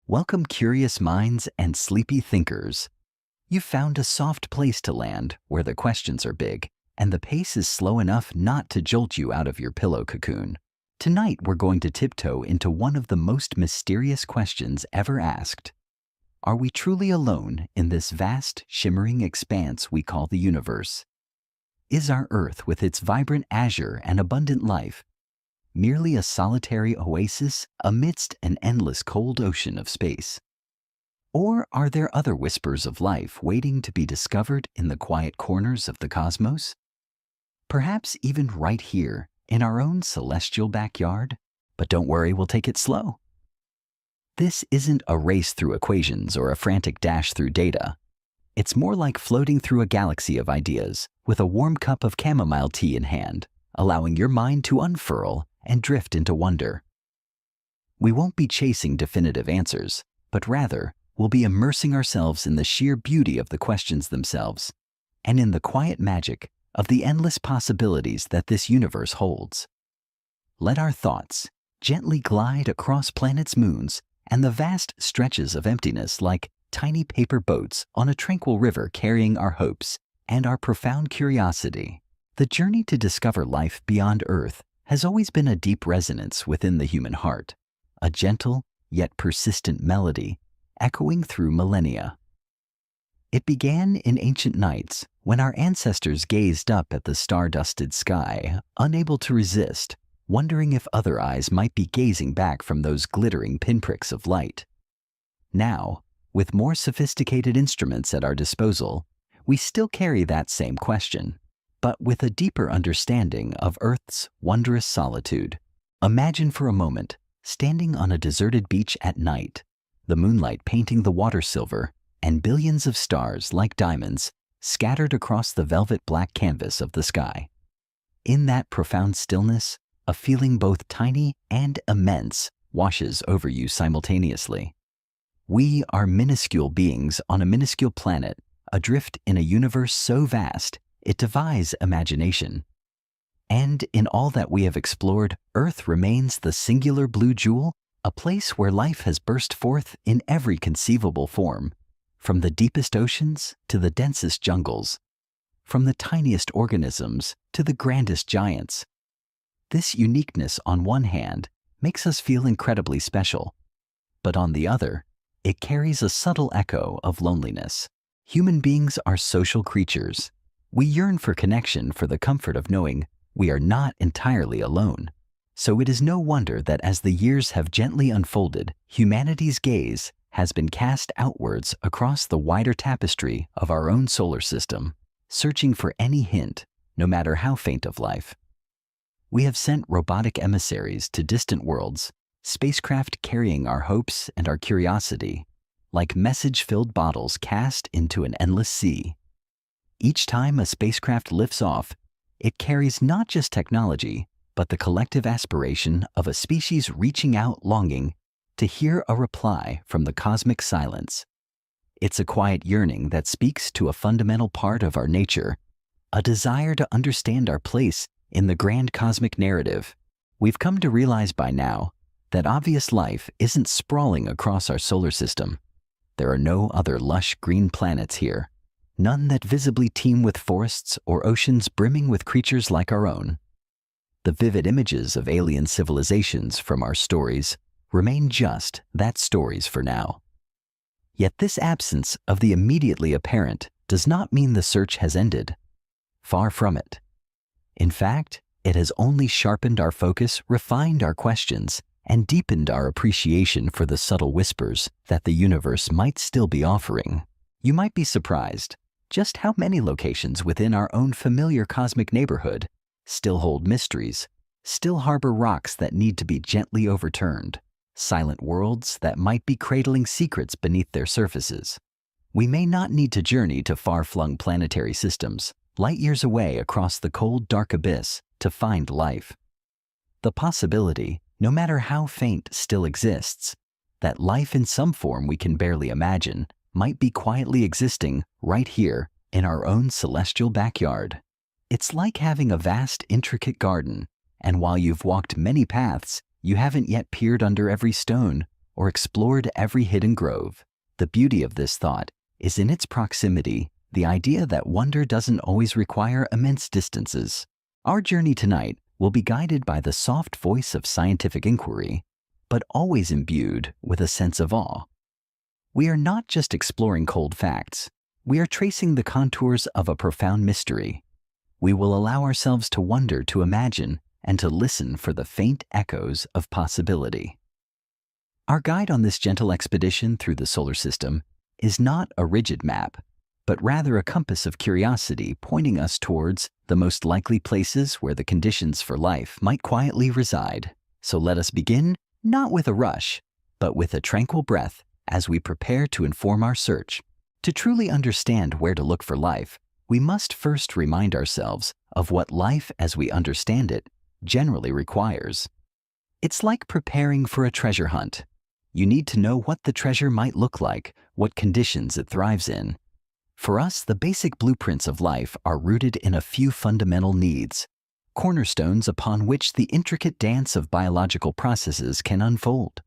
Welcome, curious minds and sleepy thinkers. You've found a soft place to land where the questions are big and the pace is slow enough not to jolt you out of your pillow cocoon. Tonight we're going to tiptoe into one of the most mysterious questions ever asked. Are we truly alone in this vast, shimmering expanse we call the universe? Is our Earth, with its vibrant azure and abundant life, merely a solitary oasis amidst an endless cold ocean of space? Or are there other whispers of life waiting to be discovered in the quiet corners of the cosmos? Perhaps even right here in our own celestial backyard? But don't worry, we'll take it slow. This isn't a race through equations or a frantic dash through data. It's more like floating through a galaxy of ideas with a warm cup of chamomile tea in hand, allowing your mind to unfurl and drift into wonder. We won't be chasing definitive answers, but rather we'll be immersing ourselves in the sheer beauty of the questions themselves and in the quiet magic of the endless possibilities that this universe holds. Let our thoughts gently glide across planets' moons and the vast stretches of emptiness like tiny paper boats on a tranquil river, carrying our hopes and our profound curiosity. The journey to discover life beyond Earth has always been a deep resonance within the human heart, a gentle yet persistent melody echoing through millennia. It began in ancient nights when our ancestors gazed up at the star-dusted sky, unable to resist, wondering if other eyes might be gazing back from those glittering pinpricks of light. Now, with more sophisticated instruments at our disposal, we still carry that same question, but with a deeper understanding of Earth's wondrous solitude. Imagine for a moment standing on a deserted beach at night, the moonlight painting the water silver, and billions of stars like diamonds scattered across the velvet black canvas of the sky. In that profound stillness, a feeling both tiny and immense washes over you simultaneously. We are minuscule beings on a minuscule planet, adrift in a universe so vast it defies imagination. And in all that we have explored, Earth remains the singular blue jewel, a place where life has burst forth in every conceivable form, from the deepest oceans to the densest jungles, from the tiniest organisms to the grandest giants. This uniqueness, on one hand, makes us feel incredibly special, but on the other, it carries a subtle echo of loneliness. Human beings are social creatures. We yearn for connection, for the comfort of knowing we are not entirely alone. So it is no wonder that as the years have gently unfolded, humanity's gaze has been cast outwards across the wider tapestry of our own solar system, searching for any hint, no matter how faint, of life. We have sent robotic emissaries to distant worlds, spacecraft carrying our hopes and our curiosity, like message-filled bottles cast into an endless sea. Each time a spacecraft lifts off, it carries not just technology, but the collective aspiration of a species reaching out, longing to hear a reply from the cosmic silence. It's a quiet yearning that speaks to a fundamental part of our nature, a desire to understand our place in the grand cosmic narrative. We've come to realize by now that obvious life isn't sprawling across our solar system. There are no other lush green planets here, none that visibly teem with forests or oceans brimming with creatures like our own. The vivid images of alien civilizations from our stories remain just that, stories for now. Yet this absence of the immediately apparent does not mean the search has ended. Far from it. In fact, it has only sharpened our focus, refined our questions, and deepened our appreciation for the subtle whispers that the universe might still be offering. You might be surprised just how many locations within our own familiar cosmic neighborhood still hold mysteries, still harbor rocks that need to be gently overturned, silent worlds that might be cradling secrets beneath their surfaces. We may not need to journey to far-flung planetary systems, light years away across the cold, dark abyss, to find life. The possibility, no matter how faint, still exists, that life in some form we can barely imagine might be quietly existing right here in our own celestial backyard. It's like having a vast, intricate garden, and while you've walked many paths, you haven't yet peered under every stone or explored every hidden grove. The beauty of this thought is in its proximity, the idea that wonder doesn't always require immense distances. Our journey tonight will be guided by the soft voice of scientific inquiry, but always imbued with a sense of awe. We are not just exploring cold facts, we are tracing the contours of a profound mystery. We will allow ourselves to wonder, to imagine, and to listen for the faint echoes of possibility. Our guide on this gentle expedition through the solar system is not a rigid map, but rather a compass of curiosity pointing us towards the most likely places where the conditions for life might quietly reside. So let us begin, not with a rush, but with a tranquil breath as we prepare to inform our search. To truly understand where to look for life, we must first remind ourselves of what life as we understand it generally requires. It's like preparing for a treasure hunt. You need to know what the treasure might look like, what conditions it thrives in. For us, the basic blueprints of life are rooted in a few fundamental needs, cornerstones upon which the intricate dance of biological processes can unfold.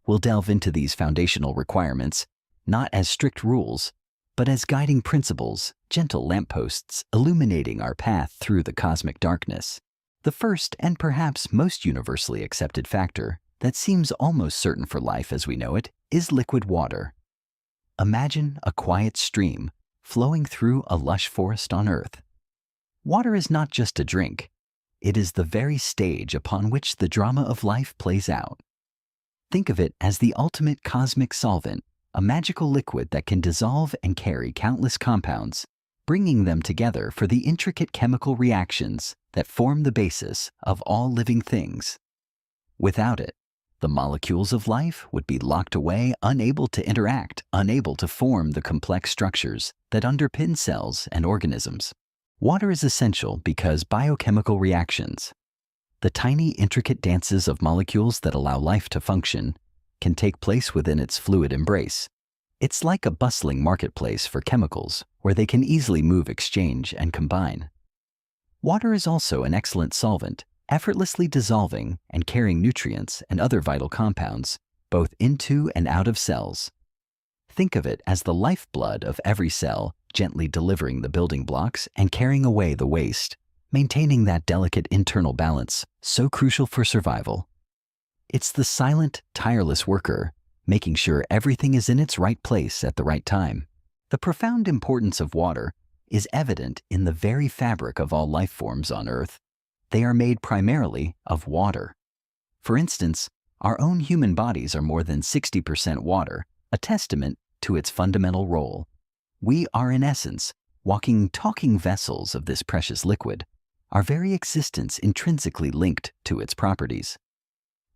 We'll delve into these foundational requirements, not as strict rules, but as guiding principles, gentle lampposts illuminating our path through the cosmic darkness. The first and perhaps most universally accepted factor that seems almost certain for life as we know it is liquid water. Imagine a quiet stream flowing through a lush forest on Earth. Water is not just a drink, it is the very stage upon which the drama of life plays out. Think of it as the ultimate cosmic solvent, a magical liquid that can dissolve and carry countless compounds, bringing them together for the intricate chemical reactions that form the basis of all living things. Without it, the molecules of life would be locked away, unable to interact, unable to form the complex structures that underpin cells and organisms. Water is essential because biochemical reactions, the tiny intricate dances of molecules that allow life to function, can take place within its fluid embrace. It's like a bustling marketplace for chemicals where they can easily move, exchange, and combine. Water is also an excellent solvent, effortlessly dissolving and carrying nutrients and other vital compounds both into and out of cells. Think of it as the lifeblood of every cell, gently delivering the building blocks and carrying away the waste, maintaining that delicate internal balance so crucial for survival. It's the silent, tireless worker, making sure everything is in its right place at the right time. The profound importance of water is evident in the very fabric of all life forms on Earth. They are made primarily of water. For instance, our own human bodies are more than 60% water, a testament to its fundamental role. We are in essence walking, talking vessels of this precious liquid, our very existence intrinsically linked to its properties.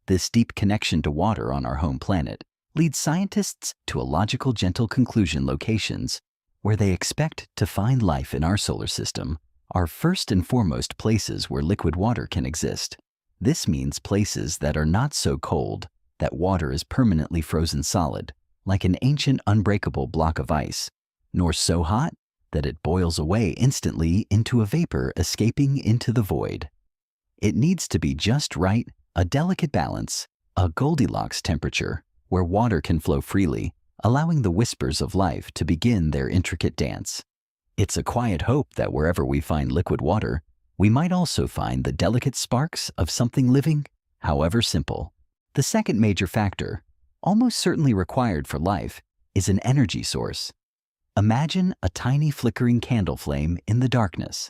This deep connection to water on our home planet leads scientists to a logical, gentle conclusion: locations where they expect to find life in our solar system are first and foremost places where liquid water can exist. This means places that are not so cold that water is permanently frozen solid, like an ancient unbreakable block of ice, nor so hot that it boils away instantly into a vapor escaping into the void. It needs to be just right, a delicate balance, a Goldilocks temperature, where water can flow freely, allowing the whispers of life to begin their intricate dance. It's a quiet hope that wherever we find liquid water, we might also find the delicate sparks of something living, however simple. The second major factor, almost certainly required for life, is an energy source. Imagine a tiny flickering candle flame in the darkness.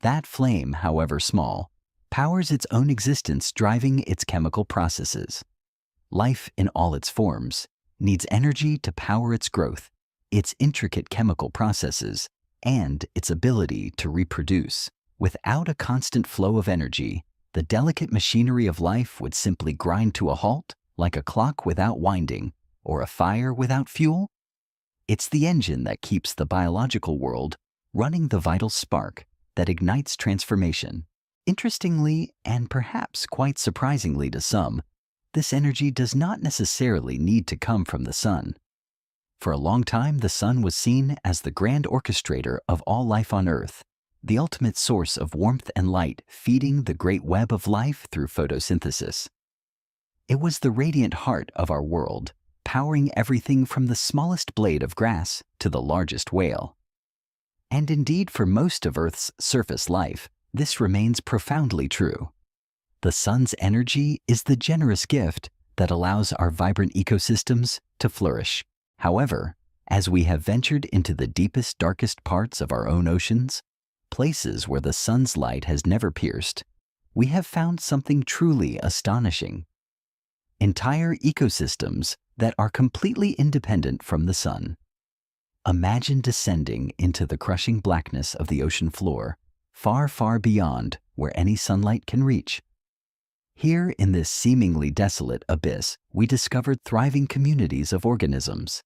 That flame, however small, powers its own existence, driving its chemical processes. Life in all its forms needs energy to power its growth, its intricate chemical processes, and its ability to reproduce. Without a constant flow of energy, the delicate machinery of life would simply grind to a halt, like a clock without winding, or a fire without fuel. It's the engine that keeps the biological world running, the vital spark that ignites transformation. Interestingly, and perhaps quite surprisingly to some, this energy does not necessarily need to come from the sun. For a long time, the sun was seen as the grand orchestrator of all life on Earth, the ultimate source of warmth and light, feeding the great web of life through photosynthesis. It was the radiant heart of our world, powering everything from the smallest blade of grass to the largest whale. And indeed, for most of Earth's surface life, this remains profoundly true. The sun's energy is the generous gift that allows our vibrant ecosystems to flourish. However, as we have ventured into the deepest, darkest parts of our own oceans, places where the sun's light has never pierced, we have found something truly astonishing. Entire ecosystems that are completely independent from the sun. Imagine descending into the crushing blackness of the ocean floor, far, far beyond where any sunlight can reach. Here in this seemingly desolate abyss, we discovered thriving communities of organisms.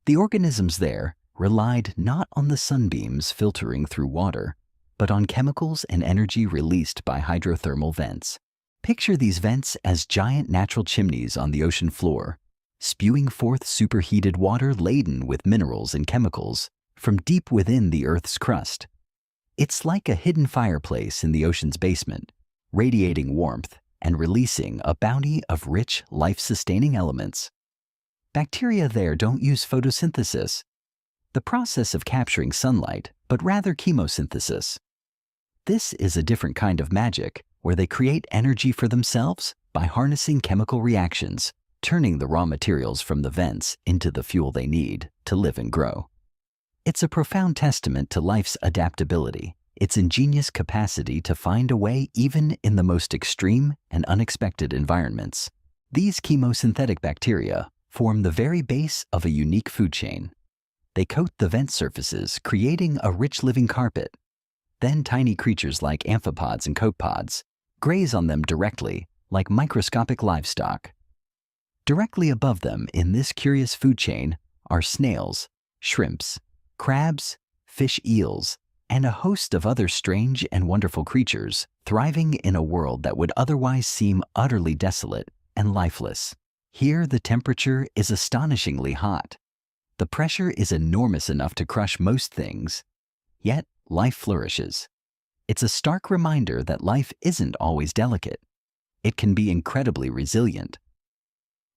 The organisms there relied not on the sunbeams filtering through water, but on chemicals and energy released by hydrothermal vents. Picture these vents as giant natural chimneys on the ocean floor, spewing forth superheated water laden with minerals and chemicals from deep within the Earth's crust. It's like a hidden fireplace in the ocean's basement, radiating warmth and releasing a bounty of rich, life-sustaining elements. Bacteria there don't use photosynthesis, the process of capturing sunlight, but rather chemosynthesis. This is a different kind of magic, where they create energy for themselves by harnessing chemical reactions, turning the raw materials from the vents into the fuel they need to live and grow. It's a profound testament to life's adaptability, its ingenious capacity to find a way even in the most extreme and unexpected environments. These chemosynthetic bacteria form the very base of a unique food chain. They coat the vent surfaces, creating a rich living carpet. Then tiny creatures like amphipods and copepods graze on them directly, like microscopic livestock. Directly above them in this curious food chain are snails, shrimps, crabs, fish eels, and a host of other strange and wonderful creatures thriving in a world that would otherwise seem utterly desolate and lifeless. Here the temperature is astonishingly hot. The pressure is enormous enough to crush most things, yet life flourishes. It's a stark reminder that life isn't always delicate. It can be incredibly resilient,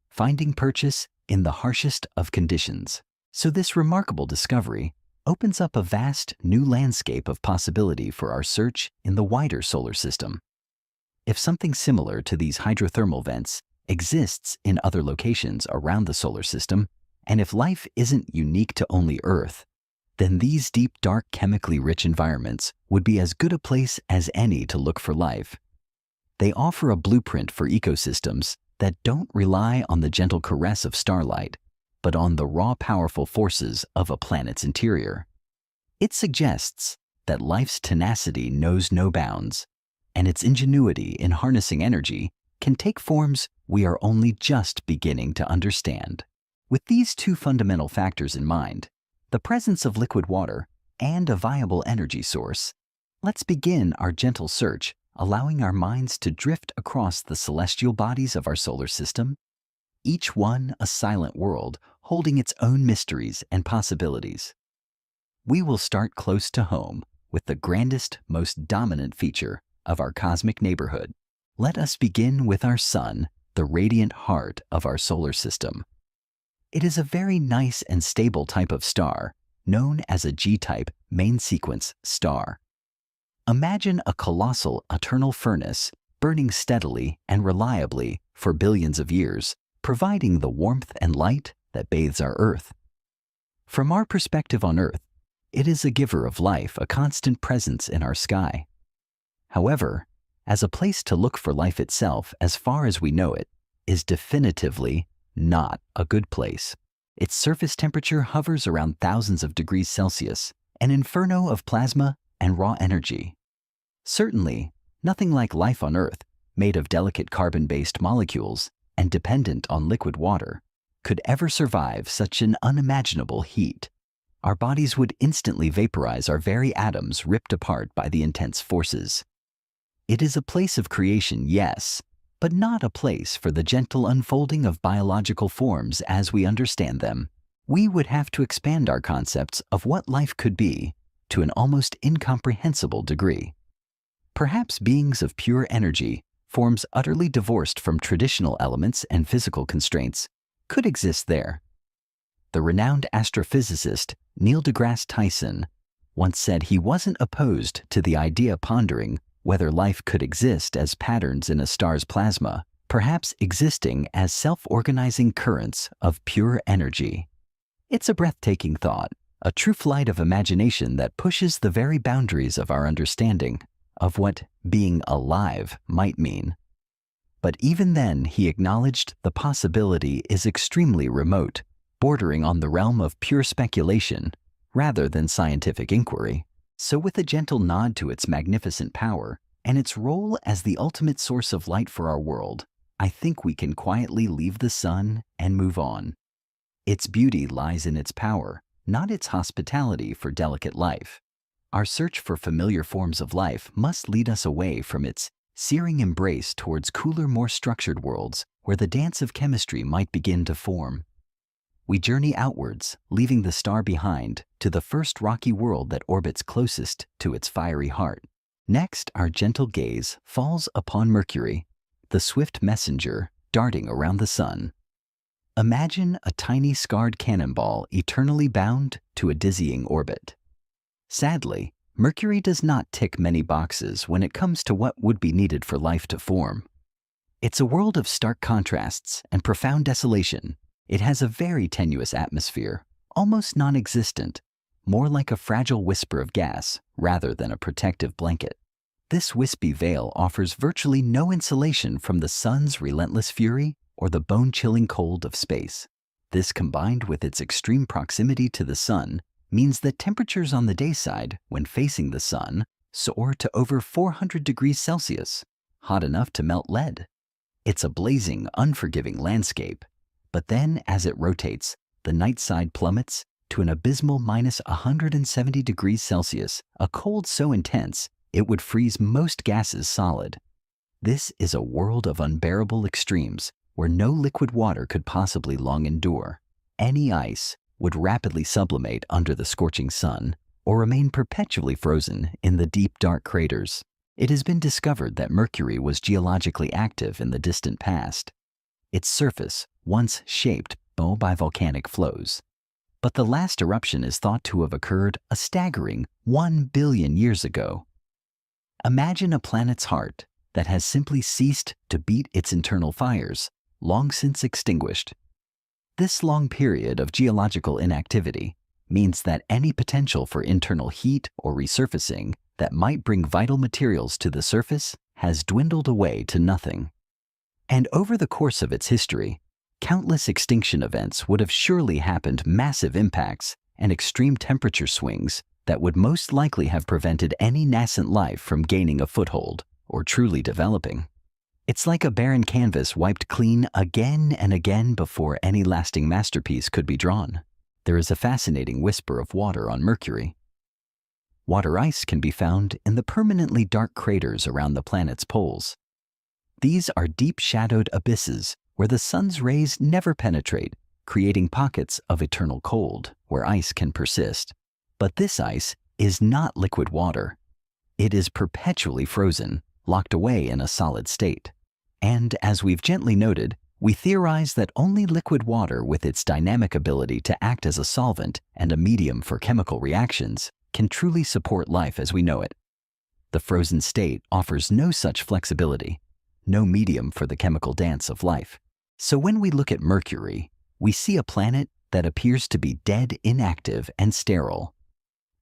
finding purchase in the harshest of conditions. So this remarkable discovery opens up a vast new landscape of possibility for our search in the wider solar system. If something similar to these hydrothermal vents exists in other locations around the solar system, and if life isn't unique to only Earth, then these deep, dark, chemically rich environments would be as good a place as any to look for life. They offer a blueprint for ecosystems that don't rely on the gentle caress of starlight, but on the raw, powerful forces of a planet's interior. It suggests that life's tenacity knows no bounds, and its ingenuity in harnessing energy can take forms we are only just beginning to understand. With these two fundamental factors in mind, the presence of liquid water and a viable energy source, let's begin our gentle search, allowing our minds to drift across the celestial bodies of our solar system, each one a silent world holding its own mysteries and possibilities. We will start close to home with the grandest, most dominant feature of our cosmic neighborhood. Let us begin with our sun, the radiant heart of our solar system. It is a very nice and stable type of star, known as a G-type main sequence star. Imagine a colossal eternal furnace burning steadily and reliably for billions of years, providing the warmth and light that bathes our Earth. From our perspective on Earth, it is a giver of life, a constant presence in our sky. However, as a place to look for life itself, as far as we know it, is definitively not a good place. Its surface temperature hovers around thousands of degrees Celsius, an inferno of plasma and raw energy. Certainly, nothing like life on Earth, made of delicate carbon-based molecules and dependent on liquid water, could ever survive such an unimaginable heat. Our bodies would instantly vaporize, our very atoms ripped apart by the intense forces. It is a place of creation, yes, but not a place for the gentle unfolding of biological forms as we understand them. We would have to expand our concepts of what life could be to an almost incomprehensible degree. Perhaps beings of pure energy, forms utterly divorced from traditional elements and physical constraints, could exist there. The renowned astrophysicist Neil deGrasse Tyson once said he wasn't opposed to the idea pondering whether life could exist as patterns in a star's plasma, perhaps existing as self-organizing currents of pure energy. It's a breathtaking thought, a true flight of imagination that pushes the very boundaries of our understanding of what being alive might mean. But even then, he acknowledged the possibility is extremely remote, bordering on the realm of pure speculation rather than scientific inquiry. So with a gentle nod to its magnificent power and its role as the ultimate source of light for our world, I think we can quietly leave the sun and move on. Its beauty lies in its power, not its hospitality for delicate life. Our search for familiar forms of life must lead us away from its searing embrace towards cooler, more structured worlds where the dance of chemistry might begin to form. We journey outwards, leaving the star behind, to the first rocky world that orbits closest to its fiery heart. Next, our gentle gaze falls upon Mercury, the swift messenger darting around the sun. Imagine a tiny scarred cannonball eternally bound to a dizzying orbit. Sadly, Mercury does not tick many boxes when it comes to what would be needed for life to form. It's a world of stark contrasts and profound desolation. It has a very tenuous atmosphere, almost non-existent, more like a fragile whisper of gas rather than a protective blanket. This wispy veil offers virtually no insulation from the sun's relentless fury or the bone-chilling cold of space. This, combined with its extreme proximity to the sun, means that temperatures on the day side, when facing the sun, soar to over 400 degrees Celsius, hot enough to melt lead. It's a blazing, unforgiving landscape. But then, as it rotates, the night side plummets to an abysmal minus 170 degrees Celsius, a cold so intense it would freeze most gases solid. This is a world of unbearable extremes where no liquid water could possibly long endure. Any ice would rapidly sublimate under the scorching sun or remain perpetually frozen in the deep, dark craters. It has been discovered that Mercury was geologically active in the distant past. Its surface once shaped by volcanic flows. But the last eruption is thought to have occurred a staggering 1 billion years ago. Imagine a planet's heart that has simply ceased to beat its internal fires, long since extinguished. This long period of geological inactivity means that any potential for internal heat or resurfacing that might bring vital materials to the surface has dwindled away to nothing. And over the course of its history, countless extinction events would have surely happened, massive impacts and extreme temperature swings that would most likely have prevented any nascent life from gaining a foothold or truly developing. It's like a barren canvas wiped clean again and again before any lasting masterpiece could be drawn. There is a fascinating whisper of water on Mercury. Water ice can be found in the permanently dark craters around the planet's poles. These are deep-shadowed abysses where the sun's rays never penetrate, creating pockets of eternal cold where ice can persist. But this ice is not liquid water. It is perpetually frozen, locked away in a solid state. And as we've gently noted, we theorize that only liquid water with its dynamic ability to act as a solvent and a medium for chemical reactions can truly support life as we know it. The frozen state offers no such flexibility, no medium for the chemical dance of life. So when we look at Mercury, we see a planet that appears to be dead, inactive, and sterile.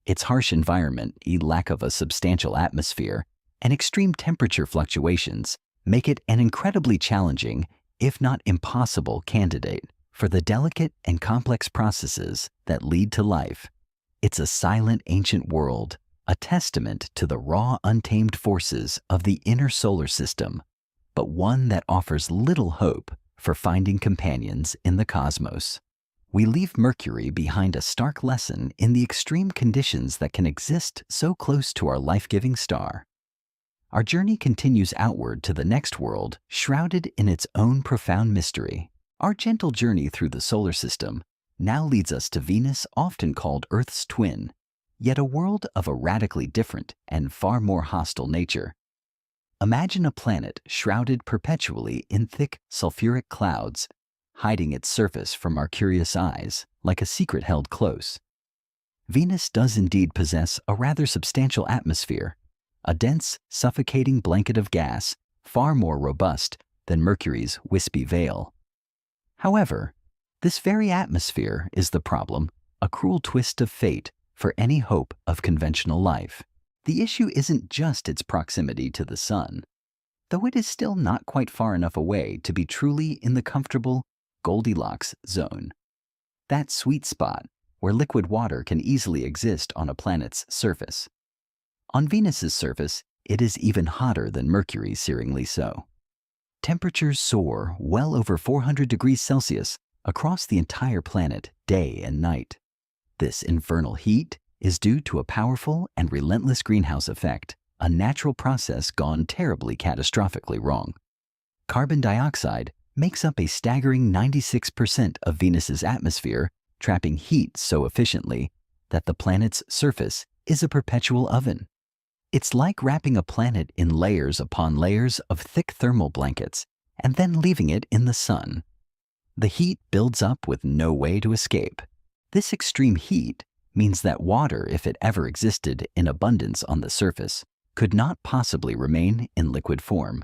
Its harsh environment, lack of a substantial atmosphere, and extreme temperature fluctuations make it an incredibly challenging, if not impossible, candidate for the delicate and complex processes that lead to life. It's a silent, ancient world, a testament to the raw, untamed forces of the inner solar system, but one that offers little hope for finding companions in the cosmos. We leave Mercury behind a stark lesson in the extreme conditions that can exist so close to our life-giving star. Our journey continues outward to the next world, shrouded in its own profound mystery. Our gentle journey through the solar system now leads us to Venus, often called Earth's twin, yet a world of a radically different and far more hostile nature. Imagine a planet shrouded perpetually in thick sulfuric clouds, hiding its surface from our curious eyes like a secret held close. Venus does indeed possess a rather substantial atmosphere, a dense, suffocating blanket of gas far more robust than Mercury's wispy veil. However, this very atmosphere is the problem, a cruel twist of fate for any hope of conventional life. The issue isn't just its proximity to the sun, though it is still not quite far enough away to be truly in the comfortable Goldilocks zone. That sweet spot where liquid water can easily exist on a planet's surface. On Venus's surface, it is even hotter than Mercury, searingly so. Temperatures soar well over 400 degrees Celsius across the entire planet, day and night. This infernal heat is due to a powerful and relentless greenhouse effect, a natural process gone terribly catastrophically wrong. Carbon dioxide makes up a staggering 96% of Venus's atmosphere, trapping heat so efficiently that the planet's surface is a perpetual oven. It's like wrapping a planet in layers upon layers of thick thermal blankets and then leaving it in the sun. The heat builds up with no way to escape. This extreme heat means that water, if it ever existed in abundance on the surface, could not possibly remain in liquid form.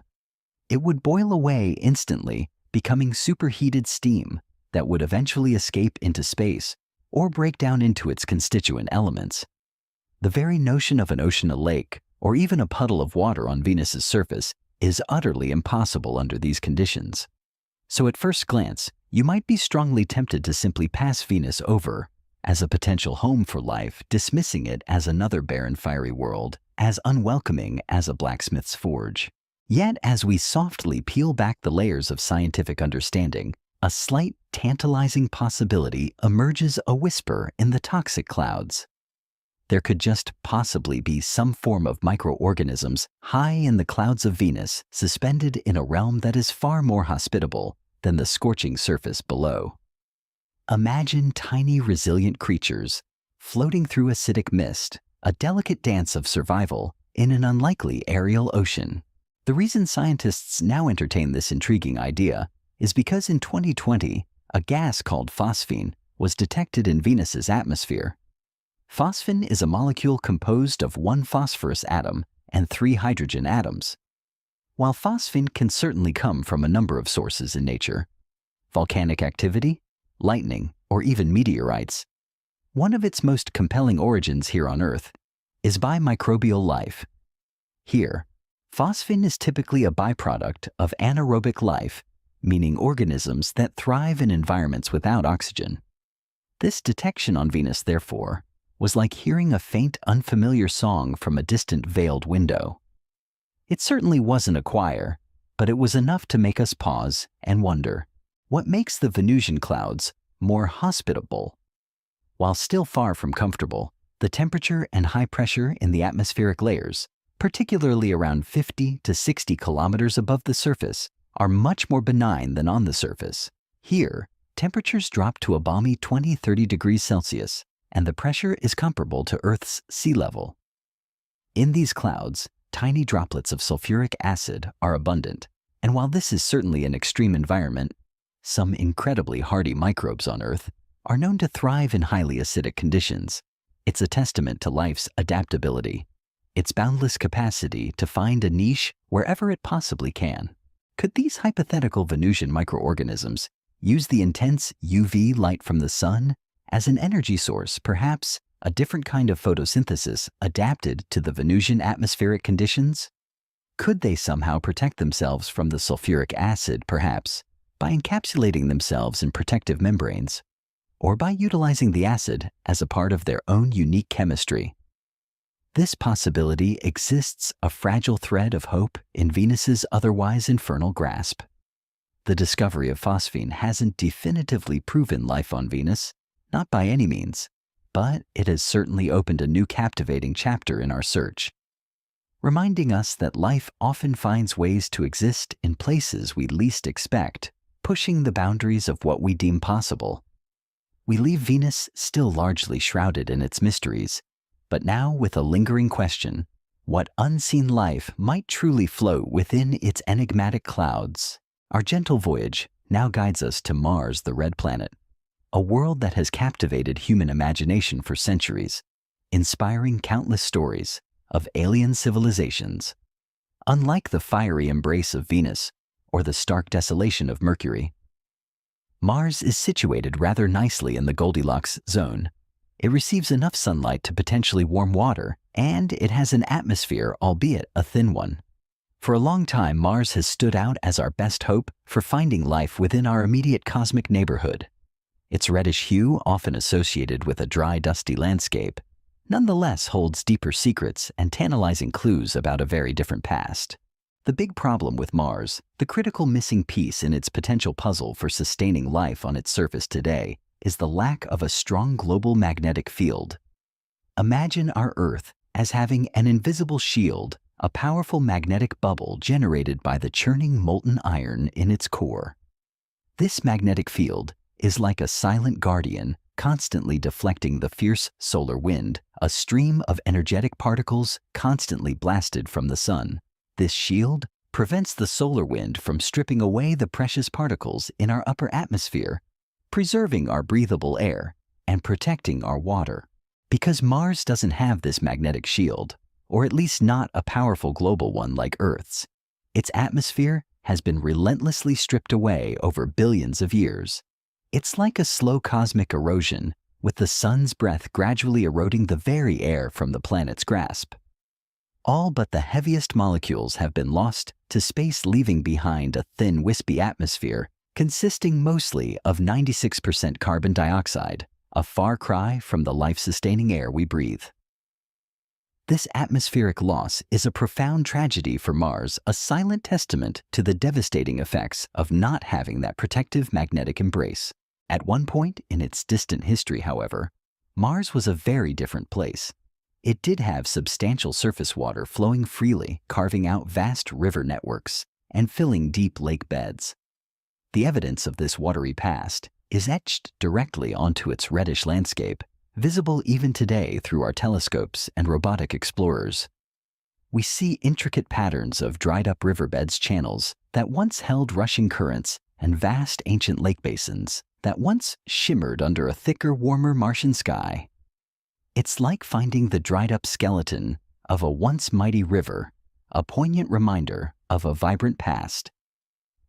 It would boil away instantly, becoming superheated steam that would eventually escape into space or break down into its constituent elements. The very notion of an ocean, a lake, or even a puddle of water on Venus's surface is utterly impossible under these conditions. So at first glance, you might be strongly tempted to simply pass Venus over as a potential home for life, dismissing it as another barren, fiery world, as unwelcoming as a blacksmith's forge. Yet as we softly peel back the layers of scientific understanding, a slight, tantalizing possibility emerges, a whisper in the toxic clouds. There could just possibly be some form of microorganisms high in the clouds of Venus, suspended in a realm that is far more hospitable than the scorching surface below. Imagine tiny, resilient creatures floating through acidic mist, a delicate dance of survival in an unlikely aerial ocean. The reason scientists now entertain this intriguing idea is because in 2020, a gas called phosphine was detected in Venus's atmosphere. Phosphine is a molecule composed of one phosphorus atom and 3 hydrogen atoms. While phosphine can certainly come from a number of sources in nature, volcanic activity, lightning, or even meteorites, one of its most compelling origins here on Earth is by microbial life. Here, phosphine is typically a byproduct of anaerobic life, meaning organisms that thrive in environments without oxygen. This detection on Venus, therefore, was like hearing a faint, unfamiliar song from a distant veiled window. It certainly wasn't a choir, but it was enough to make us pause and wonder, what makes the Venusian clouds more hospitable? While still far from comfortable, the temperature and high pressure in the atmospheric layers, particularly around 50 to 60 kilometers above the surface, are much more benign than on the surface. Here, temperatures drop to a balmy 20-30 degrees Celsius, and the pressure is comparable to Earth's sea level. In these clouds, tiny droplets of sulfuric acid are abundant, and while this is certainly an extreme environment, some incredibly hardy microbes on Earth are known to thrive in highly acidic conditions. It's a testament to life's adaptability, its boundless capacity to find a niche wherever it possibly can. Could these hypothetical Venusian microorganisms use the intense UV light from the sun as an energy source, perhaps a different kind of photosynthesis adapted to the Venusian atmospheric conditions? Could they somehow protect themselves from the sulfuric acid, perhaps by encapsulating themselves in protective membranes, or by utilizing the acid as a part of their own unique chemistry? This possibility exists, a fragile thread of hope in Venus's otherwise infernal grasp. The discovery of phosphine hasn't definitively proven life on Venus, not by any means, but it has certainly opened a new captivating chapter in our search, reminding us that life often finds ways to exist in places we least expect, pushing the boundaries of what we deem possible. We leave Venus still largely shrouded in its mysteries, but now with a lingering question: What unseen life might truly float within its enigmatic clouds? Our gentle voyage now guides us to Mars, the red planet, a world that has captivated human imagination for centuries, inspiring countless stories of alien civilizations. Unlike the fiery embrace of Venus or the stark desolation of Mercury, Mars is situated rather nicely in the Goldilocks zone. It receives enough sunlight to potentially warm water, and it has an atmosphere, albeit a thin one. For a long time, Mars has stood out as our best hope for finding life within our immediate cosmic neighborhood. Its reddish hue, often associated with a dry, dusty landscape, nonetheless holds deeper secrets and tantalizing clues about a very different past. The big problem with Mars, the critical missing piece in its potential puzzle for sustaining life on its surface today, is the lack of a strong global magnetic field. Imagine our Earth as having an invisible shield, a powerful magnetic bubble generated by the churning molten iron in its core. This magnetic field is like a silent guardian, constantly deflecting the fierce solar wind, a stream of energetic particles constantly blasted from the sun. This shield prevents the solar wind from stripping away the precious particles in our upper atmosphere, preserving our breathable air and protecting our water. Because Mars doesn't have this magnetic shield, or at least not a powerful global one like Earth's, its atmosphere has been relentlessly stripped away over billions of years. It's like a slow cosmic erosion, with the sun's breath gradually eroding the very air from the planet's grasp. All but the heaviest molecules have been lost to space, leaving behind a thin, wispy atmosphere consisting mostly of 96% carbon dioxide, a far cry from the life-sustaining air we breathe. This atmospheric loss is a profound tragedy for Mars, a silent testament to the devastating effects of not having that protective magnetic embrace. At one point in its distant history, however, Mars was a very different place. It did have substantial surface water flowing freely, carving out vast river networks and filling deep lake beds. The evidence of this watery past is etched directly onto its reddish landscape, visible even today through our telescopes and robotic explorers. We see intricate patterns of dried-up riverbeds, channels that once held rushing currents, and vast ancient lake basins that once shimmered under a thicker, warmer Martian sky. It's like finding the dried-up skeleton of a once mighty river, a poignant reminder of a vibrant past.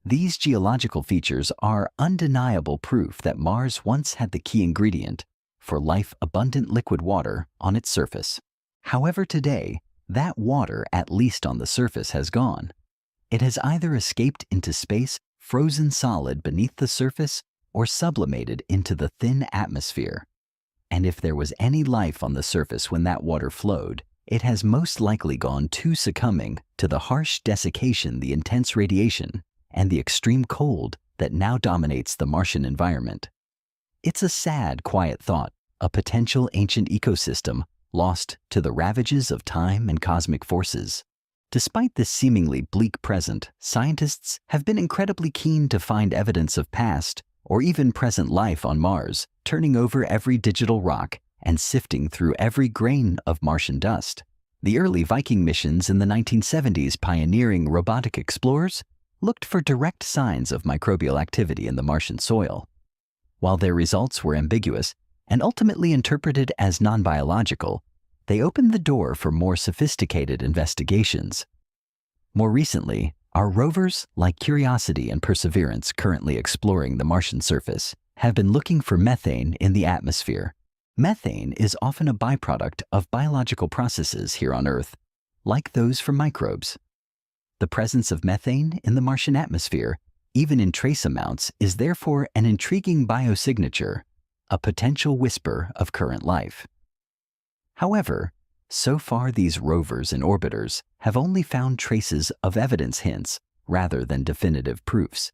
These geological features are undeniable proof that Mars once had the key ingredient for life-abundant liquid water on its surface. However, today, that water, at least on the surface, has gone. It has either escaped into space, frozen solid beneath the surface, or sublimated into the thin atmosphere. And if there was any life on the surface when that water flowed, it has most likely gone to succumbing to the harsh desiccation, the intense radiation, and the extreme cold that now dominates the Martian environment. It's a sad, quiet thought, a potential ancient ecosystem lost to the ravages of time and cosmic forces. Despite this seemingly bleak present, scientists have been incredibly keen to find evidence of past or even present life on Mars, turning over every digital rock and sifting through every grain of Martian dust. The early Viking missions in the 1970s, pioneering robotic explorers, looked for direct signs of microbial activity in the Martian soil. While their results were ambiguous and ultimately interpreted as non-biological, they opened the door for more sophisticated investigations. More recently, our rovers, like Curiosity and Perseverance, currently exploring the Martian surface, have been looking for methane in the atmosphere. Methane is often a byproduct of biological processes here on Earth, like those from microbes. The presence of methane in the Martian atmosphere, even in trace amounts, is therefore an intriguing biosignature, a potential whisper of current life. However, so far these rovers and orbiters have only found traces of evidence, hints, rather than definitive proofs.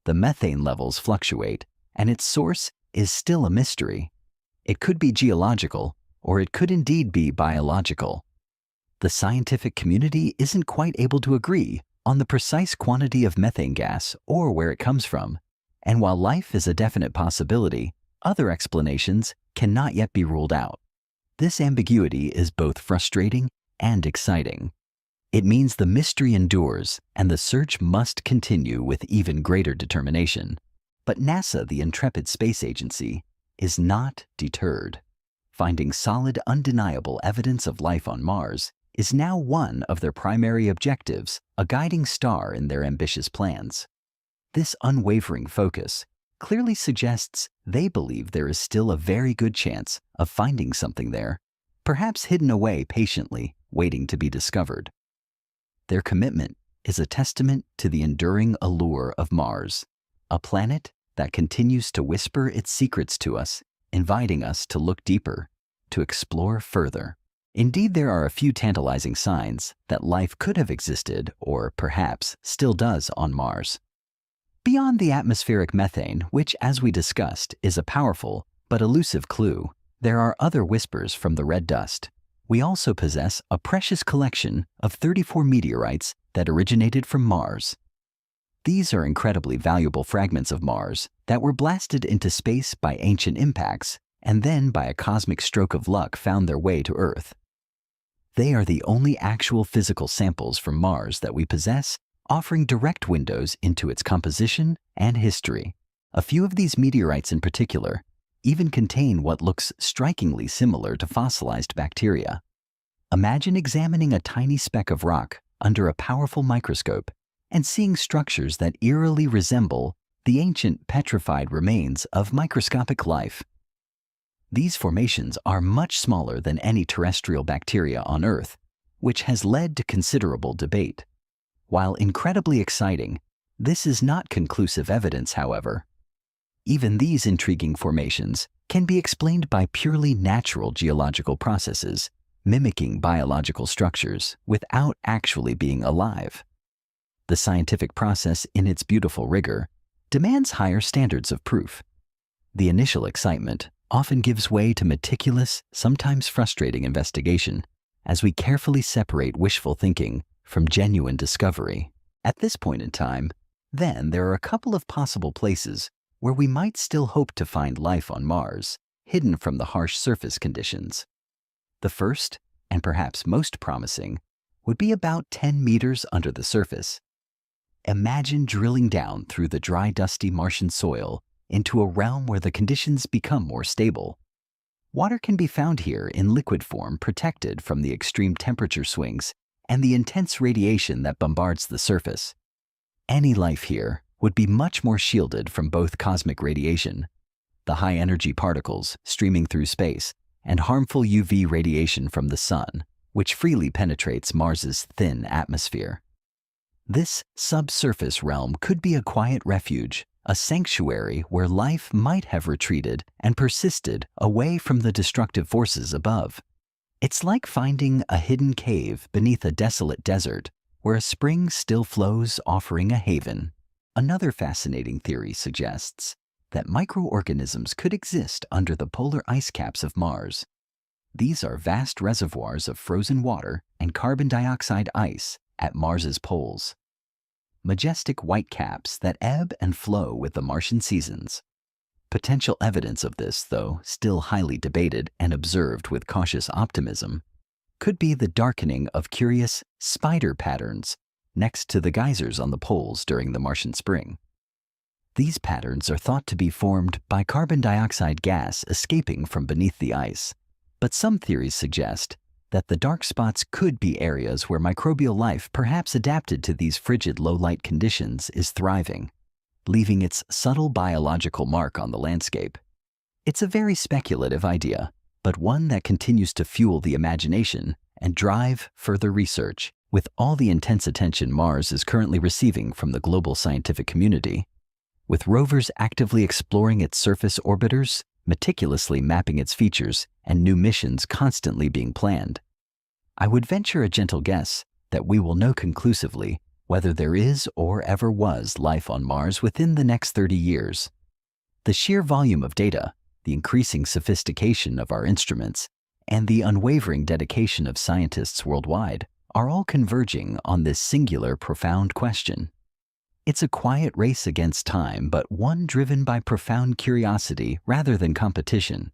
The methane levels fluctuate, and its source is still a mystery. It could be geological, or it could indeed be biological. The scientific community isn't quite able to agree on the precise quantity of methane gas or where it comes from, and while life is a definite possibility, other explanations cannot yet be ruled out. This ambiguity is both frustrating and exciting. It means the mystery endures and the search must continue with even greater determination. But NASA, the intrepid space agency, is not deterred. Finding solid, undeniable evidence of life on Mars is now one of their primary objectives, a guiding star in their ambitious plans. This unwavering focus clearly suggests they believe there is still a very good chance of finding something there, perhaps hidden away patiently, waiting to be discovered. Their commitment is a testament to the enduring allure of Mars, a planet that continues to whisper its secrets to us, inviting us to look deeper, to explore further. Indeed, there are a few tantalizing signs that life could have existed, or perhaps still does, on Mars. Beyond the atmospheric methane, which, as we discussed, is a powerful but elusive clue, there are other whispers from the red dust. We also possess a precious collection of 34 meteorites that originated from Mars. These are incredibly valuable fragments of Mars that were blasted into space by ancient impacts and then by a cosmic stroke of luck found their way to Earth. They are the only actual physical samples from Mars that we possess, offering direct windows into its composition and history. A few of these meteorites in particular even contain what looks strikingly similar to fossilized bacteria. Imagine examining a tiny speck of rock under a powerful microscope and seeing structures that eerily resemble the ancient petrified remains of microscopic life. These formations are much smaller than any terrestrial bacteria on Earth, which has led to considerable debate. While incredibly exciting, this is not conclusive evidence, however. Even these intriguing formations can be explained by purely natural geological processes, mimicking biological structures without actually being alive. The scientific process, in its beautiful rigor, demands higher standards of proof. The initial excitement often gives way to meticulous, sometimes frustrating investigation, as we carefully separate wishful thinking from genuine discovery. At this point in time, then, there are a couple of possible places where we might still hope to find life on Mars, hidden from the harsh surface conditions. The first, and perhaps most promising, would be about 10 meters under the surface. Imagine drilling down through the dry, dusty Martian soil into a realm where the conditions become more stable. Water can be found here in liquid form, protected from the extreme temperature swings and the intense radiation that bombards the surface. Any life here would be much more shielded from both cosmic radiation, the high-energy particles streaming through space, and harmful UV radiation from the sun, which freely penetrates Mars's thin atmosphere. This subsurface realm could be a quiet refuge, a sanctuary where life might have retreated and persisted away from the destructive forces above. It's like finding a hidden cave beneath a desolate desert where a spring still flows, offering a haven. Another fascinating theory suggests that microorganisms could exist under the polar ice caps of Mars. These are vast reservoirs of frozen water and carbon dioxide ice at Mars's poles. Majestic white caps that ebb and flow with the Martian seasons. Potential evidence of this, though still highly debated and observed with cautious optimism, could be the darkening of curious spider patterns next to the geysers on the poles during the Martian spring. These patterns are thought to be formed by carbon dioxide gas escaping from beneath the ice, but some theories suggest that the dark spots could be areas where microbial life, perhaps adapted to these frigid low-light conditions, is thriving, leaving its subtle biological mark on the landscape. It's a very speculative idea, but one that continues to fuel the imagination and drive further research. With all the intense attention Mars is currently receiving from the global scientific community, with rovers actively exploring its surface orbiters, meticulously mapping its features, and new missions constantly being planned, I would venture a gentle guess that we will know conclusively whether there is or ever was life on Mars within the next 30 years. The sheer volume of data, the increasing sophistication of our instruments, and the unwavering dedication of scientists worldwide are all converging on this singular, profound question. It's a quiet race against time, but one driven by profound curiosity rather than competition.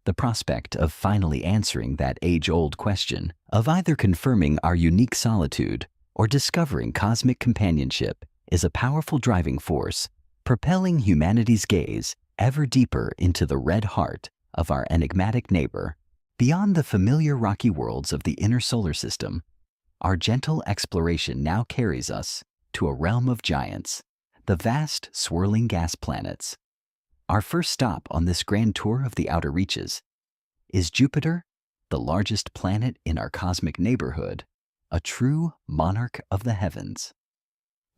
the prospect of finally answering that age-old question of either confirming our unique solitude or discovering cosmic companionship is a powerful driving force, propelling humanity's gaze ever deeper into the red heart of our enigmatic neighbor. Beyond the familiar rocky worlds of the inner solar system, our gentle exploration now carries us to a realm of giants, the vast swirling gas planets. Our first stop on this grand tour of the outer reaches is Jupiter, the largest planet in our cosmic neighborhood, a true monarch of the heavens.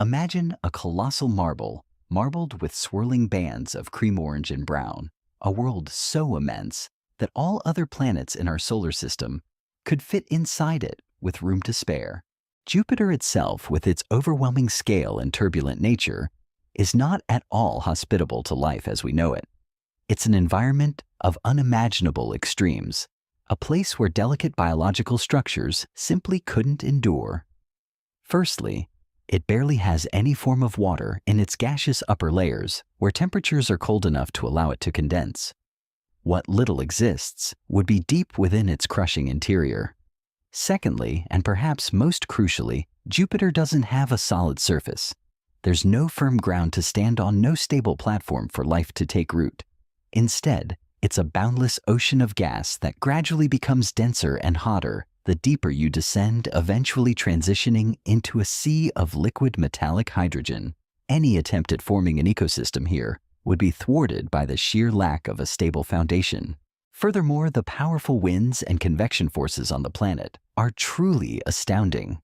Imagine a colossal marbled with swirling bands of cream orange and brown, a world so immense that all other planets in our solar system could fit inside it with room to spare. Jupiter itself, with its overwhelming scale and turbulent nature, is not at all hospitable to life as we know it. It's an environment of unimaginable extremes, a place where delicate biological structures simply couldn't endure. Firstly, it barely has any form of water in its gaseous upper layers where temperatures are cold enough to allow it to condense. What little exists would be deep within its crushing interior. Secondly, and perhaps most crucially, Jupiter doesn't have a solid surface. There's no firm ground to stand on, no stable platform for life to take root. Instead, it's a boundless ocean of gas that gradually becomes denser and hotter the deeper you descend, eventually transitioning into a sea of liquid metallic hydrogen. Any attempt at forming an ecosystem here would be thwarted by the sheer lack of a stable foundation. Furthermore, the powerful winds and convection forces on the planet are truly astounding.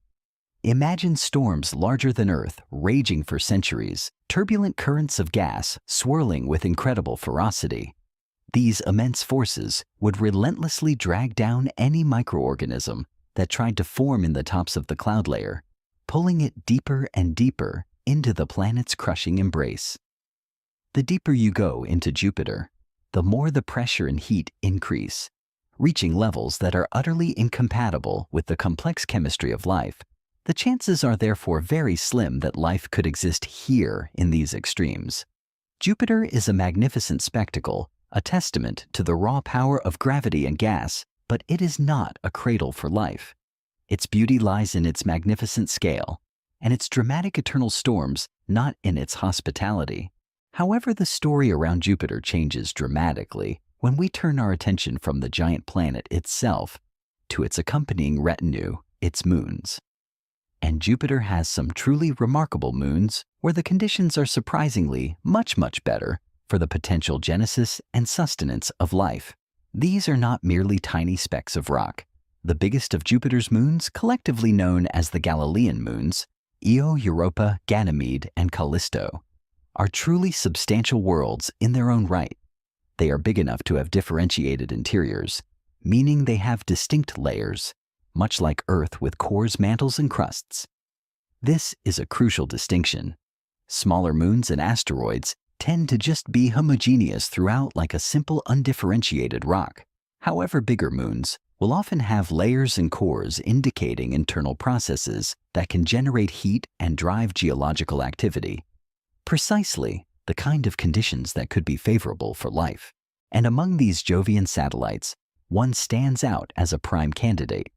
Imagine storms larger than Earth raging for centuries, turbulent currents of gas swirling with incredible ferocity. These immense forces would relentlessly drag down any microorganism that tried to form in the tops of the cloud layer, pulling it deeper and deeper into the planet's crushing embrace. The deeper you go into Jupiter, the more the pressure and heat increase, reaching levels that are utterly incompatible with the complex chemistry of life. The chances are therefore very slim that life could exist here in these extremes. Jupiter is a magnificent spectacle, a testament to the raw power of gravity and gas, but it is not a cradle for life. Its beauty lies in its magnificent scale, and its dramatic eternal storms not in its hospitality. However, the story around Jupiter changes dramatically when we turn our attention from the giant planet itself to its accompanying retinue, its moons. And Jupiter has some truly remarkable moons where the conditions are surprisingly much better for the potential genesis and sustenance of life. These are not merely tiny specks of rock. The biggest of Jupiter's moons, collectively known as the Galilean moons, Io, Europa, Ganymede, and Callisto, are truly substantial worlds in their own right. They are big enough to have differentiated interiors, meaning they have distinct layers, much like Earth with cores, mantles, and crusts. This is a crucial distinction. Smaller moons and asteroids tend to just be homogeneous throughout like a simple undifferentiated rock. However, bigger moons will often have layers and cores indicating internal processes that can generate heat and drive geological activity. Precisely the kind of conditions that could be favorable for life. And among these Jovian satellites, one stands out as a prime candidate,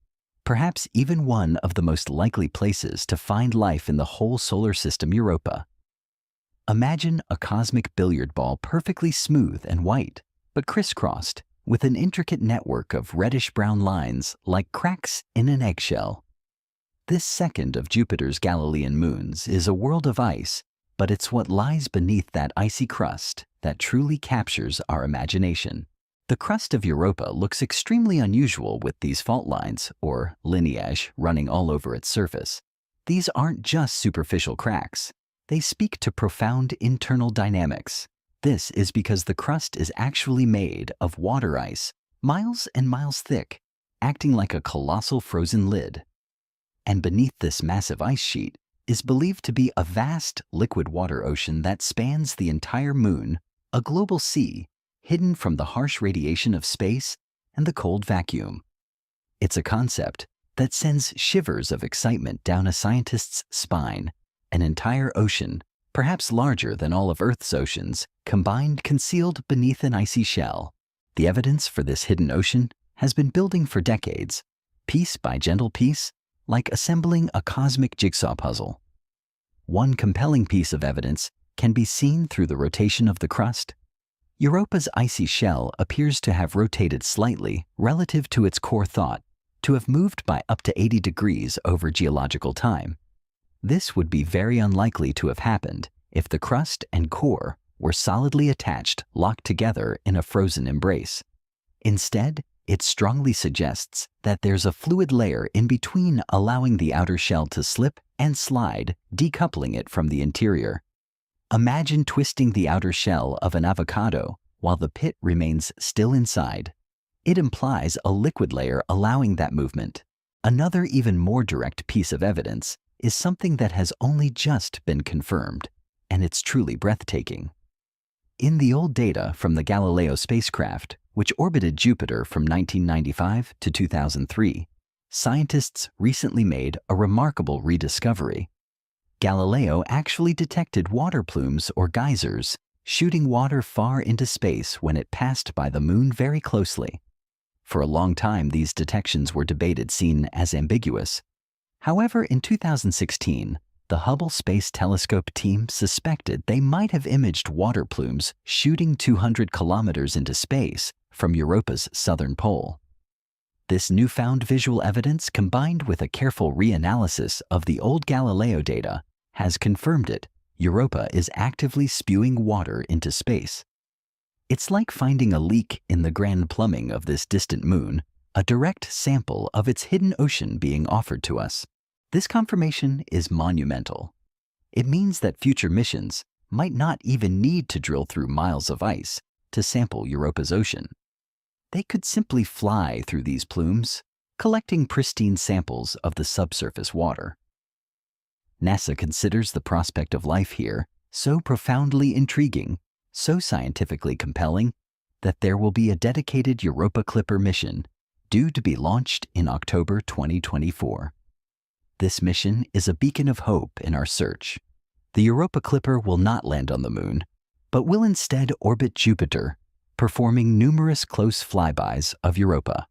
perhaps even one of the most likely places to find life in the whole solar system, Europa. Imagine a cosmic billiard ball perfectly smooth and white, but crisscrossed with an intricate network of reddish-brown lines like cracks in an eggshell. This second of Jupiter's Galilean moons is a world of ice, but it's what lies beneath that icy crust that truly captures our imagination. The crust of Europa looks extremely unusual with these fault lines, or lineage, running all over its surface. These aren't just superficial cracks. They speak to profound internal dynamics. This is because the crust is actually made of water ice, miles and miles thick, acting like a colossal frozen lid. And beneath this massive ice sheet is believed to be a vast liquid water ocean that spans the entire moon, a global sea, hidden from the harsh radiation of space and the cold vacuum. It's a concept that sends shivers of excitement down a scientist's spine. An entire ocean, perhaps larger than all of Earth's oceans, combined concealed beneath an icy shell. The evidence for this hidden ocean has been building for decades, piece by gentle piece, like assembling a cosmic jigsaw puzzle. One compelling piece of evidence can be seen through the rotation of the crust. Europa's icy shell appears to have rotated slightly relative to its core thought, to have moved by up to 80 degrees over geological time. This would be very unlikely to have happened if the crust and core were solidly attached, locked together in a frozen embrace. Instead, it strongly suggests that there's a fluid layer in between, allowing the outer shell to slip and slide, decoupling it from the interior. Imagine twisting the outer shell of an avocado while the pit remains still inside. It implies a liquid layer allowing that movement. Another even more direct piece of evidence is something that has only just been confirmed, and it's truly breathtaking. In the old data from the Galileo spacecraft, which orbited Jupiter from 1995 to 2003, scientists recently made a remarkable rediscovery. Galileo actually detected water plumes or geysers, shooting water far into space when it passed by the Moon very closely. For a long time, these detections were debated, seen as ambiguous. However, in 2016, the Hubble Space Telescope team suspected they might have imaged water plumes shooting 200 kilometers into space from Europa's southern pole. This newfound visual evidence, combined with a careful reanalysis of the old Galileo data, has confirmed it. Europa is actively spewing water into space. It's like finding a leak in the grand plumbing of this distant moon, a direct sample of its hidden ocean being offered to us. This confirmation is monumental. It means that future missions might not even need to drill through miles of ice to sample Europa's ocean. They could simply fly through these plumes, collecting pristine samples of the subsurface water. NASA considers the prospect of life here so profoundly intriguing, so scientifically compelling, that there will be a dedicated Europa Clipper mission due to be launched in October 2024. This mission is a beacon of hope in our search. The Europa Clipper will not land on the Moon, but will instead orbit Jupiter, performing numerous close flybys of Europa.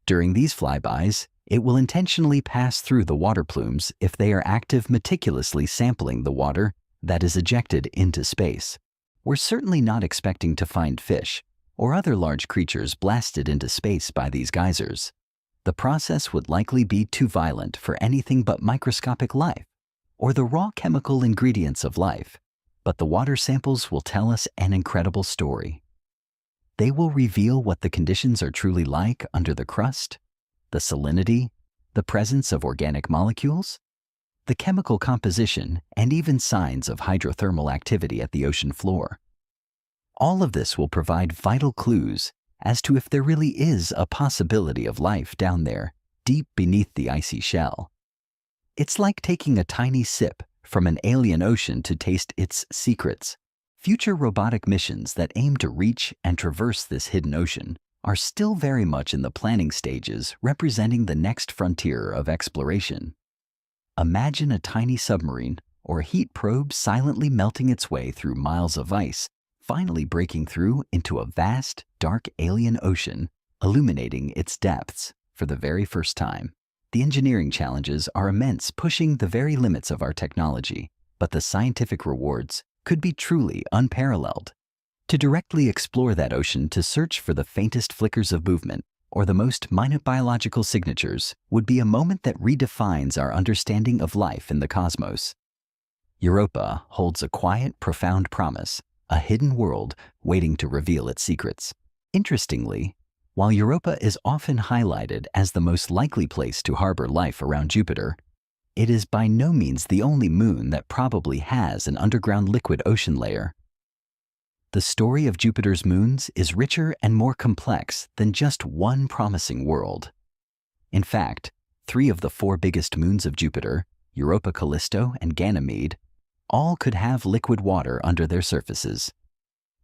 During these flybys, it will intentionally pass through the water plumes if they are active, meticulously sampling the water that is ejected into space. We're certainly not expecting to find fish or other large creatures blasted into space by these geysers. The process would likely be too violent for anything but microscopic life or the raw chemical ingredients of life, but the water samples will tell us an incredible story. They will reveal what the conditions are truly like under the crust, the salinity, the presence of organic molecules, the chemical composition, and even signs of hydrothermal activity at the ocean floor. All of this will provide vital clues as to if there really is a possibility of life down there, deep beneath the icy shell. It's like taking a tiny sip from an alien ocean to taste its secrets. Future robotic missions that aim to reach and traverse this hidden ocean are still very much in the planning stages, representing the next frontier of exploration. Imagine a tiny submarine or heat probe silently melting its way through miles of ice, finally breaking through into a vast, dark alien ocean, illuminating its depths for the very first time. The engineering challenges are immense, pushing the very limits of our technology, but the scientific rewards could be truly unparalleled. To directly explore that ocean to search for the faintest flickers of movement or the most minute biological signatures would be a moment that redefines our understanding of life in the cosmos. Europa holds a quiet, profound promise, a hidden world waiting to reveal its secrets. Interestingly, while Europa is often highlighted as the most likely place to harbor life around Jupiter, it is by no means the only moon that probably has an underground liquid ocean layer. The story of Jupiter's moons is richer and more complex than just one promising world. In fact, 3 of the 4 biggest moons of Jupiter, Europa, Callisto, and Ganymede, all could have liquid water under their surfaces.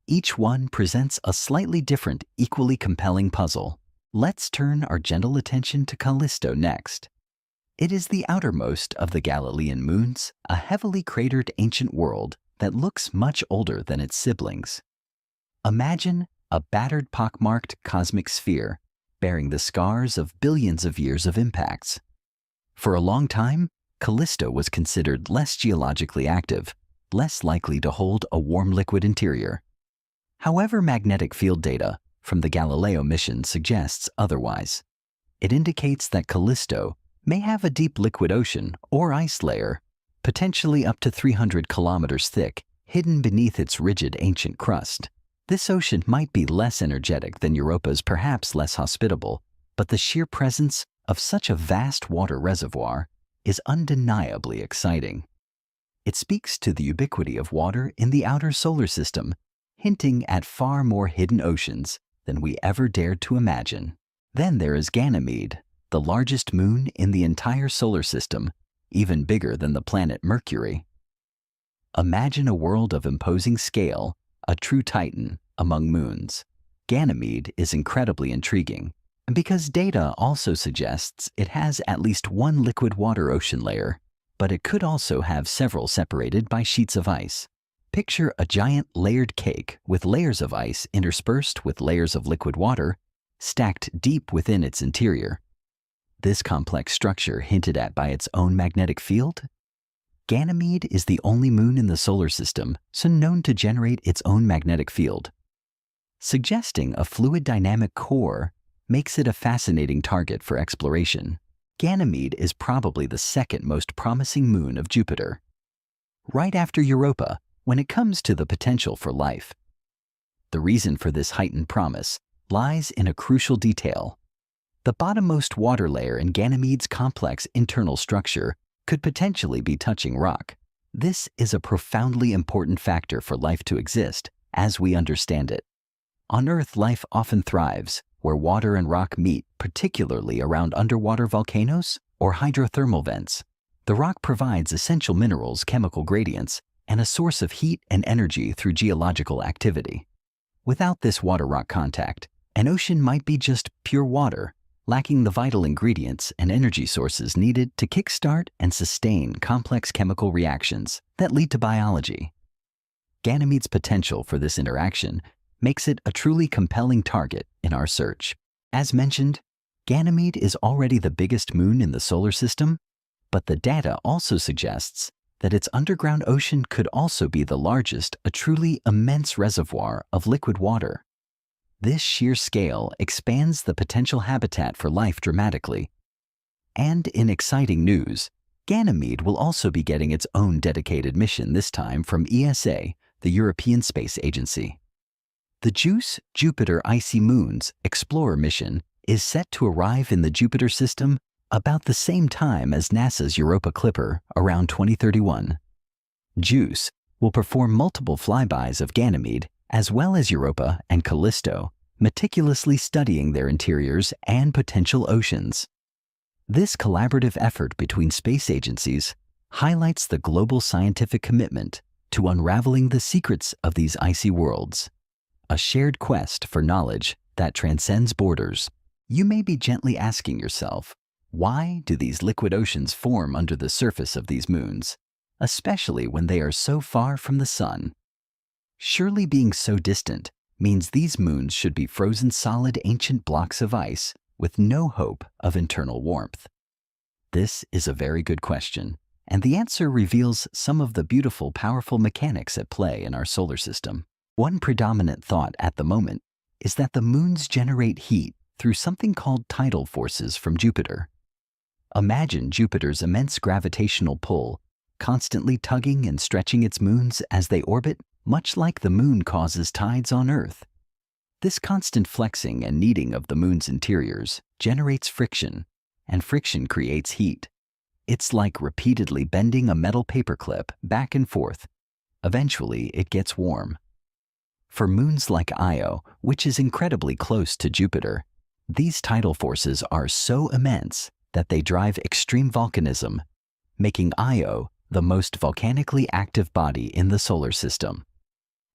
Each one presents a slightly different, equally compelling puzzle. Let's turn our gentle attention to Callisto next. It is the outermost of the Galilean moons, a heavily cratered ancient world that looks much older than its siblings. Imagine a battered, pockmarked cosmic sphere bearing the scars of billions of years of impacts. For a long time, Callisto was considered less geologically active, less likely to hold a warm liquid interior. However, magnetic field data from the Galileo mission suggests otherwise. It indicates that Callisto may have a deep liquid ocean or ice layer, potentially up to 300 kilometers thick, hidden beneath its rigid ancient crust. This ocean might be less energetic than Europa's, perhaps less hospitable, but the sheer presence of such a vast water reservoir is undeniably exciting. It speaks to the ubiquity of water in the outer solar system, hinting at far more hidden oceans than we ever dared to imagine. Then there is Ganymede, the largest moon in the entire solar system, even bigger than the planet Mercury. Imagine a world of imposing scale, a true titan among moons. Ganymede is incredibly intriguing, because data also suggests it has at least one liquid water ocean layer, but it could also have several separated by sheets of ice. Picture a giant layered cake with layers of ice interspersed with layers of liquid water, stacked deep within its interior. This complex structure hinted at by its own magnetic field? Ganymede is the only moon in the solar system so known to generate its own magnetic field. Suggesting a fluid dynamic core makes it a fascinating target for exploration. Ganymede is probably the second most promising moon of Jupiter, right after Europa when it comes to the potential for life. The reason for this heightened promise lies in a crucial detail. The bottommost water layer in Ganymede's complex internal structure could potentially be touching rock. This is a profoundly important factor for life to exist, as we understand it. On Earth, life often thrives where water and rock meet, particularly around underwater volcanoes or hydrothermal vents. The rock provides essential minerals, chemical gradients, and a source of heat and energy through geological activity. Without this water-rock contact, an ocean might be just pure water, lacking the vital ingredients and energy sources needed to kickstart and sustain complex chemical reactions that lead to biology. Ganymede's potential for this interaction makes it a truly compelling target in our search. As mentioned, Ganymede is already the biggest moon in the solar system, but the data also suggests that its underground ocean could also be the largest, a truly immense reservoir of liquid water. This sheer scale expands the potential habitat for life dramatically. And in exciting news, Ganymede will also be getting its own dedicated mission, this time from ESA, the European Space Agency. The JUICE Jupiter Icy Moons Explorer mission is set to arrive in the Jupiter system about the same time as NASA's Europa Clipper, around 2031. JUICE will perform multiple flybys of Ganymede as well as Europa and Callisto, meticulously studying their interiors and potential oceans. This collaborative effort between space agencies highlights the global scientific commitment to unraveling the secrets of these icy worlds, a shared quest for knowledge that transcends borders. You may be gently asking yourself, why do these liquid oceans form under the surface of these moons, especially when they are so far from the sun? Surely being so distant means these moons should be frozen solid ancient blocks of ice with no hope of internal warmth. This is a very good question, and the answer reveals some of the beautiful, powerful mechanics at play in our solar system. One predominant thought at the moment is that the moons generate heat through something called tidal forces from Jupiter. Imagine Jupiter's immense gravitational pull constantly tugging and stretching its moons as they orbit, much like the moon causes tides on Earth. This constant flexing and kneading of the moon's interiors generates friction, and friction creates heat. It's like repeatedly bending a metal paperclip back and forth. Eventually, it gets warm. For moons like Io, which is incredibly close to Jupiter, these tidal forces are so immense that they drive extreme volcanism, making Io the most volcanically active body in the solar system.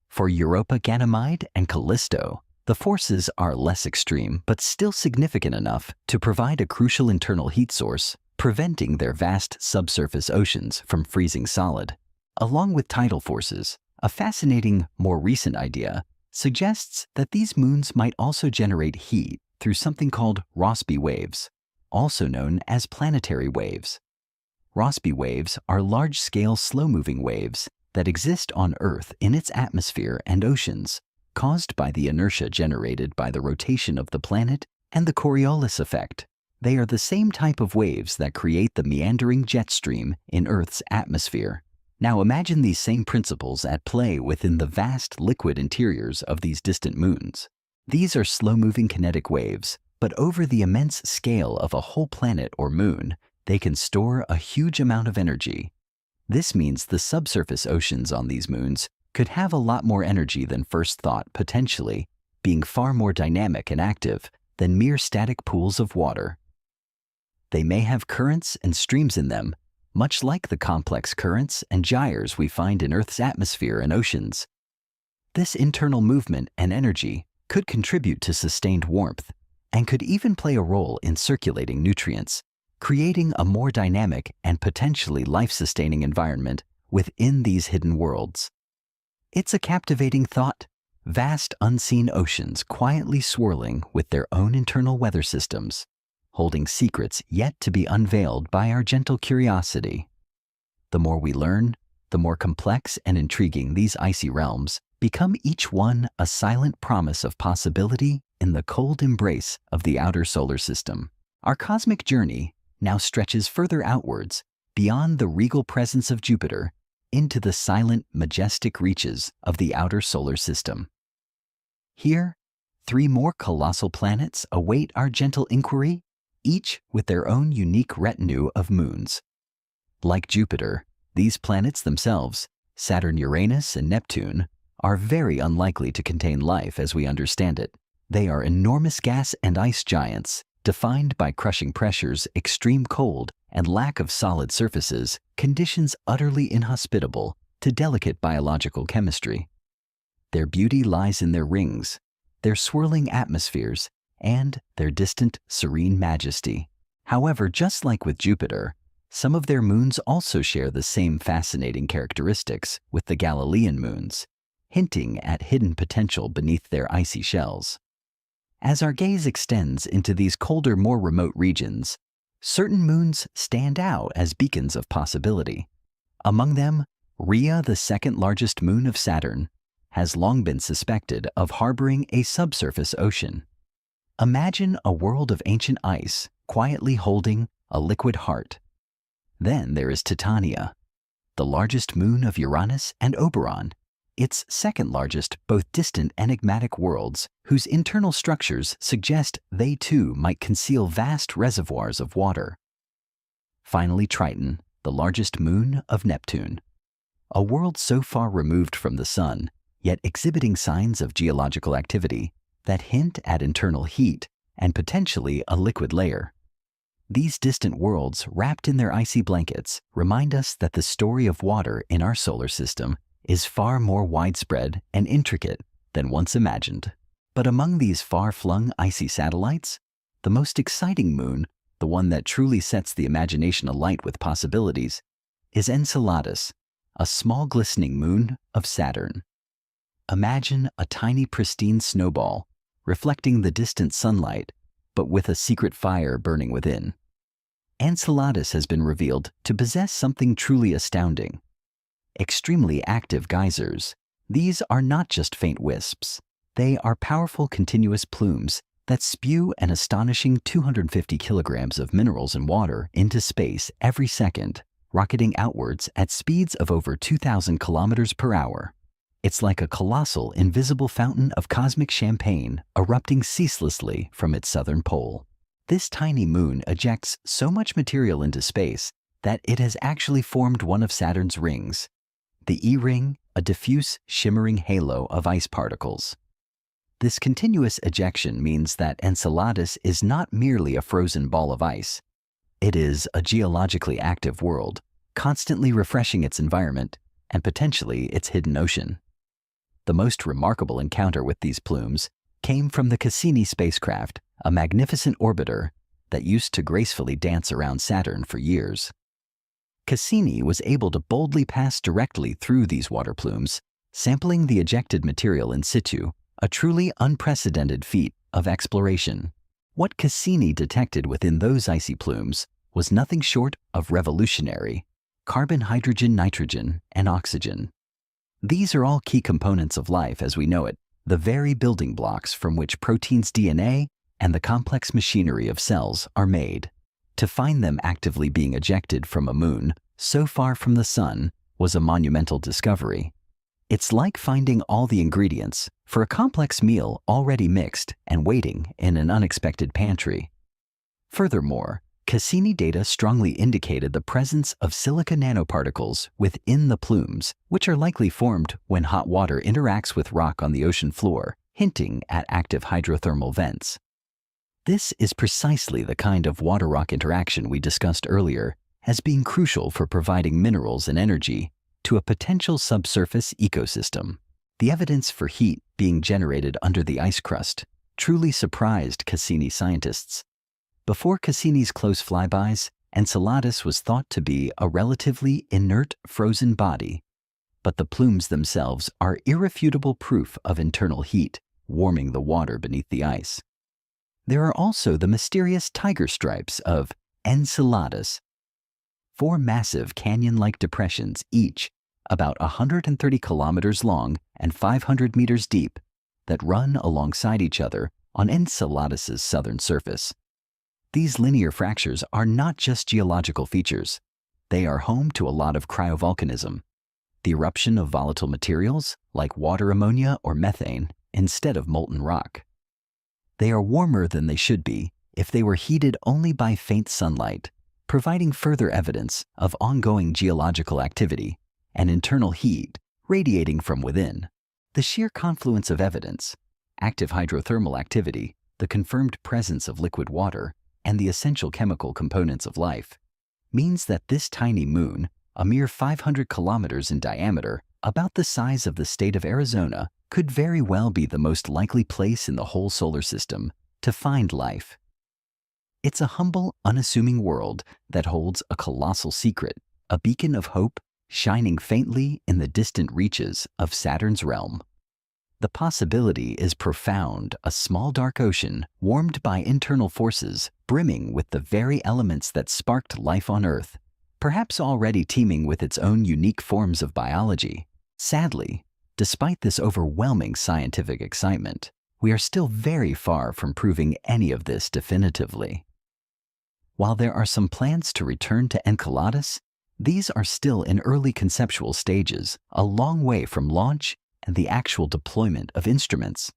For Europa, Ganymede, and Callisto, the forces are less extreme but still significant enough to provide a crucial internal heat source, preventing their vast subsurface oceans from freezing solid. Along with tidal forces, a fascinating, more recent idea suggests that these moons might also generate heat through something called Rossby waves, also known as planetary waves. Rossby waves are large-scale slow-moving waves that exist on Earth in its atmosphere and oceans, caused by the inertia generated by the rotation of the planet and the Coriolis effect. They are the same type of waves that create the meandering jet stream in Earth's atmosphere. Now imagine these same principles at play within the vast liquid interiors of these distant moons. These are slow-moving kinetic waves, but over the immense scale of a whole planet or moon, they can store a huge amount of energy. This means the subsurface oceans on these moons could have a lot more energy than first thought, potentially being far more dynamic and active than mere static pools of water. They may have currents and streams in them, much like the complex currents and gyres we find in Earth's atmosphere and oceans. This internal movement and energy could contribute to sustained warmth and could even play a role in circulating nutrients, creating a more dynamic and potentially life-sustaining environment within these hidden worlds. It's a captivating thought, vast unseen oceans quietly swirling with their own internal weather systems, holding secrets yet to be unveiled by our gentle curiosity. The more we learn, the more complex and intriguing these icy realms become, each one a silent promise of possibility in the cold embrace of the outer solar system. Our cosmic journey now stretches further outwards, beyond the regal presence of Jupiter, into the silent, majestic reaches of the outer solar system. Here, 3 more colossal planets await our gentle inquiry, each with their own unique retinue of moons. Like Jupiter, these planets themselves, Saturn, Uranus, and Neptune, are very unlikely to contain life as we understand it. They are enormous gas and ice giants, defined by crushing pressures, extreme cold, and lack of solid surfaces, conditions utterly inhospitable to delicate biological chemistry. Their beauty lies in their rings, their swirling atmospheres, and their distant, serene majesty. However, just like with Jupiter, some of their moons also share the same fascinating characteristics with the Galilean moons, hinting at hidden potential beneath their icy shells. As our gaze extends into these colder, more remote regions, certain moons stand out as beacons of possibility. Among them, Rhea, the second largest moon of Saturn, has long been suspected of harboring a subsurface ocean. Imagine a world of ancient ice quietly holding a liquid heart. Then there is Titania, the largest moon of Uranus and Oberon, its second largest, both distant enigmatic worlds whose internal structures suggest they too might conceal vast reservoirs of water. Finally, Triton, the largest moon of Neptune, a world so far removed from the sun, yet exhibiting signs of geological activity that hint at internal heat and potentially a liquid layer. These distant worlds, wrapped in their icy blankets, remind us that the story of water in our solar system is far more widespread and intricate than once imagined. But among these far-flung icy satellites, the most exciting moon, the one that truly sets the imagination alight with possibilities, is Enceladus, a small glistening moon of Saturn. Imagine a tiny pristine snowball reflecting the distant sunlight, but with a secret fire burning within. Enceladus has been revealed to possess something truly astounding. Extremely active geysers. These are not just faint wisps. They are powerful continuous plumes that spew an astonishing 250 kilograms of minerals and water into space every second, rocketing outwards at speeds of over 2,000 kilometers per hour. It's like a colossal, invisible fountain of cosmic champagne erupting ceaselessly from its southern pole. This tiny moon ejects so much material into space that it has actually formed one of Saturn's rings, the E-ring, a diffuse, shimmering halo of ice particles. This continuous ejection means that Enceladus is not merely a frozen ball of ice. It is a geologically active world, constantly refreshing its environment and potentially its hidden ocean. The most remarkable encounter with these plumes came from the Cassini spacecraft, a magnificent orbiter that used to gracefully dance around Saturn for years. Cassini was able to boldly pass directly through these water plumes, sampling the ejected material in situ a truly unprecedented feat of exploration. What Cassini detected within those icy plumes was nothing short of revolutionary: carbon, hydrogen, nitrogen, and oxygen. These are all key components of life as we know it, the very building blocks from which proteins, DNA, and the complex machinery of cells are made. To find them actively being ejected from a moon so far from the sun was a monumental discovery. It's like finding all the ingredients for a complex meal already mixed and waiting in an unexpected pantry. Furthermore, Cassini data strongly indicated the presence of silica nanoparticles within the plumes, which are likely formed when hot water interacts with rock on the ocean floor, hinting at active hydrothermal vents. This is precisely the kind of water-rock interaction we discussed earlier as being crucial for providing minerals and energy to a potential subsurface ecosystem. The evidence for heat being generated under the ice crust truly surprised Cassini scientists. Before Cassini's close flybys, Enceladus was thought to be a relatively inert frozen body, but the plumes themselves are irrefutable proof of internal heat warming the water beneath the ice. There are also the mysterious tiger stripes of Enceladus, 4 massive canyon-like depressions, each about 130 kilometers long and 500 meters deep, that run alongside each other on Enceladus's southern surface. These linear fractures are not just geological features. They are home to a lot of cryovolcanism, the eruption of volatile materials like water, ammonia, or methane instead of molten rock. They are warmer than they should be if they were heated only by faint sunlight, providing further evidence of ongoing geological activity and internal heat radiating from within. The sheer confluence of evidence, active hydrothermal activity, the confirmed presence of liquid water, and the essential chemical components of life, means that this tiny moon, a mere 500 kilometers in diameter, about the size of the state of Arizona, could very well be the most likely place in the whole solar system to find life. It's a humble, unassuming world that holds a colossal secret, a beacon of hope shining faintly in the distant reaches of Saturn's realm. The possibility is profound: a small dark ocean warmed by internal forces, brimming with the very elements that sparked life on Earth, perhaps already teeming with its own unique forms of biology. Sadly, despite this overwhelming scientific excitement, we are still very far from proving any of this definitively. While there are some plans to return to Enceladus, these are still in early conceptual stages, a long way from launch and the actual deployment of instruments.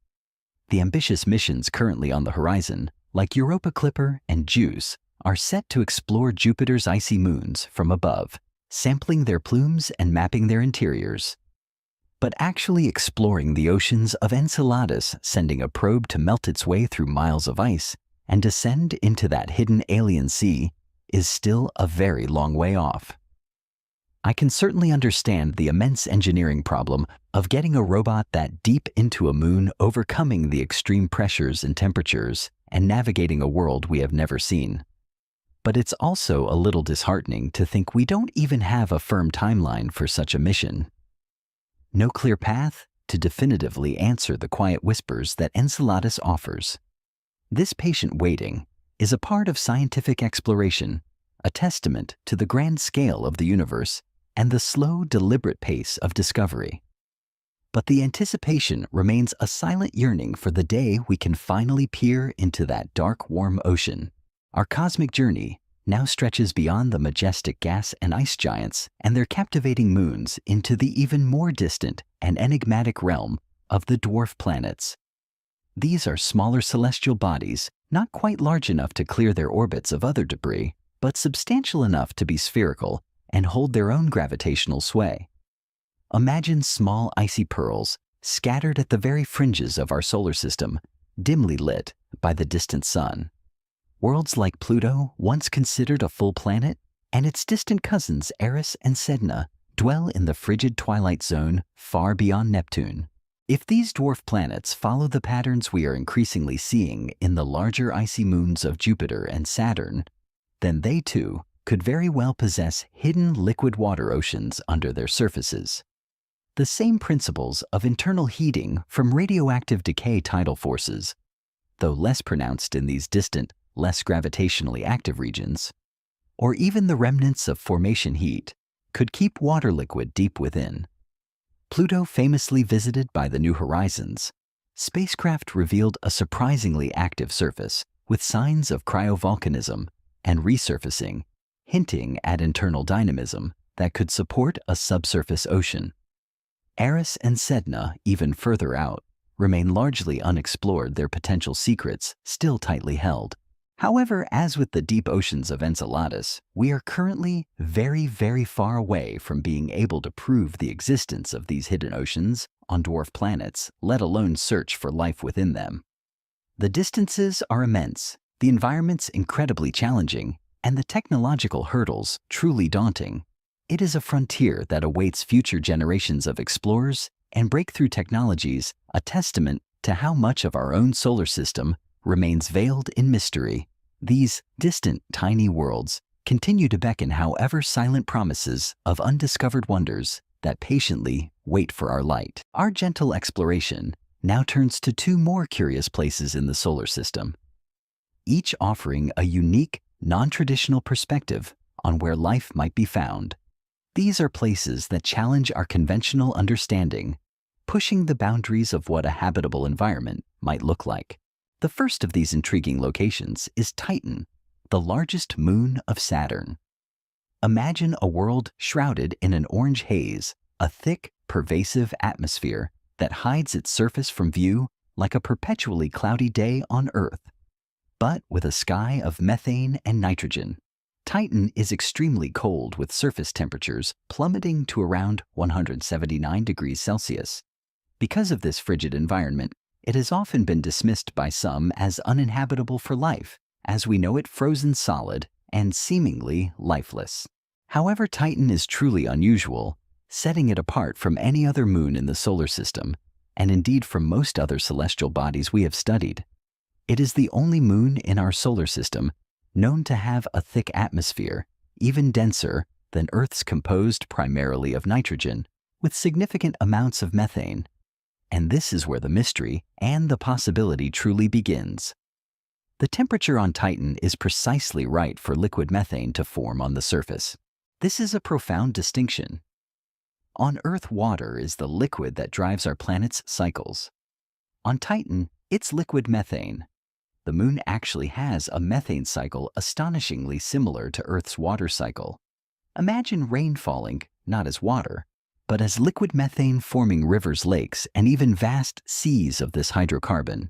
The ambitious missions currently on the horizon, like Europa Clipper and JUICE, are set to explore Jupiter's icy moons from above, sampling their plumes and mapping their interiors. But actually exploring the oceans of Enceladus, sending a probe to melt its way through miles of ice and descend into that hidden alien sea, is still a very long way off. I can certainly understand the immense engineering problem of getting a robot that deep into a moon, overcoming the extreme pressures and temperatures, and navigating a world we have never seen. But it's also a little disheartening to think we don't even have a firm timeline for such a mission. No clear path to definitively answer the quiet whispers that Enceladus offers. This patient waiting is a part of scientific exploration, a testament to the grand scale of the universe and the slow, deliberate pace of discovery. But the anticipation remains a silent yearning for the day we can finally peer into that dark, warm ocean. Our cosmic journey now stretches beyond the majestic gas and ice giants and their captivating moons into the even more distant and enigmatic realm of the dwarf planets. These are smaller celestial bodies, not quite large enough to clear their orbits of other debris, but substantial enough to be spherical and hold their own gravitational sway. Imagine small icy pearls scattered at the very fringes of our solar system, dimly lit by the distant sun. Worlds like Pluto, once considered a full planet, and its distant cousins Eris and Sedna dwell in the frigid twilight zone far beyond Neptune. If these dwarf planets follow the patterns we are increasingly seeing in the larger icy moons of Jupiter and Saturn, then they too could very well possess hidden liquid water oceans under their surfaces. the same principles of internal heating from radioactive decay tidal forces, though less pronounced in these distant, less gravitationally active regions, or even the remnants of formation heat, could keep water liquid deep within. Pluto famously visited by the New Horizons, spacecraft revealed a surprisingly active surface with signs of cryovolcanism and resurfacing, hinting at internal dynamism that could support a subsurface ocean. Eris and Sedna, even further out, remain largely unexplored, their potential secrets still tightly held. However, as with the deep oceans of Enceladus, we are currently very, very far away from being able to prove the existence of these hidden oceans on dwarf planets, let alone search for life within them. The distances are immense, the environments incredibly challenging, and the technological hurdles truly daunting. It is a frontier that awaits future generations of explorers and breakthrough technologies, a testament to how much of our own solar system remains veiled in mystery. These distant, tiny worlds continue to beckon, however, silent promises of undiscovered wonders that patiently wait for our light. Our gentle exploration now turns to two more curious places in the solar system, each offering a unique, non-traditional perspective on where life might be found. These are places that challenge our conventional understanding, pushing the boundaries of what a habitable environment might look like. The first of these intriguing locations is Titan, the largest moon of Saturn. Imagine a world shrouded in an orange haze, a thick, pervasive atmosphere that hides its surface from view like a perpetually cloudy day on Earth, but with a sky of methane and nitrogen. Titan is extremely cold, with surface temperatures plummeting to around 179 degrees Celsius. Because of this frigid environment, it has often been dismissed by some as uninhabitable for life, as we know it, frozen solid and seemingly lifeless. However, Titan is truly unusual, setting it apart from any other moon in the solar system, and indeed from most other celestial bodies we have studied. It is the only moon in our solar system known to have a thick atmosphere, even denser than Earth's, composed primarily of nitrogen, with significant amounts of methane. And this is where the mystery and the possibility truly begins. The temperature on Titan is precisely right for liquid methane to form on the surface. This is a profound distinction. On Earth, water is the liquid that drives our planet's cycles. On Titan, it's liquid methane. The moon actually has a methane cycle astonishingly similar to Earth's water cycle. Imagine rain falling, not as water, but as liquid methane, forming rivers, lakes, and even vast seas of this hydrocarbon.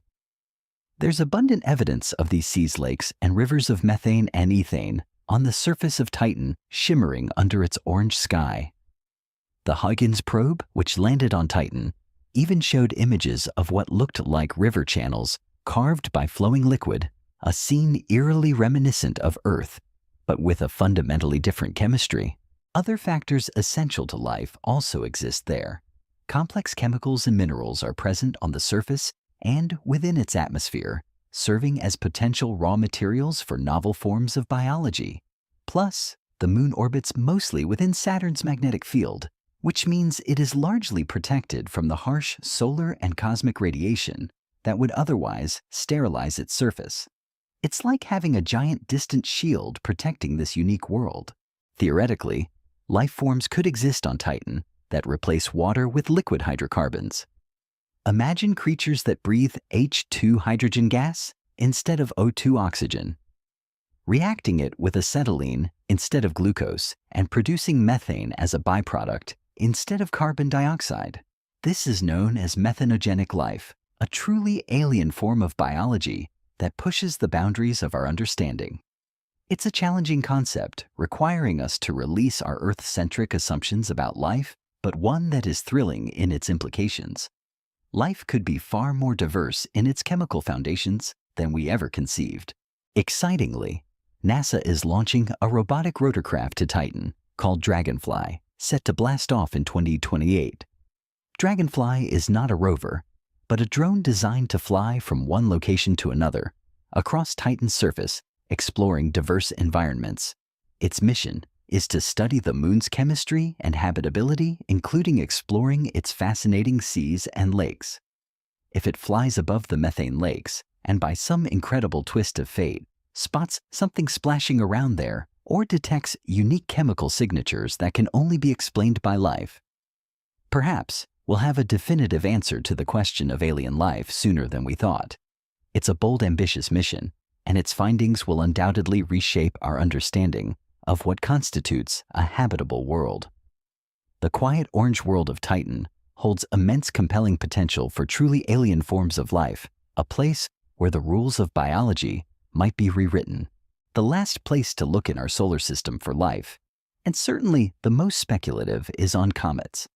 There's abundant evidence of these seas, lakes, and rivers of methane and ethane on the surface of Titan, shimmering under its orange sky. The Huygens probe, which landed on Titan, even showed images of what looked like river channels carved by flowing liquid, a scene eerily reminiscent of Earth, but with a fundamentally different chemistry. Other factors essential to life also exist there. Complex chemicals and minerals are present on the surface and within its atmosphere, serving as potential raw materials for novel forms of biology. Plus, the moon orbits mostly within Saturn's magnetic field, which means it is largely protected from the harsh solar and cosmic radiation that would otherwise sterilize its surface. It's like having a giant distant shield protecting this unique world. Theoretically, life forms could exist on Titan that replace water with liquid hydrocarbons. Imagine creatures that breathe H2 hydrogen gas instead of O2 oxygen, reacting it with acetylene instead of glucose, and producing methane as a byproduct instead of carbon dioxide. This is known as methanogenic life, a truly alien form of biology that pushes the boundaries of our understanding. It's a challenging concept, requiring us to release our Earth-centric assumptions about life, but one that is thrilling in its implications. Life could be far more diverse in its chemical foundations than we ever conceived. Excitingly, NASA is launching a robotic rotorcraft to Titan called Dragonfly, set to blast off in 2028. Dragonfly is not a rover, but a drone designed to fly from one location to another, across Titan's surface, exploring diverse environments. Its mission is to study the moon's chemistry and habitability, including exploring its fascinating seas and lakes. If it flies above the methane lakes, and by some incredible twist of fate, spots something splashing around there, or detects unique chemical signatures that can only be explained by life, perhaps we'll have a definitive answer to the question of alien life sooner than we thought. It's a bold, ambitious mission, and its findings will undoubtedly reshape our understanding of what constitutes a habitable world. The quiet orange world of Titan holds immense compelling potential for truly alien forms of life, a place where the rules of biology might be rewritten. The last place to look in our solar system for life, and certainly the most speculative, is on comets.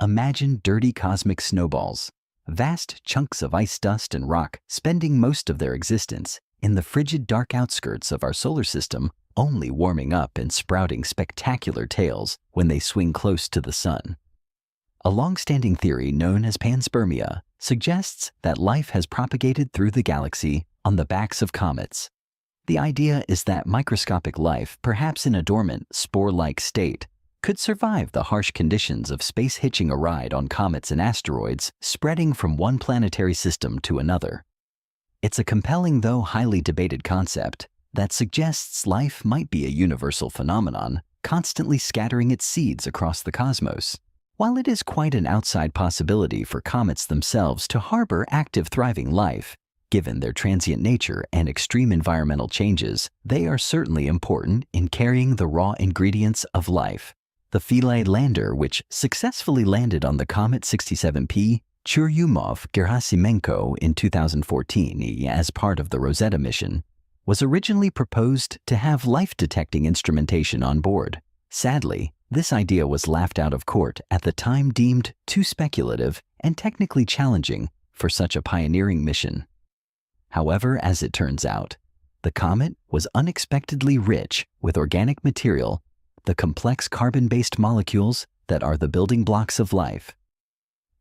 Imagine dirty cosmic snowballs, vast chunks of ice dust and rock spending most of their existence in the frigid dark outskirts of our solar system, only warming up and sprouting spectacular tails when they swing close to the sun. A long-standing theory known as panspermia suggests that life has propagated through the galaxy on the backs of comets. The idea is that microscopic life, perhaps in a dormant, spore-like state, could survive the harsh conditions of space, hitching a ride on comets and asteroids spreading from one planetary system to another. It's a compelling, though highly debated, concept that suggests life might be a universal phenomenon, constantly scattering its seeds across the cosmos. While it is quite an outside possibility for comets themselves to harbor active, thriving life, given their transient nature and extreme environmental changes, they are certainly important in carrying the raw ingredients of life. The Philae lander, which successfully landed on the comet 67P Churyumov-Gerasimenko in 2014 as part of the Rosetta mission, was originally proposed to have life-detecting instrumentation on board. Sadly, this idea was laughed out of court, at the time deemed too speculative and technically challenging for such a pioneering mission. However, as it turns out, the comet was unexpectedly rich with organic material, the complex carbon-based molecules that are the building blocks of life.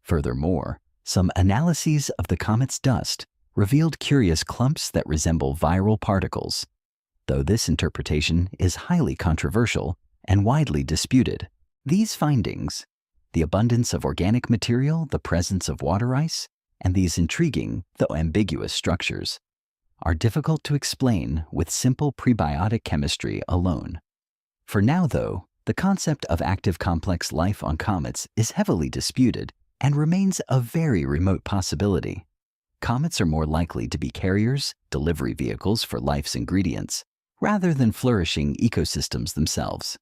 Furthermore, some analyses of the comet's dust revealed curious clumps that resemble viral particles. Though this interpretation is highly controversial and widely disputed, these findings, the abundance of organic material, the presence of water ice, and these intriguing, though ambiguous structures, are difficult to explain with simple prebiotic chemistry alone. For now, though, the concept of active complex life on comets is heavily disputed and remains a very remote possibility. Comets are more likely to be carriers, delivery vehicles for life's ingredients, rather than flourishing ecosystems themselves.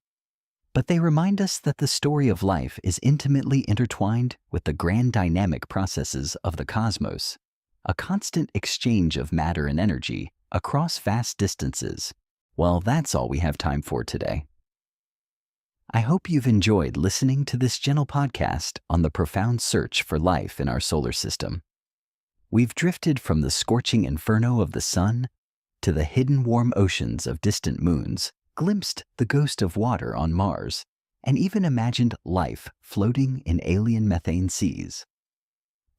But they remind us that the story of life is intimately intertwined with the grand dynamic processes of the cosmos, a constant exchange of matter and energy across vast distances. Well, that's all we have time for today. I hope you've enjoyed listening to this gentle podcast on the profound search for life in our solar system. We've drifted from the scorching inferno of the sun to the hidden warm oceans of distant moons, glimpsed the ghost of water on Mars, and even imagined life floating in alien methane seas.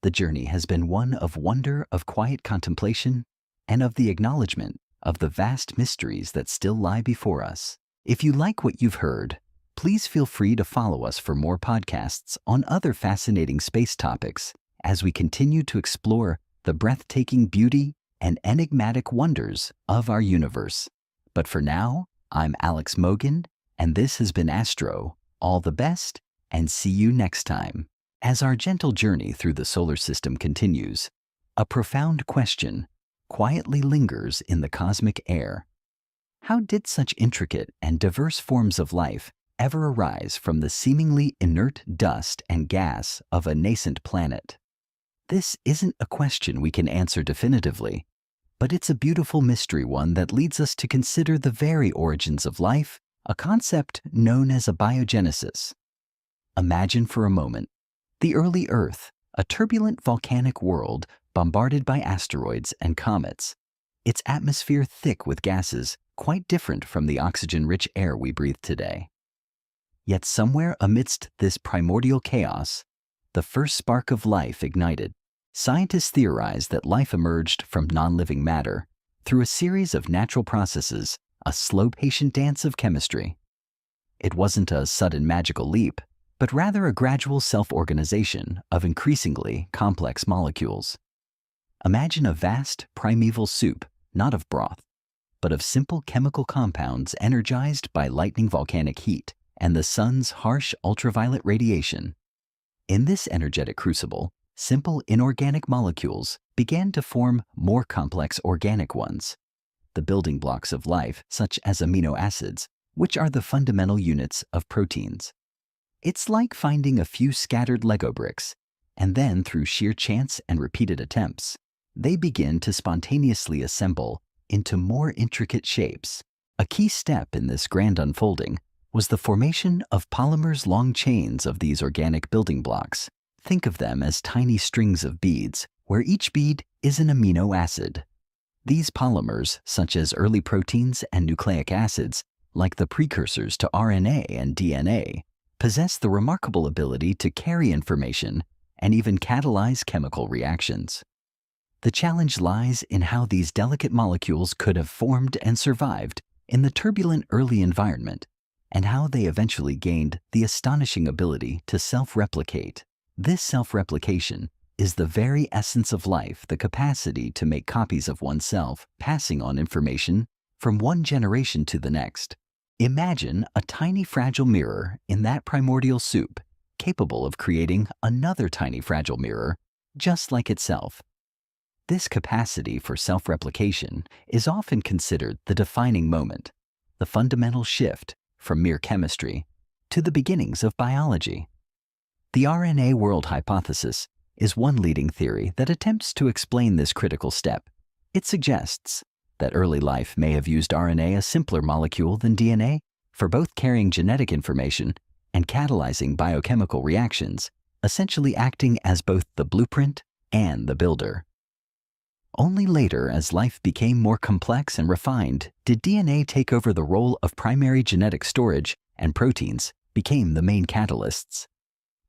The journey has been one of wonder, of quiet contemplation, and of the acknowledgement of the vast mysteries that still lie before us. If you like what you've heard, please feel free to follow us for more podcasts on other fascinating space topics as we continue to explore the breathtaking beauty and enigmatic wonders of our universe. But for now, I'm Alex Mogan, and this has been Astro. All the best, and see you next time. As our gentle journey through the solar system continues, a profound question quietly lingers in the cosmic air. How did such intricate and diverse forms of life ever arise from the seemingly inert dust and gas of a nascent planet? This isn't a question we can answer definitively, but it's a beautiful mystery, one that leads us to consider the very origins of life, a concept known as abiogenesis. Imagine for a moment the early Earth, a turbulent volcanic world bombarded by asteroids and comets, its atmosphere thick with gases quite different from the oxygen-rich air we breathe today. Yet somewhere amidst this primordial chaos, the first spark of life ignited. Scientists theorize that life emerged from non-living matter through a series of natural processes, a slow, patient dance of chemistry. It wasn't a sudden magical leap, but rather a gradual self-organization of increasingly complex molecules. Imagine a vast, primeval soup, not of broth, but of simple chemical compounds energized by lightning volcanic heat and the sun's harsh ultraviolet radiation. In this energetic crucible, simple inorganic molecules began to form more complex organic ones, the building blocks of life, such as amino acids, which are the fundamental units of proteins. It's like finding a few scattered Lego bricks, and then through sheer chance and repeated attempts, they begin to spontaneously assemble into more intricate shapes. A key step in this grand unfolding was the formation of polymers, long chains of these organic building blocks. Think of them as tiny strings of beads, where each bead is an amino acid. These polymers, such as early proteins and nucleic acids, like the precursors to RNA and DNA, possess the remarkable ability to carry information and even catalyze chemical reactions. The challenge lies in how these delicate molecules could have formed and survived in the turbulent early environment, and how they eventually gained the astonishing ability to self-replicate. This self-replication is the very essence of life, the capacity to make copies of oneself, passing on information from one generation to the next. Imagine a tiny fragile mirror in that primordial soup, capable of creating another tiny fragile mirror just like itself. This capacity for self-replication is often considered the defining moment, the fundamental shift from mere chemistry to the beginnings of biology. The RNA world hypothesis is one leading theory that attempts to explain this critical step. It suggests that early life may have used RNA, a simpler molecule than DNA, for both carrying genetic information and catalyzing biochemical reactions, essentially acting as both the blueprint and the builder. Only later, as life became more complex and refined, did DNA take over the role of primary genetic storage, and proteins became the main catalysts.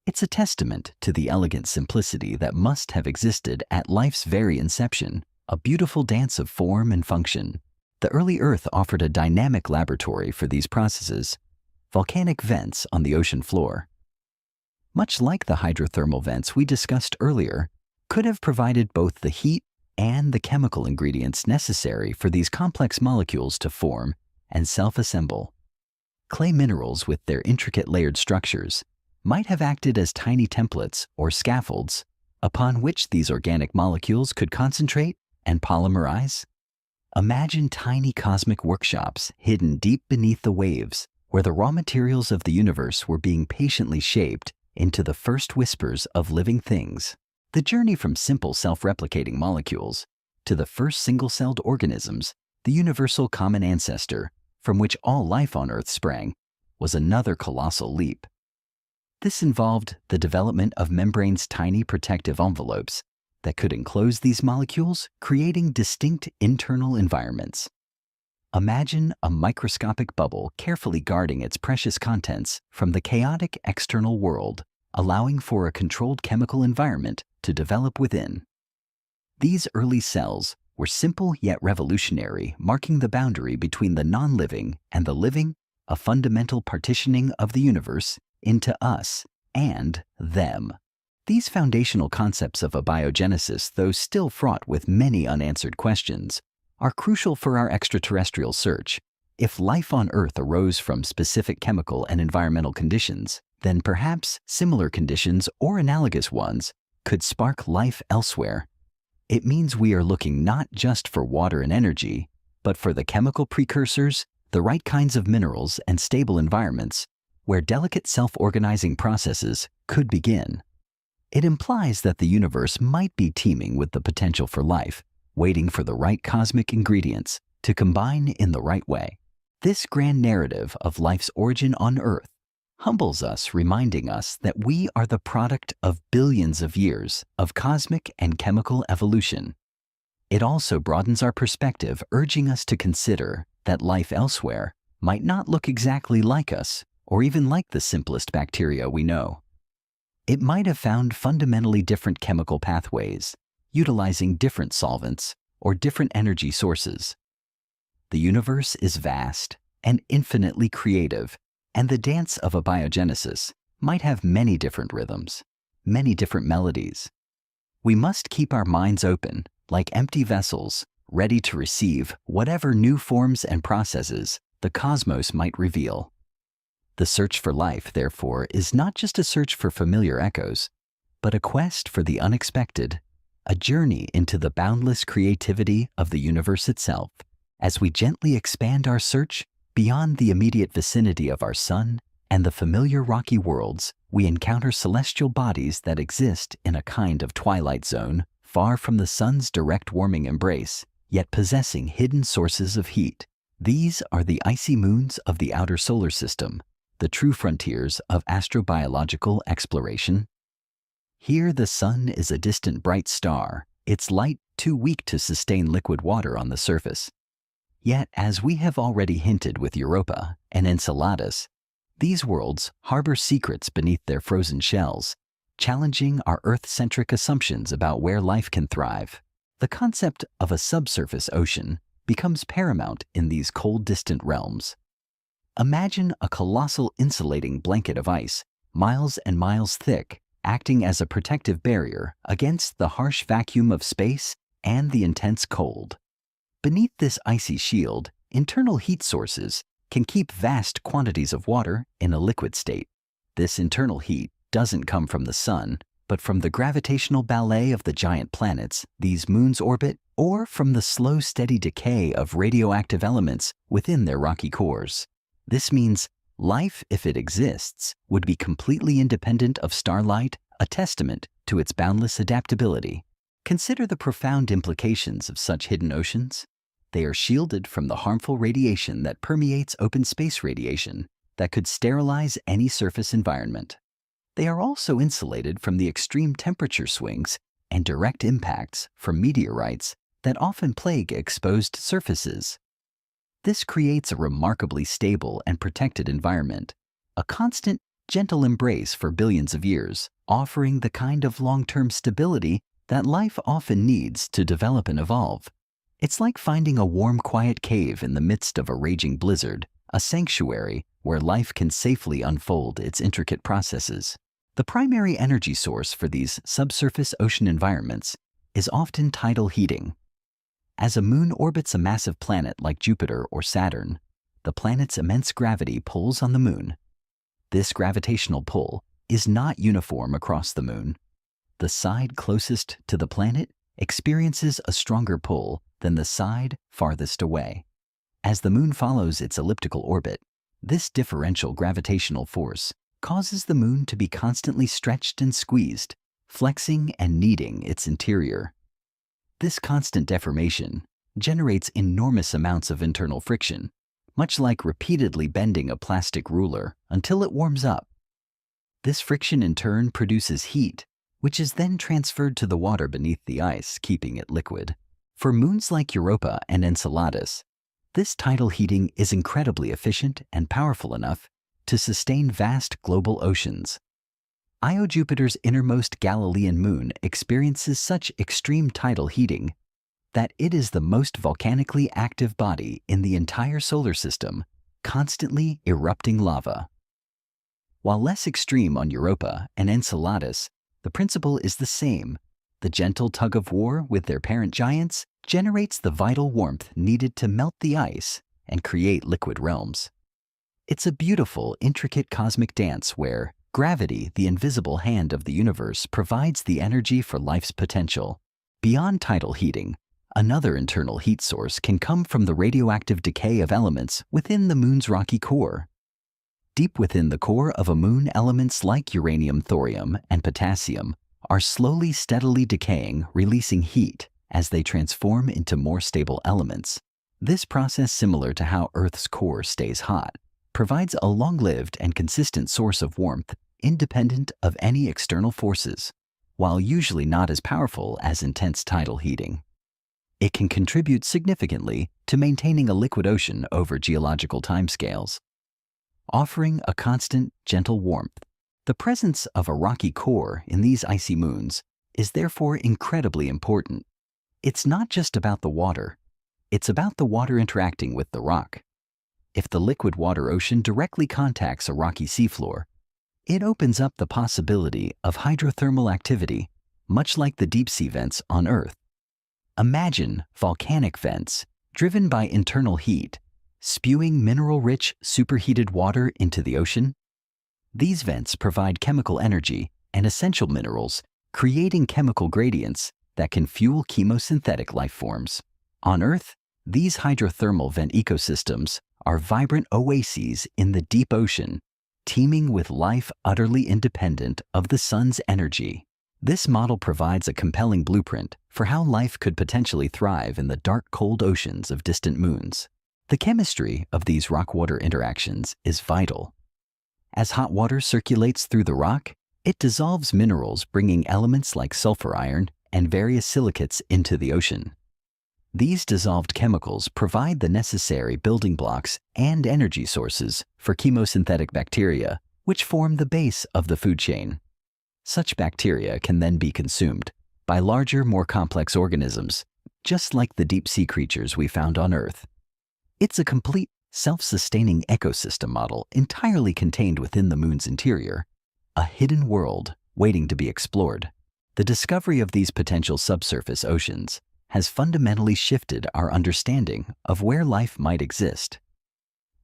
It's a testament to the elegant simplicity that must have existed at life's very inception, a beautiful dance of form and function. The early Earth offered a dynamic laboratory for these processes, volcanic vents on the ocean floor. Much like the hydrothermal vents we discussed earlier, could have provided both the heat and the chemical ingredients necessary for these complex molecules to form and self-assemble. Clay minerals, with their intricate layered structures, might have acted as tiny templates or scaffolds upon which these organic molecules could concentrate and polymerize. Imagine tiny cosmic workshops hidden deep beneath the waves, where the raw materials of the universe were being patiently shaped into the first whispers of living things. The journey from simple self-replicating molecules to the first single-celled organisms, the universal common ancestor from which all life on Earth sprang, was another colossal leap. This involved the development of membranes, tiny protective envelopes that could enclose these molecules, creating distinct internal environments. Imagine a microscopic bubble carefully guarding its precious contents from the chaotic external world, allowing for a controlled chemical environment to develop within. These early cells were simple yet revolutionary, marking the boundary between the non-living and the living, a fundamental partitioning of the universe into us and them. These foundational concepts of abiogenesis, though still fraught with many unanswered questions, are crucial for our extraterrestrial search. If life on Earth arose from specific chemical and environmental conditions, then perhaps similar conditions or analogous ones could spark life elsewhere. It means we are looking not just for water and energy, but for the chemical precursors, the right kinds of minerals and stable environments where delicate self-organizing processes could begin. It implies that the universe might be teeming with the potential for life, waiting for the right cosmic ingredients to combine in the right way. This grand narrative of life's origin on Earth humbles us, reminding us that we are the product of billions of years of cosmic and chemical evolution. It also broadens our perspective, urging us to consider that life elsewhere might not look exactly like us, or even like the simplest bacteria we know. It might have found fundamentally different chemical pathways, utilizing different solvents or different energy sources. The universe is vast and infinitely creative, And the dance of abiogenesis might have many different rhythms, many different melodies. We must keep our minds open, like empty vessels, ready to receive whatever new forms and processes the cosmos might reveal. The search for life, therefore, is not just a search for familiar echoes, but a quest for the unexpected, a journey into the boundless creativity of the universe itself, as we gently expand our search beyond the immediate vicinity of our sun and the familiar rocky worlds. We encounter celestial bodies that exist in a kind of twilight zone, far from the sun's direct warming embrace, yet possessing hidden sources of heat. These are the icy moons of the outer solar system, the true frontiers of astrobiological exploration. Here the sun is a distant bright star, its light too weak to sustain liquid water on the surface. Yet, as we have already hinted with Europa and Enceladus, these worlds harbor secrets beneath their frozen shells, challenging our Earth-centric assumptions about where life can thrive. The concept of a subsurface ocean becomes paramount in these cold, distant realms. Imagine a colossal insulating blanket of ice, miles and miles thick, acting as a protective barrier against the harsh vacuum of space and the intense cold. Beneath this icy shield, internal heat sources can keep vast quantities of water in a liquid state. This internal heat doesn't come from the sun, but from the gravitational ballet of the giant planets these moons orbit, or from the slow, steady decay of radioactive elements within their rocky cores. This means life, if it exists, would be completely independent of starlight, a testament to its boundless adaptability. Consider the profound implications of such hidden oceans. They are shielded from the harmful radiation that permeates open space radiation that could sterilize any surface environment. They are also insulated from the extreme temperature swings and direct impacts from meteorites that often plague exposed surfaces. This creates a remarkably stable and protected environment, a constant, gentle embrace for billions of years, offering the kind of long-term stability that life often needs to develop and evolve. It's like finding a warm, quiet cave in the midst of a raging blizzard, a sanctuary where life can safely unfold its intricate processes. The primary energy source for these subsurface ocean environments is often tidal heating. As a moon orbits a massive planet like Jupiter or Saturn, the planet's immense gravity pulls on the moon. This gravitational pull is not uniform across the moon. The side closest to the planet experiences a stronger pull than the side farthest away. As the moon follows its elliptical orbit, this differential gravitational force causes the moon to be constantly stretched and squeezed, flexing and kneading its interior. This constant deformation generates enormous amounts of internal friction, much like repeatedly bending a plastic ruler until it warms up. This friction in turn produces heat, which is then transferred to the water beneath the ice, keeping it liquid. For moons like Europa and Enceladus, this tidal heating is incredibly efficient and powerful enough to sustain vast global oceans. Io, Jupiter's innermost Galilean moon, experiences such extreme tidal heating that it is the most volcanically active body in the entire solar system, constantly erupting lava. While less extreme on Europa and Enceladus, the principle is the same. The gentle tug-of-war with their parent giants generates the vital warmth needed to melt the ice and create liquid realms. It's a beautiful, intricate cosmic dance where gravity, the invisible hand of the universe, provides the energy for life's potential. Beyond tidal heating, another internal heat source can come from the radioactive decay of elements within the moon's rocky core. Deep within the core of a moon, elements like uranium, thorium, and potassium are slowly, steadily decaying, releasing heat as they transform into more stable elements. This process, similar to how Earth's core stays hot, provides a long-lived and consistent source of warmth independent of any external forces, while usually not as powerful as intense tidal heating. It can contribute significantly to maintaining a liquid ocean over geological timescales, offering a constant, gentle warmth. The presence of a rocky core in these icy moons is therefore incredibly important. It's not just about the water, it's about the water interacting with the rock. If the liquid water ocean directly contacts a rocky seafloor, it opens up the possibility of hydrothermal activity, much like the deep-sea vents on Earth. Imagine volcanic vents driven by internal heat, spewing mineral-rich superheated water into the ocean. These vents provide chemical energy and essential minerals, creating chemical gradients that can fuel chemosynthetic life forms. On Earth, these hydrothermal vent ecosystems are vibrant oases in the deep ocean, teeming with life utterly independent of the sun's energy. This model provides a compelling blueprint for how life could potentially thrive in the dark, cold oceans of distant moons. The chemistry of these rock-water interactions is vital. As hot water circulates through the rock, it dissolves minerals, bringing elements like sulfur iron and various silicates into the ocean. These dissolved chemicals provide the necessary building blocks and energy sources for chemosynthetic bacteria, which form the base of the food chain. Such bacteria can then be consumed by larger, more complex organisms, just like the deep-sea creatures we found on Earth. It's a complete, self-sustaining ecosystem model entirely contained within the moon's interior, a hidden world waiting to be explored. The discovery of these potential subsurface oceans has fundamentally shifted our understanding of where life might exist.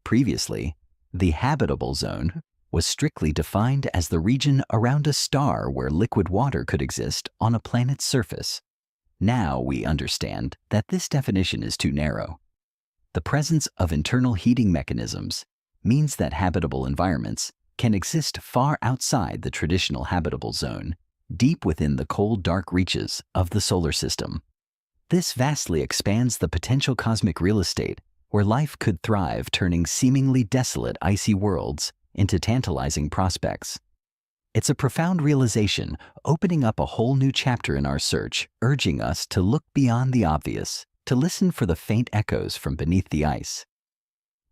Previously, the habitable zone was strictly defined as the region around a star where liquid water could exist on a planet's surface. Now we understand that this definition is too narrow. The presence of internal heating mechanisms means that habitable environments can exist far outside the traditional habitable zone, deep within the cold, dark reaches of the solar system. This vastly expands the potential cosmic real estate where life could thrive, turning seemingly desolate, icy worlds into tantalizing prospects. It's a profound realization, opening up a whole new chapter in our search, urging us to look beyond the obvious, to listen for the faint echoes from beneath the ice.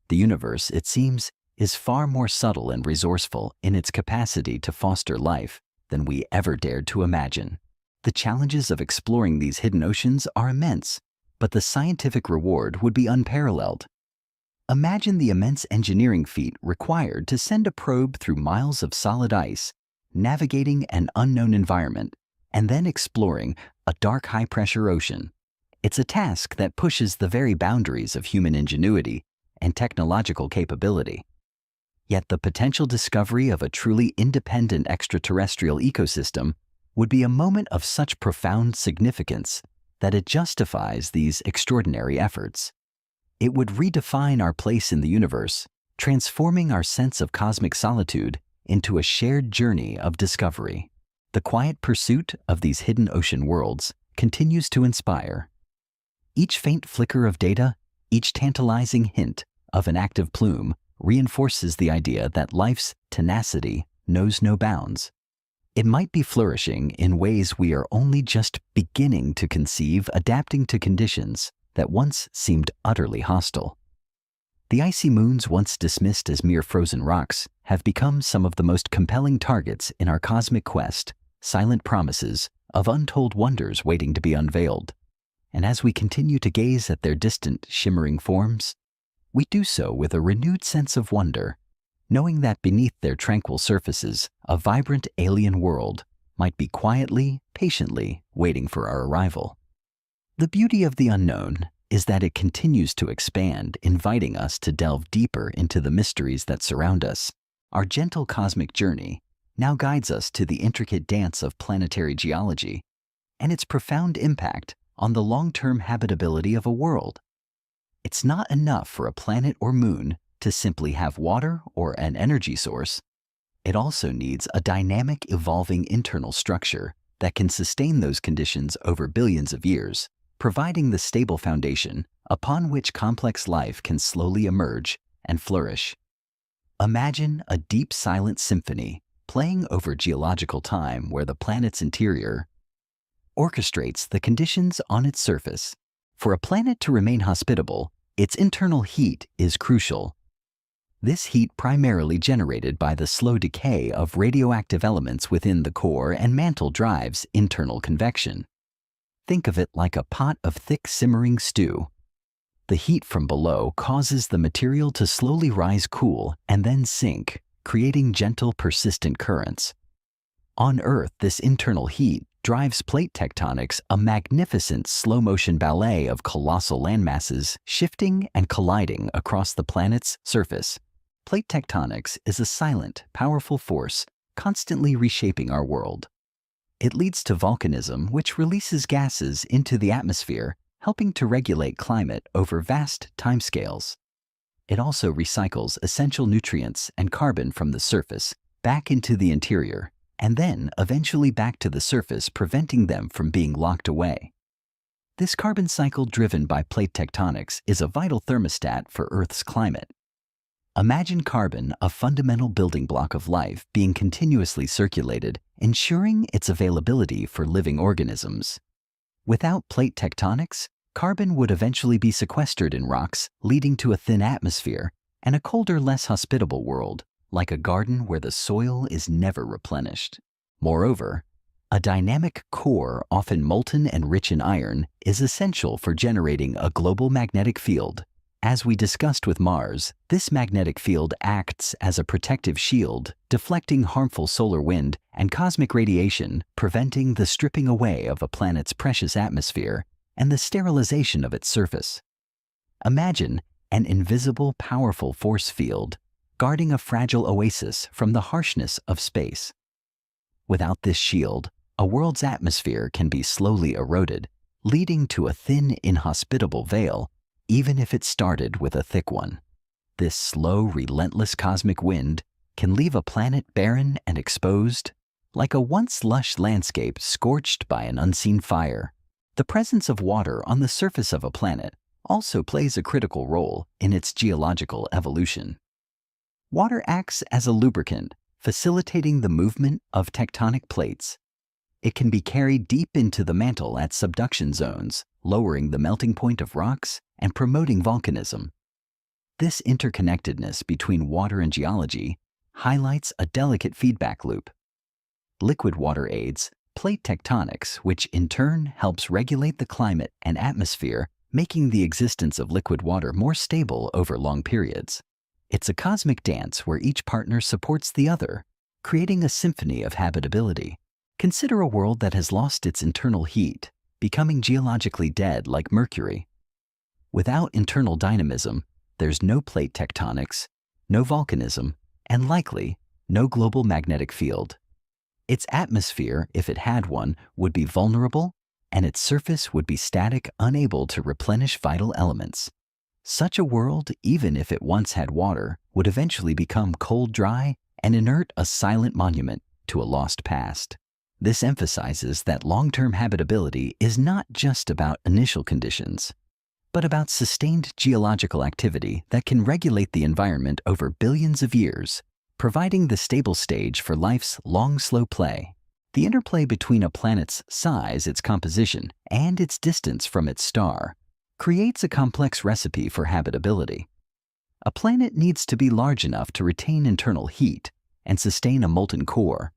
The universe, it seems, is far more subtle and resourceful in its capacity to foster life than we ever dared to imagine. The challenges of exploring these hidden oceans are immense, but the scientific reward would be unparalleled. Imagine the immense engineering feat required to send a probe through miles of solid ice, navigating an unknown environment, and then exploring a dark, high-pressure ocean. It's a task that pushes the very boundaries of human ingenuity and technological capability. Yet the potential discovery of a truly independent extraterrestrial ecosystem would be a moment of such profound significance that it justifies these extraordinary efforts. It would redefine our place in the universe, transforming our sense of cosmic solitude into a shared journey of discovery. The quiet pursuit of these hidden ocean worlds continues to inspire. Each faint flicker of data, each tantalizing hint of an active plume reinforces the idea that life's tenacity knows no bounds. It might be flourishing in ways we are only just beginning to conceive, adapting to conditions that once seemed utterly hostile. The icy moons, once dismissed as mere frozen rocks, have become some of the most compelling targets in our cosmic quest, silent promises of untold wonders waiting to be unveiled. And as we continue to gaze at their distant, shimmering forms, we do so with a renewed sense of wonder, knowing that beneath their tranquil surfaces, a vibrant alien world might be quietly, patiently waiting for our arrival. The beauty of the unknown is that it continues to expand, inviting us to delve deeper into the mysteries that surround us. Our gentle cosmic journey now guides us to the intricate dance of planetary geology and its profound impact on the long-term habitability of a world. It's not enough for a planet or moon to simply have water or an energy source. It also needs a dynamic, evolving internal structure that can sustain those conditions over billions of years, providing the stable foundation upon which complex life can slowly emerge and flourish. Imagine a deep, silent symphony playing over geological time where the planet's interior orchestrates the conditions on its surface. For a planet to remain hospitable, its internal heat is crucial. This heat primarily generated by the slow decay of radioactive elements within the core and mantle drives internal convection. Think of it like a pot of thick simmering stew. The heat from below causes the material to slowly rise cool and then sink, creating gentle, persistent currents. On Earth, this internal heat drives plate tectonics, a magnificent slow-motion ballet of colossal landmasses shifting and colliding across the planet's surface. Plate tectonics is a silent, powerful force constantly reshaping our world. It leads to volcanism, which releases gases into the atmosphere, helping to regulate climate over vast timescales. It also recycles essential nutrients and carbon from the surface back into the interior, and then eventually back to the surface, preventing them from being locked away. This carbon cycle driven by plate tectonics is a vital thermostat for Earth's climate. Imagine carbon, a fundamental building block of life, being continuously circulated, ensuring its availability for living organisms. Without plate tectonics, carbon would eventually be sequestered in rocks, leading to a thin atmosphere and a colder, less hospitable world, like a garden where the soil is never replenished. Moreover, a dynamic core, often molten and rich in iron, is essential for generating a global magnetic field. As we discussed with Mars, this magnetic field acts as a protective shield, deflecting harmful solar wind and cosmic radiation, preventing the stripping away of a planet's precious atmosphere and the sterilization of its surface. Imagine an invisible, powerful force field guarding a fragile oasis from the harshness of space. Without this shield, a world's atmosphere can be slowly eroded, leading to a thin, inhospitable veil, even if it started with a thick one. This slow, relentless cosmic wind can leave a planet barren and exposed, like a once lush landscape scorched by an unseen fire. The presence of water on the surface of a planet also plays a critical role in its geological evolution. Water acts as a lubricant, facilitating the movement of tectonic plates. It can be carried deep into the mantle at subduction zones, lowering the melting point of rocks and promoting volcanism. This interconnectedness between water and geology highlights a delicate feedback loop. Liquid water aids plate tectonics, which in turn helps regulate the climate and atmosphere, making the existence of liquid water more stable over long periods. It's a cosmic dance where each partner supports the other, creating a symphony of habitability. Consider a world that has lost its internal heat, becoming geologically dead like Mercury. Without internal dynamism, there's no plate tectonics, no volcanism, and likely no global magnetic field. Its atmosphere, if it had one, would be vulnerable, and its surface would be static, unable to replenish vital elements. Such a world, even if it once had water, would eventually become cold, dry, and inert, a silent monument to a lost past. This emphasizes that long-term habitability is not just about initial conditions, but about sustained geological activity that can regulate the environment over billions of years, providing the stable stage for life's long, slow play. The interplay between a planet's size, its composition, and its distance from its star creates a complex recipe for habitability. A planet needs to be large enough to retain internal heat and sustain a molten core,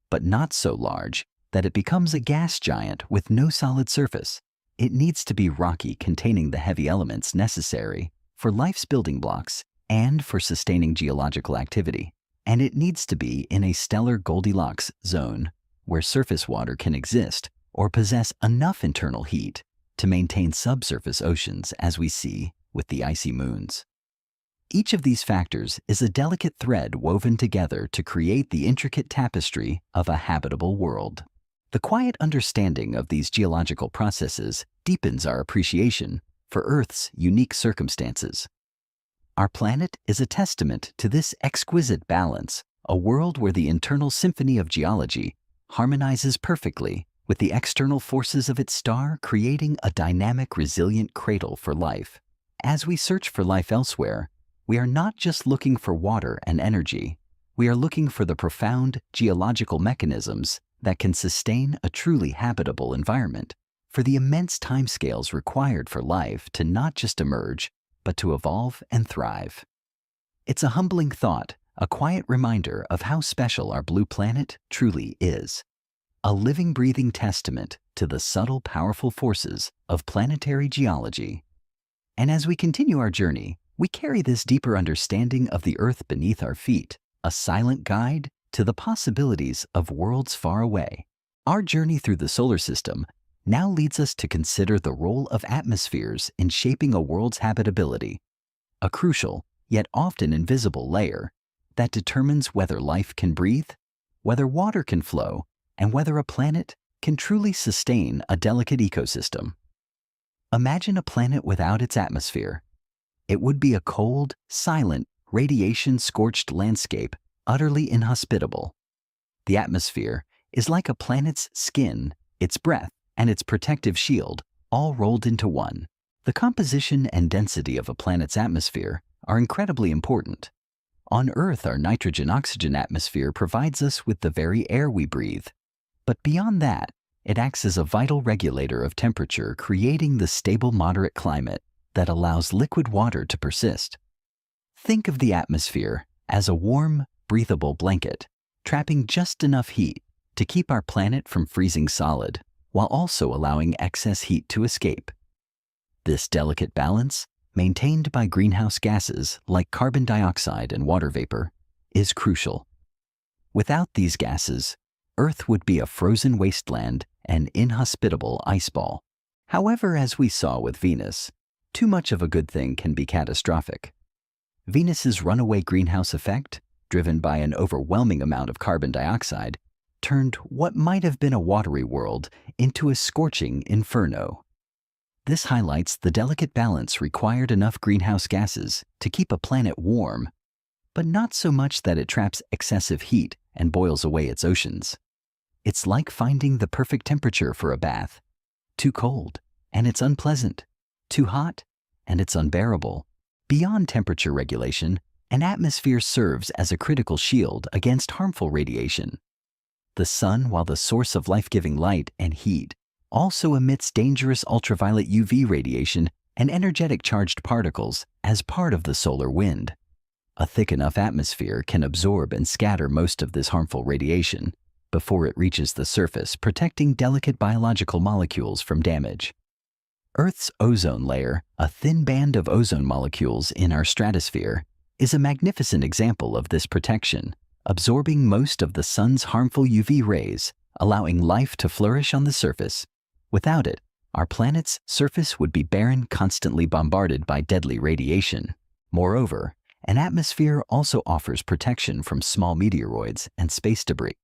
but not so large that it becomes a gas giant with no solid surface. It needs to be rocky, containing the heavy elements necessary for life's building blocks and for sustaining geological activity. And it needs to be in a stellar Goldilocks zone where surface water can exist or possess enough internal heat to maintain subsurface oceans, as we see with the icy moons. Each of these factors is a delicate thread woven together to create the intricate tapestry of a habitable world. The quiet understanding of these geological processes deepens our appreciation for Earth's unique circumstances. Our planet is a testament to this exquisite balance, a world where the internal symphony of geology harmonizes perfectly with the external forces of its star, creating a dynamic, resilient cradle for life. As we search for life elsewhere, we are not just looking for water and energy. We are looking for the profound geological mechanisms that can sustain a truly habitable environment, for the immense timescales required for life to not just emerge, but to evolve and thrive. It's a humbling thought, a quiet reminder of how special our blue planet truly is. A living, breathing testament to the subtle, powerful forces of planetary geology. And as we continue our journey, we carry this deeper understanding of the Earth beneath our feet, a silent guide to the possibilities of worlds far away. Our journey through the solar system now leads us to consider the role of atmospheres in shaping a world's habitability, a crucial, yet often invisible layer that determines whether life can breathe, whether water can flow, and whether a planet can truly sustain a delicate ecosystem. Imagine a planet without its atmosphere. It would be a cold, silent, radiation-scorched landscape, utterly inhospitable. The atmosphere is like a planet's skin, its breath, and its protective shield, all rolled into one. The composition and density of a planet's atmosphere are incredibly important. On Earth, our nitrogen-oxygen atmosphere provides us with the very air we breathe. But beyond that, it acts as a vital regulator of temperature, creating the stable, moderate climate that allows liquid water to persist. Think of the atmosphere as a warm, breathable blanket, trapping just enough heat to keep our planet from freezing solid, while also allowing excess heat to escape. This delicate balance, maintained by greenhouse gases like carbon dioxide and water vapor, is crucial. Without these gases, Earth would be a frozen wasteland, an inhospitable ice ball. However, as we saw with Venus, too much of a good thing can be catastrophic. Venus's runaway greenhouse effect, driven by an overwhelming amount of carbon dioxide, turned what might have been a watery world into a scorching inferno. This highlights the delicate balance required: enough greenhouse gases to keep a planet warm, but not so much that it traps excessive heat and boils away its oceans. It's like finding the perfect temperature for a bath. Too cold, and it's unpleasant. Too hot, and it's unbearable. Beyond temperature regulation, an atmosphere serves as a critical shield against harmful radiation. The sun, while the source of life-giving light and heat, also emits dangerous ultraviolet UV radiation and energetic charged particles as part of the solar wind. A thick enough atmosphere can absorb and scatter most of this harmful radiation before it reaches the surface, protecting delicate biological molecules from damage. Earth's ozone layer, a thin band of ozone molecules in our stratosphere, is a magnificent example of this protection, absorbing most of the sun's harmful UV rays, allowing life to flourish on the surface. Without it, our planet's surface would be barren, constantly bombarded by deadly radiation. Moreover, an atmosphere also offers protection from small meteoroids and space debris.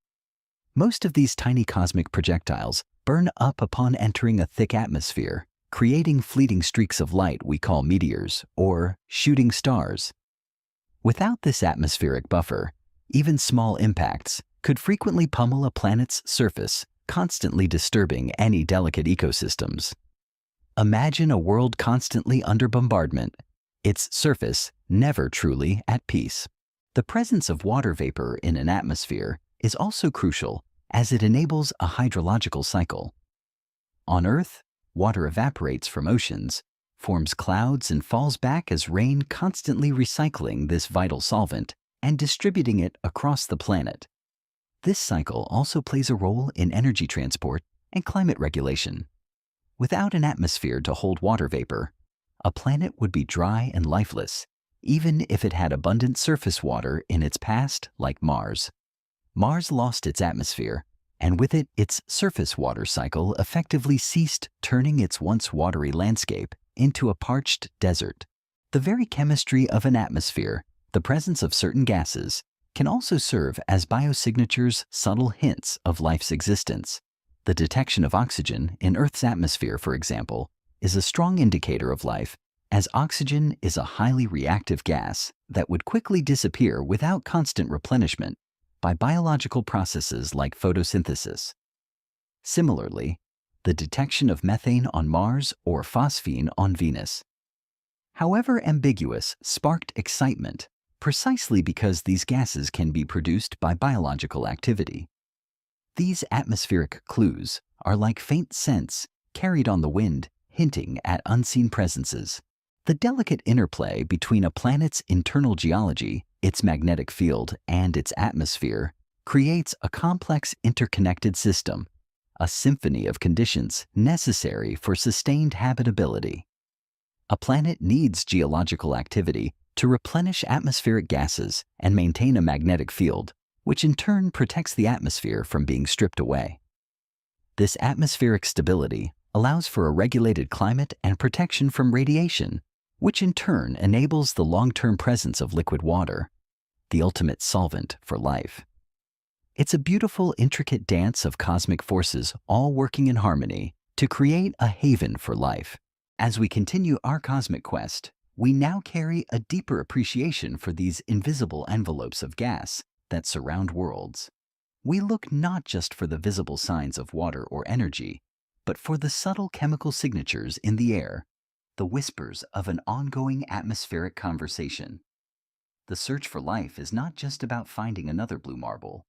Most of these tiny cosmic projectiles burn up upon entering a thick atmosphere, creating fleeting streaks of light we call meteors or shooting stars. Without this atmospheric buffer, even small impacts could frequently pummel a planet's surface, constantly disturbing any delicate ecosystems. Imagine a world constantly under bombardment, its surface never truly at peace. The presence of water vapor in an atmosphere is also crucial, as it enables a hydrological cycle. On Earth, water evaporates from oceans, forms clouds, and falls back as rain, constantly recycling this vital solvent and distributing it across the planet. This cycle also plays a role in energy transport and climate regulation. Without an atmosphere to hold water vapor, a planet would be dry and lifeless, even if it had abundant surface water in its past, like Mars. Mars lost its atmosphere, and with it, its surface water cycle effectively ceased, turning its once watery landscape into a parched desert. The very chemistry of an atmosphere, the presence of certain gases, can also serve as biosignatures, subtle hints of life's existence. The detection of oxygen in Earth's atmosphere, for example, is a strong indicator of life, as oxygen is a highly reactive gas that would quickly disappear without constant replenishment by biological processes like photosynthesis. Similarly, the detection of methane on Mars or phosphine on Venus, however ambiguous, sparked excitement precisely because these gases can be produced by biological activity. These atmospheric clues are like faint scents carried on the wind, hinting at unseen presences. The delicate interplay between a planet's internal geology, its magnetic field, and its atmosphere creates a complex interconnected system, a symphony of conditions necessary for sustained habitability. A planet needs geological activity to replenish atmospheric gases and maintain a magnetic field, which in turn protects the atmosphere from being stripped away. This atmospheric stability allows for a regulated climate and protection from radiation, which in turn enables the long-term presence of liquid water, the ultimate solvent for life. It's a beautiful, intricate dance of cosmic forces all working in harmony to create a haven for life. As we continue our cosmic quest, we now carry a deeper appreciation for these invisible envelopes of gas that surround worlds. We look not just for the visible signs of water or energy, but for the subtle chemical signatures in the air, the whispers of an ongoing atmospheric conversation. The search for life is not just about finding another blue marble.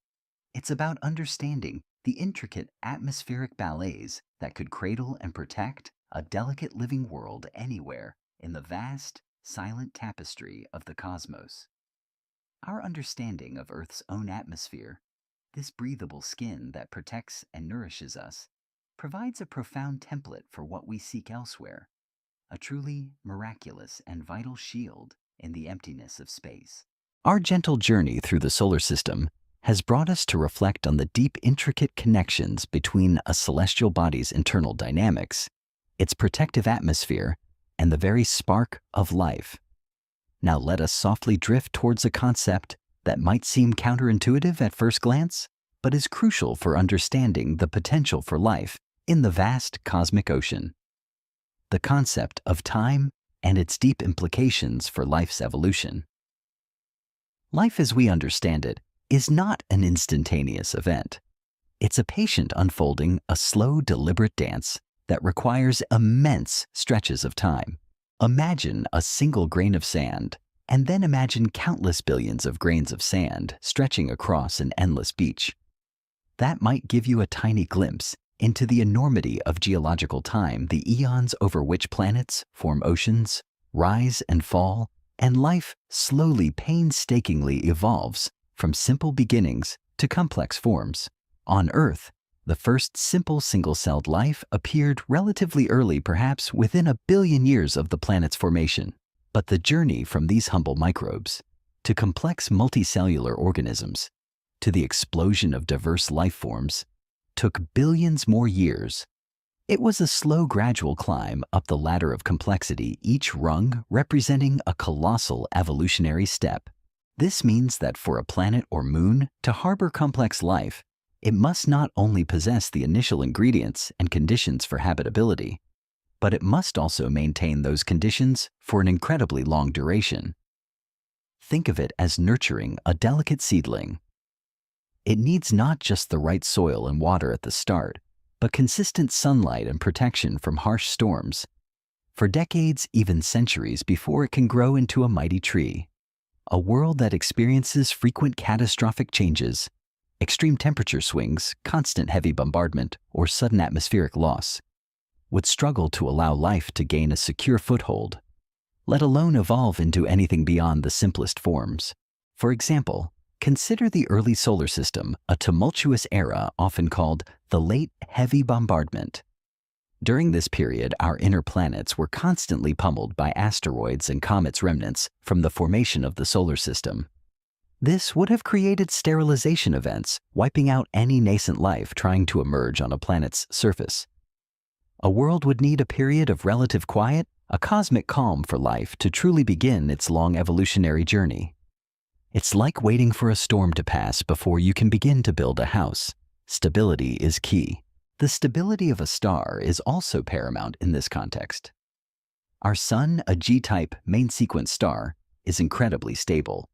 It's about understanding the intricate atmospheric ballets that could cradle and protect a delicate living world anywhere in the vast, silent tapestry of the cosmos. Our understanding of Earth's own atmosphere, this breathable skin that protects and nourishes us, provides a profound template for what we seek elsewhere, a truly miraculous and vital shield in the emptiness of space. Our gentle journey through the solar system has brought us to reflect on the deep, intricate connections between a celestial body's internal dynamics, its protective atmosphere, and the very spark of life. Now let us softly drift towards a concept that might seem counterintuitive at first glance, but is crucial for understanding the potential for life in the vast cosmic ocean. The concept of time and its deep implications for life's evolution. Life as we understand it is not an instantaneous event. It's a patient unfolding, a slow, deliberate dance that requires immense stretches of time. Imagine a single grain of sand, and then imagine countless billions of grains of sand stretching across an endless beach. That might give you a tiny glimpse into the enormity of geological time, the eons over which planets form oceans, rise and fall, and life slowly, painstakingly evolves from simple beginnings to complex forms. On Earth, the first simple single-celled life appeared relatively early, perhaps within 1 billion years of the planet's formation. But the journey from these humble microbes to complex multicellular organisms to the explosion of diverse life forms took billions more years. It was a slow, gradual climb up the ladder of complexity, each rung representing a colossal evolutionary step. This means that for a planet or moon to harbor complex life, it must not only possess the initial ingredients and conditions for habitability, but it must also maintain those conditions for an incredibly long duration. Think of it as nurturing a delicate seedling. It needs not just the right soil and water at the start, but consistent sunlight and protection from harsh storms for decades, even centuries, before it can grow into a mighty tree. A world that experiences frequent catastrophic changes, extreme temperature swings, constant heavy bombardment, or sudden atmospheric loss would struggle to allow life to gain a secure foothold, let alone evolve into anything beyond the simplest forms. For example, consider the early solar system, a tumultuous era often called the Late Heavy Bombardment. During this period, our inner planets were constantly pummeled by asteroids and comets remnants from the formation of the solar system. This would have created sterilization events, wiping out any nascent life trying to emerge on a planet's surface. A world would need a period of relative quiet, a cosmic calm for life to truly begin its long evolutionary journey. It's like waiting for a storm to pass before you can begin to build a house. Stability is key. The stability of a star is also paramount in this context. Our Sun, a G-type main sequence star, is incredibly stable.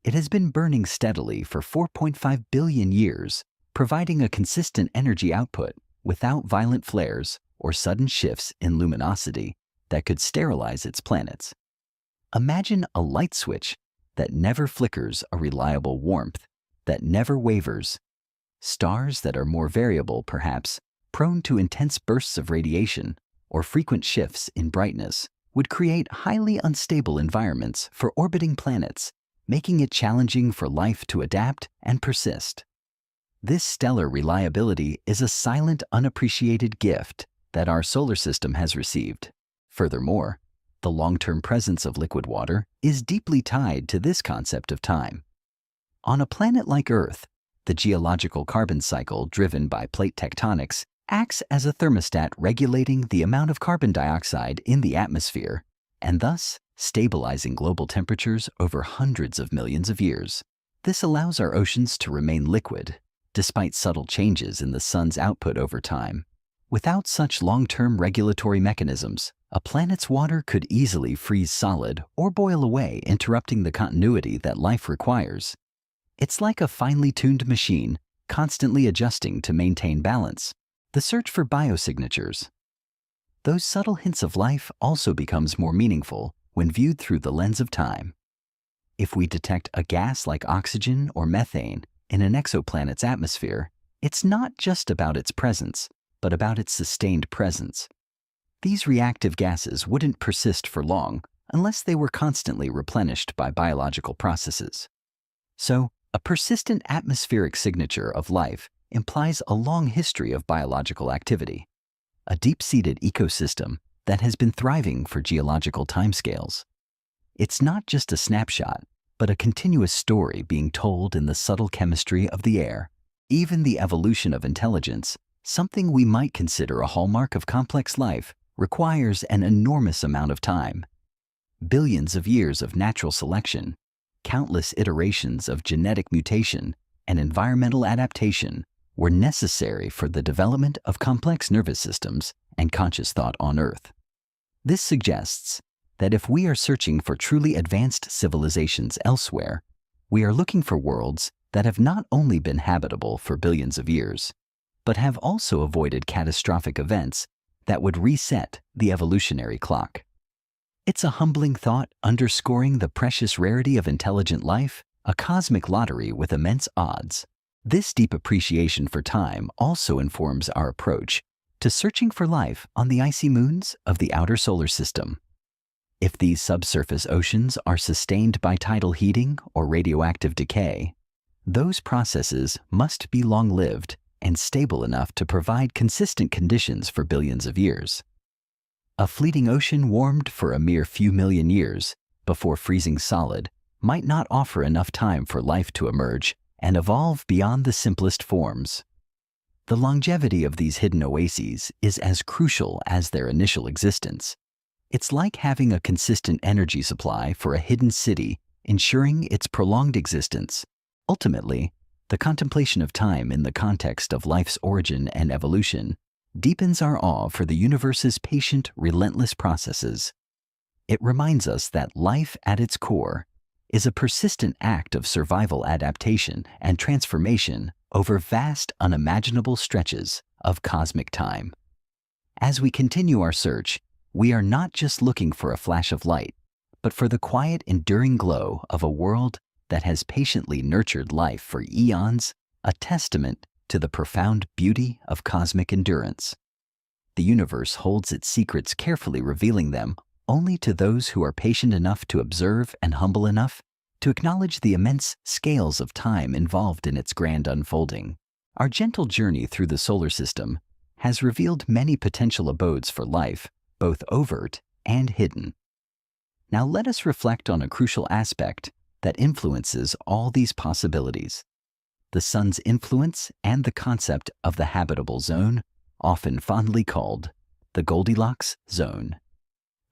It has been burning steadily for 4.5 billion years, providing a consistent energy output without violent flares or sudden shifts in luminosity that could sterilize its planets. Imagine a light switch that never flickers, a reliable warmth that never wavers. Stars that are more variable, perhaps, prone to intense bursts of radiation or frequent shifts in brightness, would create highly unstable environments for orbiting planets, making it challenging for life to adapt and persist. This stellar reliability is a silent, unappreciated gift that our solar system has received. Furthermore, The long-term presence of liquid water is deeply tied to this concept of time. On a planet like Earth, the geological carbon cycle driven by plate tectonics acts as a thermostat regulating the amount of carbon dioxide in the atmosphere and thus stabilizing global temperatures over hundreds of millions of years. This allows our oceans to remain liquid, despite subtle changes in the sun's output over time. Without such long-term regulatory mechanisms, a planet's water could easily freeze solid or boil away, interrupting the continuity that life requires. It's like a finely tuned machine, constantly adjusting to maintain balance. The search for biosignatures. Those subtle hints of life also becomes more meaningful when viewed through the lens of time. If we detect a gas like oxygen or methane in an exoplanet's atmosphere, it's not just about its presence, but about its sustained presence. These reactive gases wouldn't persist for long unless they were constantly replenished by biological processes. So, a persistent atmospheric signature of life implies a long history of biological activity, a deep-seated ecosystem that has been thriving for geological timescales. It's not just a snapshot, but a continuous story being told in the subtle chemistry of the air. Even the evolution of intelligence, something we might consider a hallmark of complex life, requires an enormous amount of time. Billions of years of natural selection, countless iterations of genetic mutation and environmental adaptation were necessary for the development of complex nervous systems and conscious thought on Earth. This suggests that if we are searching for truly advanced civilizations elsewhere, we are looking for worlds that have not only been habitable for billions of years, but have also avoided catastrophic events that would reset the evolutionary clock. It's a humbling thought underscoring the precious rarity of intelligent life, a cosmic lottery with immense odds. This deep appreciation for time also informs our approach to searching for life on the icy moons of the outer solar system. If these subsurface oceans are sustained by tidal heating or radioactive decay, those processes must be long-lived and stable enough to provide consistent conditions for billions of years. A fleeting ocean warmed for a mere few million years before freezing solid might not offer enough time for life to emerge and evolve beyond the simplest forms. The longevity of these hidden oases is as crucial as their initial existence. It's like having a consistent energy supply for a hidden city, ensuring its prolonged existence. Ultimately, the contemplation of time in the context of life's origin and evolution deepens our awe for the universe's patient, relentless processes. It reminds us that life at its core is a persistent act of survival, adaptation, and transformation over vast, unimaginable stretches of cosmic time. As we continue our search, we are not just looking for a flash of light, but for the quiet, enduring glow of a world that has patiently nurtured life for eons, a testament to the profound beauty of cosmic endurance. The universe holds its secrets, carefully revealing them only to those who are patient enough to observe and humble enough to acknowledge the immense scales of time involved in its grand unfolding. Our gentle journey through the solar system has revealed many potential abodes for life, both overt and hidden. Now let us reflect on a crucial aspect that influences all these possibilities: the sun's influence and the concept of the habitable zone, often fondly called the Goldilocks zone.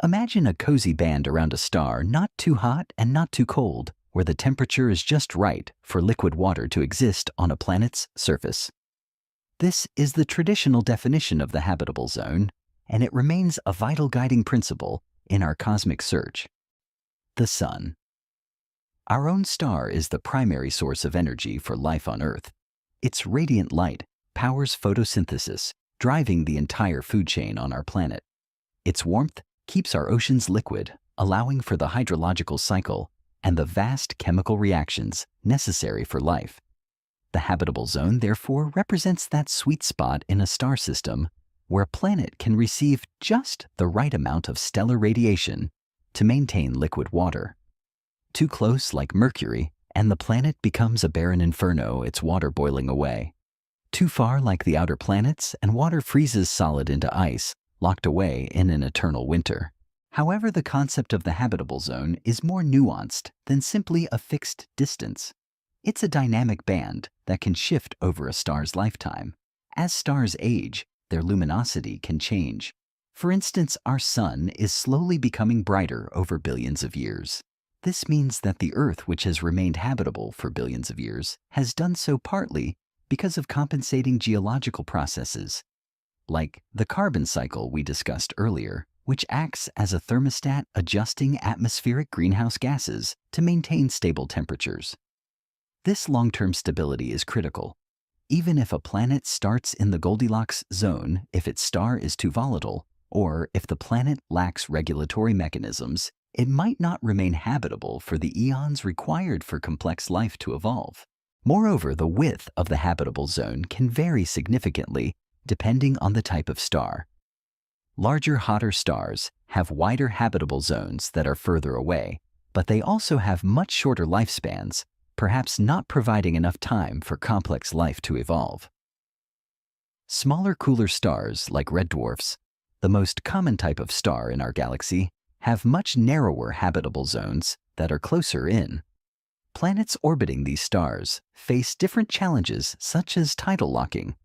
Imagine a cozy band around a star, not too hot and not too cold, where the temperature is just right for liquid water to exist on a planet's surface. This is the traditional definition of the habitable zone, and it remains a vital guiding principle in our cosmic search. The sun. Our own star is the primary source of energy for life on Earth. Its radiant light powers photosynthesis, driving the entire food chain on our planet. Its warmth keeps our oceans liquid, allowing for the hydrological cycle and the vast chemical reactions necessary for life. The habitable zone, therefore, represents that sweet spot in a star system where a planet can receive just the right amount of stellar radiation to maintain liquid water. Too close, like Mercury, and the planet becomes a barren inferno, its water boiling away. Too far, like the outer planets, and water freezes solid into ice, locked away in an eternal winter. However, the concept of the habitable zone is more nuanced than simply a fixed distance. It's a dynamic band that can shift over a star's lifetime. As stars age, their luminosity can change. For instance, our sun is slowly becoming brighter over billions of years. This means that the Earth, which has remained habitable for billions of years, has done so partly because of compensating geological processes, like the carbon cycle we discussed earlier, which acts as a thermostat adjusting atmospheric greenhouse gases to maintain stable temperatures. This long-term stability is critical. Even if a planet starts in the Goldilocks zone, if its star is too volatile, or if the planet lacks regulatory mechanisms, it might not remain habitable for the eons required for complex life to evolve. Moreover, the width of the habitable zone can vary significantly depending on the type of star. Larger, hotter stars have wider habitable zones that are further away, but they also have much shorter lifespans, perhaps not providing enough time for complex life to evolve. Smaller, cooler stars like red dwarfs, the most common type of star in our galaxy, have much narrower habitable zones that are closer in. Planets orbiting these stars face different challenges such as tidal locking,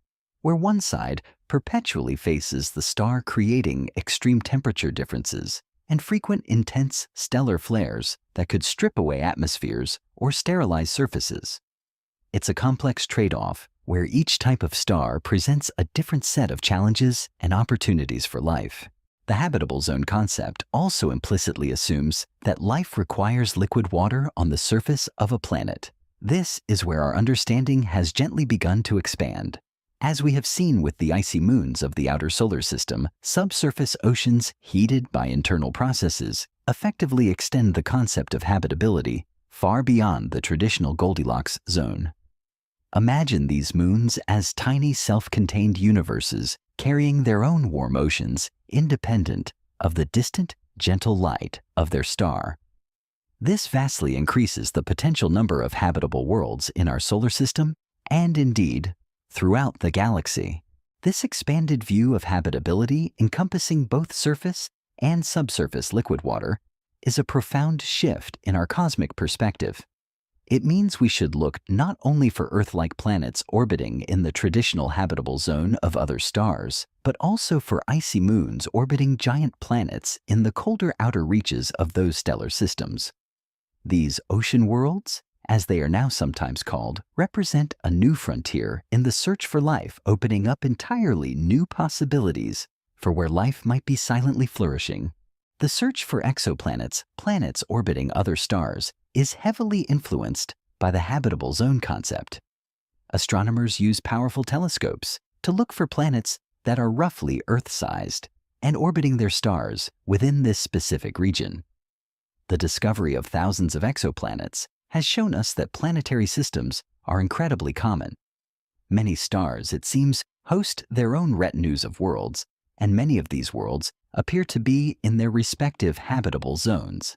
where one side perpetually faces the star, creating extreme temperature differences and frequent intense stellar flares that could strip away atmospheres or sterilize surfaces. It's a complex trade-off where each type of star presents a different set of challenges and opportunities for life. The habitable zone concept also implicitly assumes that life requires liquid water on the surface of a planet. This is where our understanding has gently begun to expand. As we have seen with the icy moons of the outer solar system, subsurface oceans heated by internal processes effectively extend the concept of habitability far beyond the traditional Goldilocks zone. Imagine these moons as tiny self-contained universes carrying their own warm oceans independent of the distant, gentle light of their star. This vastly increases the potential number of habitable worlds in our solar system and indeed throughout the galaxy. This expanded view of habitability, encompassing both surface and subsurface liquid water, is a profound shift in our cosmic perspective. It means we should look not only for Earth-like planets orbiting in the traditional habitable zone of other stars, but also for icy moons orbiting giant planets in the colder outer reaches of those stellar systems. These ocean worlds, as they are now sometimes called, represent a new frontier in the search for life, opening up entirely new possibilities for where life might be silently flourishing. The search for exoplanets, planets orbiting other stars, is heavily influenced by the habitable zone concept. Astronomers use powerful telescopes to look for planets that are roughly Earth-sized and orbiting their stars within this specific region. The discovery of thousands of exoplanets has shown us that planetary systems are incredibly common. Many stars, it seems, host their own retinues of worlds, and many of these worlds appear to be in their respective habitable zones.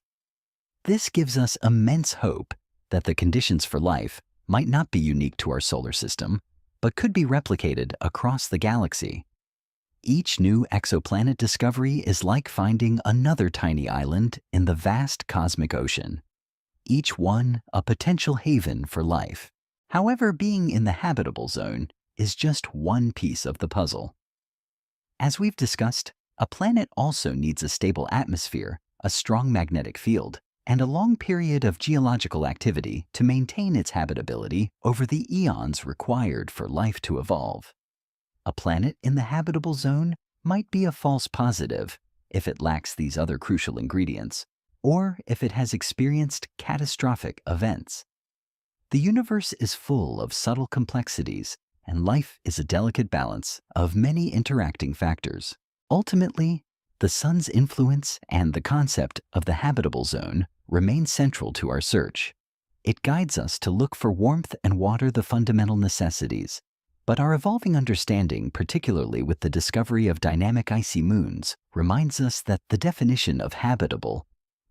This gives us immense hope that the conditions for life might not be unique to our solar system, but could be replicated across the galaxy. Each new exoplanet discovery is like finding another tiny island in the vast cosmic ocean, each one a potential haven for life. However, being in the habitable zone is just one piece of the puzzle. As we've discussed, a planet also needs a stable atmosphere, a strong magnetic field, and a long period of geological activity to maintain its habitability over the eons required for life to evolve. A planet in the habitable zone might be a false positive if it lacks these other crucial ingredients, or if it has experienced catastrophic events. The universe is full of subtle complexities, and life is a delicate balance of many interacting factors. Ultimately, the sun's influence and the concept of the habitable zone remain central to our search. It guides us to look for warmth and water, the fundamental necessities. But our evolving understanding, particularly with the discovery of dynamic icy moons, reminds us that the definition of habitable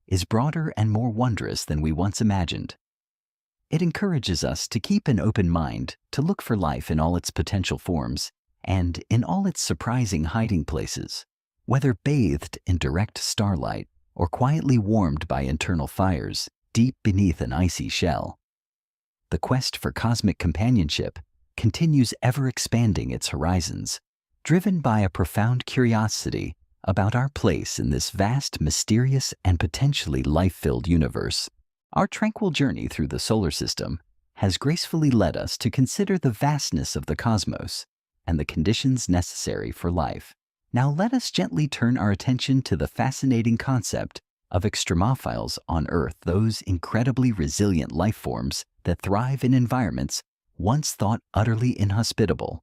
is broader and more wondrous than we once imagined. It encourages us to keep an open mind, to look for life in all its potential forms and in all its surprising hiding places. Whether bathed in direct starlight or quietly warmed by internal fires deep beneath an icy shell, the quest for cosmic companionship continues ever expanding its horizons, driven by a profound curiosity about our place in this vast, mysterious, and potentially life-filled universe. Our tranquil journey through the solar system has gracefully led us to consider the vastness of the cosmos and the conditions necessary for life. Now let us gently turn our attention to the fascinating concept of extremophiles on Earth, those incredibly resilient life forms that thrive in environments once thought utterly inhospitable.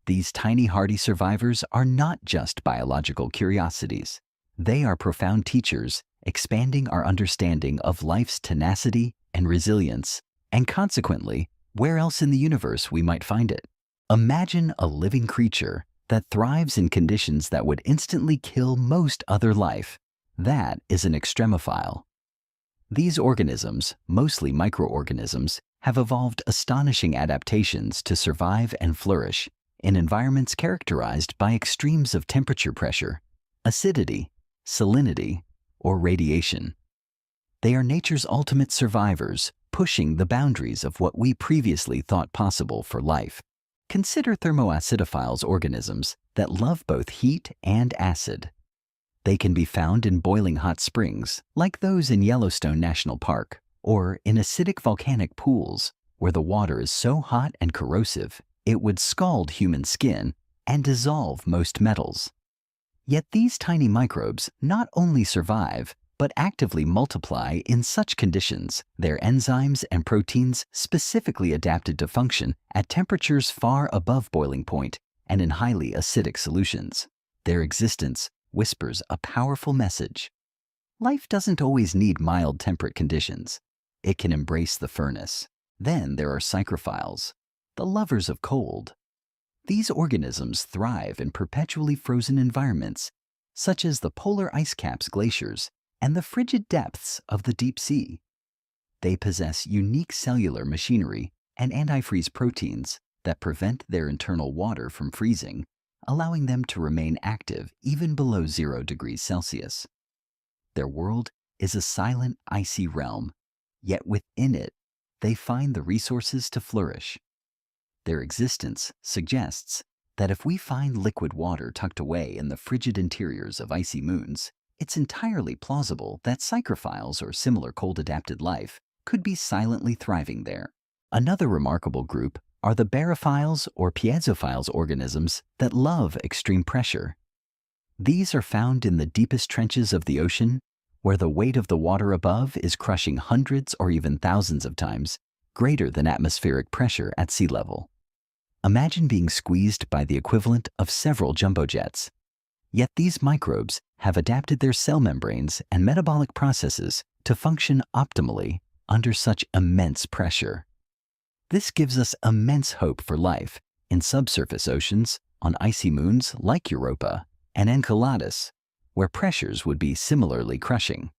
These tiny hardy survivors are not just biological curiosities. They are profound teachers, expanding our understanding of life's tenacity and resilience, and consequently, where else in the universe we might find it. Imagine a living creature that thrives in conditions that would instantly kill most other life. That is an extremophile. These organisms, mostly microorganisms, have evolved astonishing adaptations to survive and flourish in environments characterized by extremes of temperature pressure, acidity, salinity, or radiation. They are nature's ultimate survivors, pushing the boundaries of what we previously thought possible for life. Consider thermoacidophiles organisms that love both heat and acid. They can be found in boiling hot springs, like those in Yellowstone National Park, or in acidic volcanic pools, where the water is so hot and corrosive it would scald human skin and dissolve most metals. Yet these tiny microbes not only survive, but actively multiply in such conditions. Their enzymes and proteins specifically adapted to function at temperatures far above boiling point and in highly acidic solutions. Their existence whispers a powerful message. Life doesn't always need mild temperate conditions. It can embrace the furnace. Then there are psychrophiles, the lovers of cold. These organisms thrive in perpetually frozen environments, such as the polar ice caps, glaciers, and the frigid depths of the deep sea. They possess unique cellular machinery and antifreeze proteins that prevent their internal water from freezing, allowing them to remain active even below 0 degrees Celsius. Their world is a silent, icy realm, yet within it, they find the resources to flourish. Their existence suggests that if we find liquid water tucked away in the frigid interiors of icy moons, it's entirely plausible that psychrophiles or similar cold-adapted life could be silently thriving there. Another remarkable group are the barophiles or piezophiles organisms that love extreme pressure. These are found in the deepest trenches of the ocean, where the weight of the water above is crushing hundreds or even thousands of times greater than atmospheric pressure at sea level. Imagine being squeezed by the equivalent of several jumbo jets. Yet these microbes have adapted their cell membranes and metabolic processes to function optimally under such immense pressure. This gives us immense hope for life in subsurface oceans, on icy moons like Europa and Enceladus, where pressures would be similarly crushing.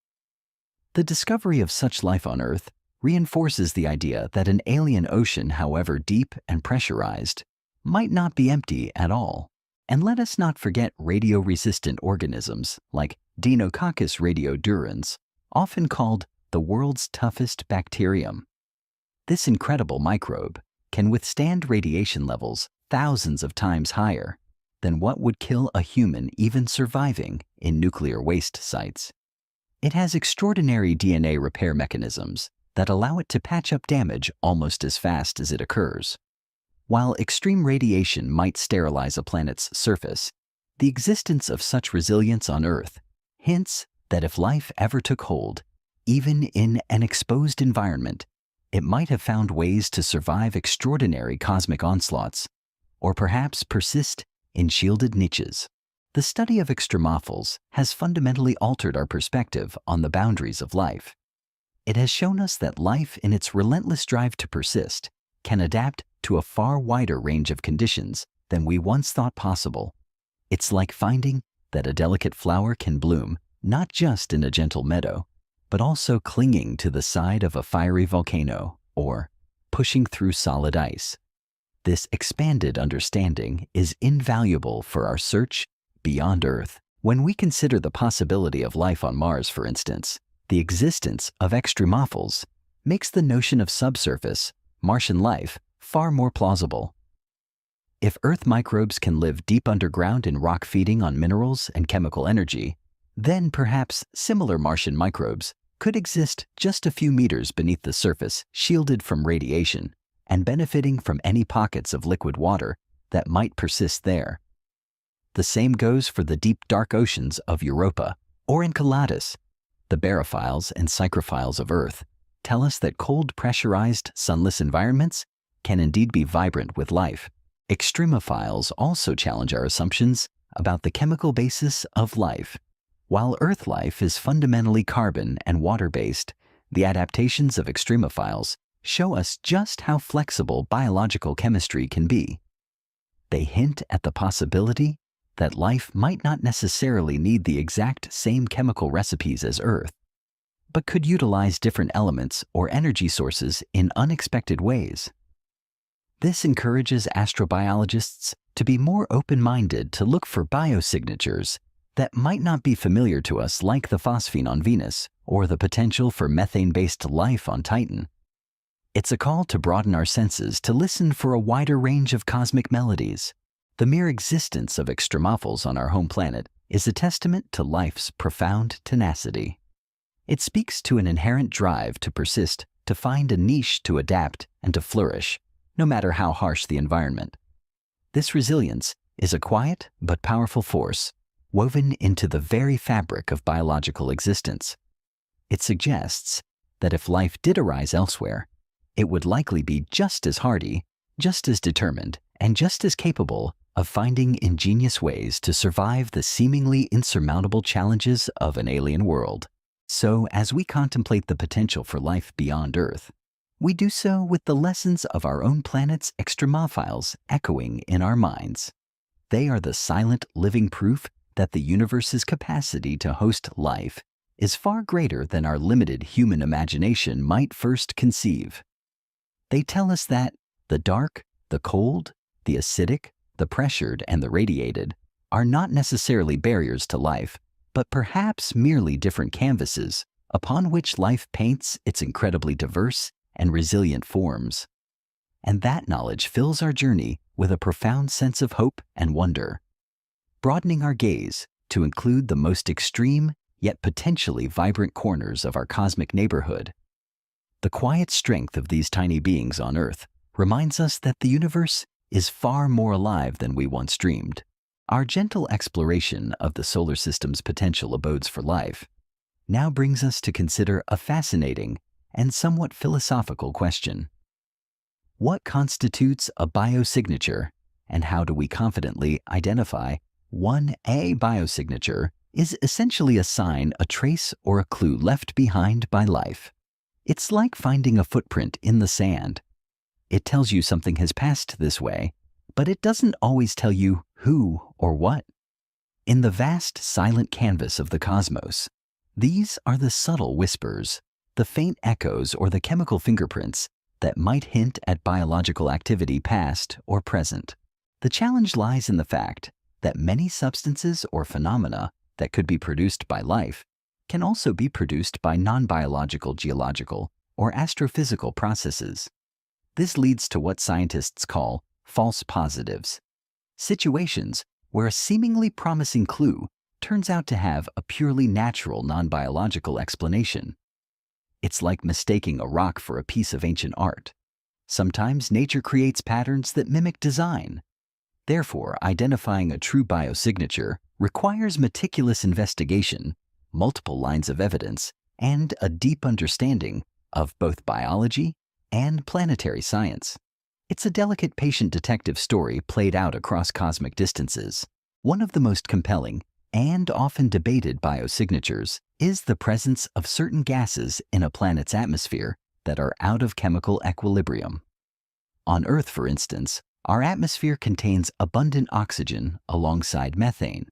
The discovery of such life on Earth reinforces the idea that an alien ocean, however deep and pressurized, might not be empty at all. And let us not forget radio-resistant organisms like Deinococcus radiodurans, often called the world's toughest bacterium. This incredible microbe can withstand radiation levels thousands of times higher than what would kill a human even surviving in nuclear waste sites. It has extraordinary DNA repair mechanisms that allow it to patch up damage almost as fast as it occurs. While extreme radiation might sterilize a planet's surface, the existence of such resilience on Earth hints that if life ever took hold, even in an exposed environment, it might have found ways to survive extraordinary cosmic onslaughts, or perhaps persist in shielded niches. The study of extremophils has fundamentally altered our perspective on the boundaries of life. It has shown us that life, in its relentless drive to persist, can adapt to a far wider range of conditions than we once thought possible. It's like finding that a delicate flower can bloom not just in a gentle meadow, but also clinging to the side of a fiery volcano or pushing through solid ice. This expanded understanding is invaluable for our search beyond Earth When we consider the possibility of life on Mars, for instance, the existence of extremophils makes the notion of subsurface, Martian life, far more plausible. If Earth microbes can live deep underground in rock feeding on minerals and chemical energy, then perhaps similar Martian microbes could exist just a few meters beneath the surface, shielded from radiation and benefiting from any pockets of liquid water that might persist there. The same goes for the deep dark oceans of Europa or Enceladus. The barophiles and psychrophiles of Earth tell us that cold, pressurized, sunless environments can indeed be vibrant with life. Extremophiles also challenge our assumptions about the chemical basis of life. While Earth life is fundamentally carbon and water-based, the adaptations of extremophiles show us just how flexible biological chemistry can be. They hint at the possibility that life might not necessarily need the exact same chemical recipes as Earth, but could utilize different elements or energy sources in unexpected ways. This encourages astrobiologists to be more open-minded to look for biosignatures that might not be familiar to us, like the phosphine on Venus or the potential for methane-based life on Titan. It's a call to broaden our senses to listen for a wider range of cosmic melodies. The mere existence of extremophils on our home planet is a testament to life's profound tenacity. It speaks to an inherent drive to persist, to find a niche to adapt and to flourish, no matter how harsh the environment. This resilience is a quiet but powerful force woven into the very fabric of biological existence. It suggests that if life did arise elsewhere, it would likely be just as hardy, just as determined, and just as capable of finding ingenious ways to survive the seemingly insurmountable challenges of an alien world. So, as we contemplate the potential for life beyond Earth, we do so with the lessons of our own planet's extremophiles echoing in our minds. They are the silent, living proof that the universe's capacity to host life is far greater than our limited human imagination might first conceive. They tell us that the dark, the cold, the acidic, the pressured, and the radiated are not necessarily barriers to life, but perhaps merely different canvases upon which life paints its incredibly diverse and resilient forms. And that knowledge fills our journey with a profound sense of hope and wonder, broadening our gaze to include the most extreme yet potentially vibrant corners of our cosmic neighborhood. The quiet strength of these tiny beings on Earth reminds us that the universe is far more alive than we once dreamed. Our gentle exploration of the solar system's potential abodes for life now brings us to consider a fascinating and somewhat philosophical question. What constitutes a biosignature, and how do we confidently identify one? A biosignature is essentially a sign, a trace, or a clue left behind by life. It's like finding a footprint in the sand. It tells you something has passed this way, but it doesn't always tell you who or what. In the vast, silent canvas of the cosmos, these are the subtle whispers, the faint echoes, or the chemical fingerprints that might hint at biological activity past or present. The challenge lies in the fact that many substances or phenomena that could be produced by life can also be produced by non-biological geological or astrophysical processes. This leads to what scientists call false positives, situations where a seemingly promising clue turns out to have a purely natural non-biological explanation. It's like mistaking a rock for a piece of ancient art. Sometimes nature creates patterns that mimic design. Therefore, identifying a true biosignature requires meticulous investigation, multiple lines of evidence, and a deep understanding of both biology and planetary science. It's a delicate patient detective story played out across cosmic distances. One of the most compelling and often debated biosignatures is the presence of certain gases in a planet's atmosphere that are out of chemical equilibrium. On Earth, for instance, our atmosphere contains abundant oxygen alongside methane.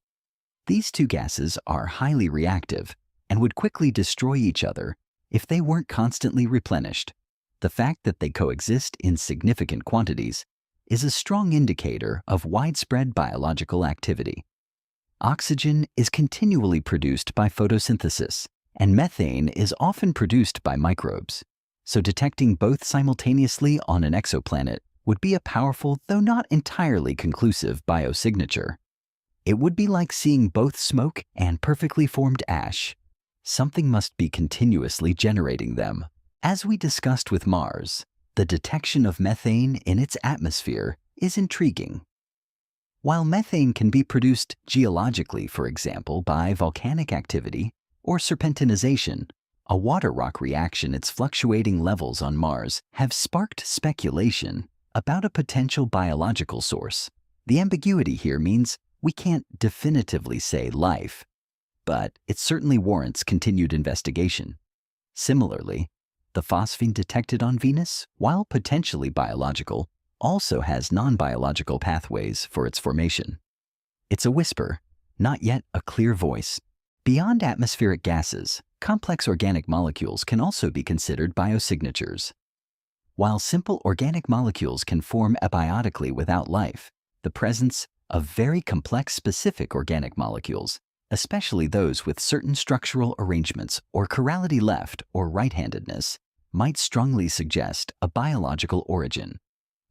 These two gases are highly reactive and would quickly destroy each other if they weren't constantly replenished. The fact that they coexist in significant quantities is a strong indicator of widespread biological activity. Oxygen is continually produced by photosynthesis, and methane is often produced by microbes. So detecting both simultaneously on an exoplanet would be a powerful, though not entirely conclusive, biosignature. It would be like seeing both smoke and perfectly formed ash. Something must be continuously generating them. As we discussed with Mars, the detection of methane in its atmosphere is intriguing. While methane can be produced geologically, for example, by volcanic activity or serpentinization, a water rock reaction, its fluctuating levels on Mars have sparked speculation about a potential biological source. The ambiguity here means we can't definitively say life, but it certainly warrants continued investigation. Similarly, the phosphine detected on Venus, while potentially biological, also has non-biological pathways for its formation. It's a whisper, not yet a clear voice. Beyond atmospheric gases, complex organic molecules can also be considered biosignatures. While simple organic molecules can form abiotically without life, the presence of very complex specific organic molecules, especially those with certain structural arrangements or chirality left or right-handedness, might strongly suggest a biological origin.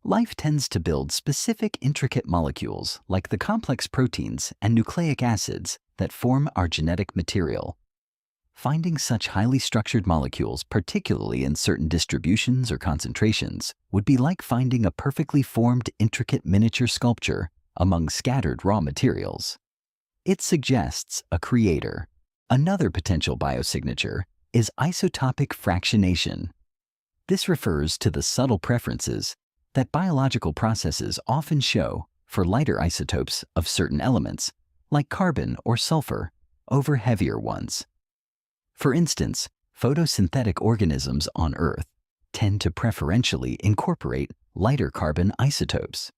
Life tends to build specific intricate molecules like the complex proteins and nucleic acids that form our genetic material. Finding such highly structured molecules, particularly in certain distributions or concentrations, would be like finding a perfectly formed intricate miniature sculpture among scattered raw materials. It suggests a creator. Another potential biosignature is isotopic fractionation. This refers to the subtle preferences that biological processes often show for lighter isotopes of certain elements, like carbon or sulfur, over heavier ones. For instance, photosynthetic organisms on Earth tend to preferentially incorporate lighter carbon isotopes.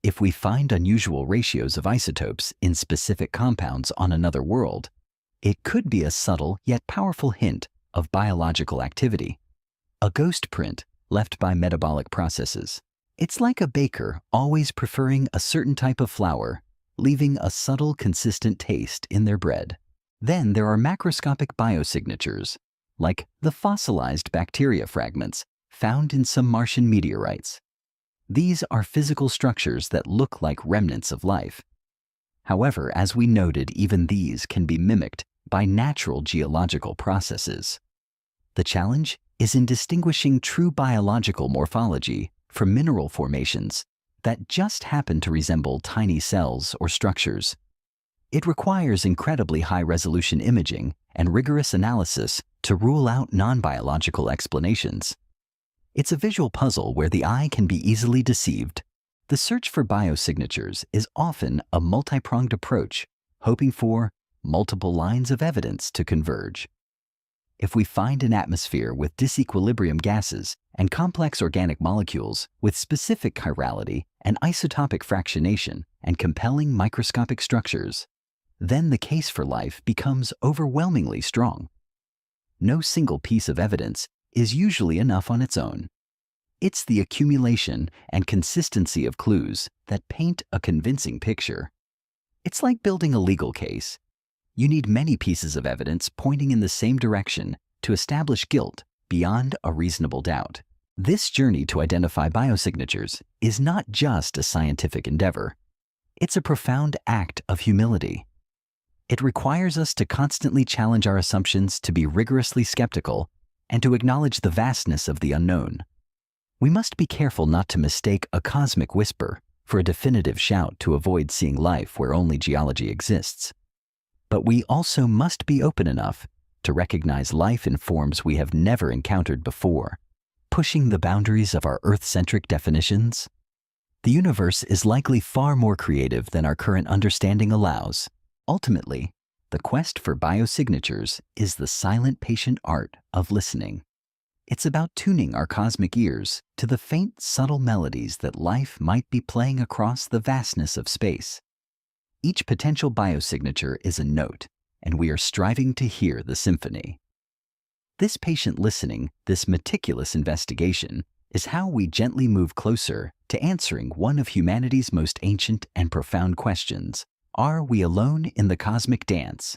If we find unusual ratios of isotopes in specific compounds on another world, it could be a subtle yet powerful hint of biological activity, a ghost print left by metabolic processes. It's like a baker always preferring a certain type of flour, leaving a subtle, consistent taste in their bread. Then there are macroscopic biosignatures, like the fossilized bacteria fragments found in some Martian meteorites. These are physical structures that look like remnants of life. However, as we noted, even these can be mimicked by natural geological processes. The challenge is in distinguishing true biological morphology from mineral formations that just happen to resemble tiny cells or structures. It requires incredibly high-resolution imaging and rigorous analysis to rule out non-biological explanations. It's a visual puzzle where the eye can be easily deceived. The search for biosignatures is often a multi-pronged approach, hoping for multiple lines of evidence to converge. If we find an atmosphere with disequilibrium gases and complex organic molecules with specific chirality and isotopic fractionation and compelling microscopic structures, then the case for life becomes overwhelmingly strong. No single piece of evidence is usually enough on its own. It's the accumulation and consistency of clues that paint a convincing picture. It's like building a legal case. You need many pieces of evidence pointing in the same direction to establish guilt beyond a reasonable doubt. This journey to identify biosignatures is not just a scientific endeavor. It's a profound act of humility. It requires us to constantly challenge our assumptions, to be rigorously skeptical, and to acknowledge the vastness of the unknown. We must be careful not to mistake a cosmic whisper for a definitive shout to avoid seeing life where only geology exists. But we also must be open enough to recognize life in forms we have never encountered before, pushing the boundaries of our Earth-centric definitions. The universe is likely far more creative than our current understanding allows. Ultimately, the quest for biosignatures is the silent, patient art of listening. It's about tuning our cosmic ears to the faint, subtle melodies that life might be playing across the vastness of space. Each potential biosignature is a note, and we are striving to hear the symphony. This patient listening, this meticulous investigation, is how we gently move closer to answering one of humanity's most ancient and profound questions. Are we alone in the cosmic dance?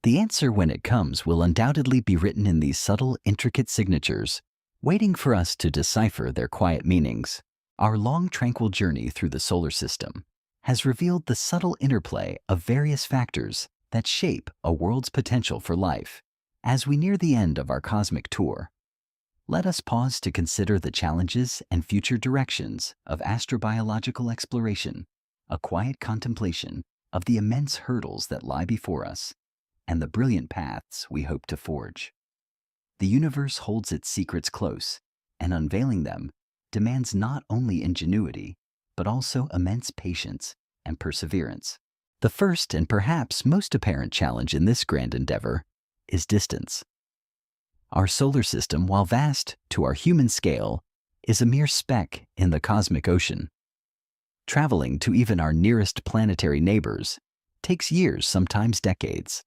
The answer when it comes will undoubtedly be written in these subtle, intricate signatures, waiting for us to decipher their quiet meanings. Our long, tranquil journey through the solar system has revealed the subtle interplay of various factors that shape a world's potential for life. As we near the end of our cosmic tour, let us pause to consider the challenges and future directions of astrobiological exploration, a quiet contemplation of the immense hurdles that lie before us and the brilliant paths we hope to forge. The universe holds its secrets close, and unveiling them demands not only ingenuity, but also immense patience and perseverance. The first and perhaps most apparent challenge in this grand endeavor is distance. Our solar system, while vast to our human scale, is a mere speck in the cosmic ocean. Traveling to even our nearest planetary neighbors takes years, sometimes decades.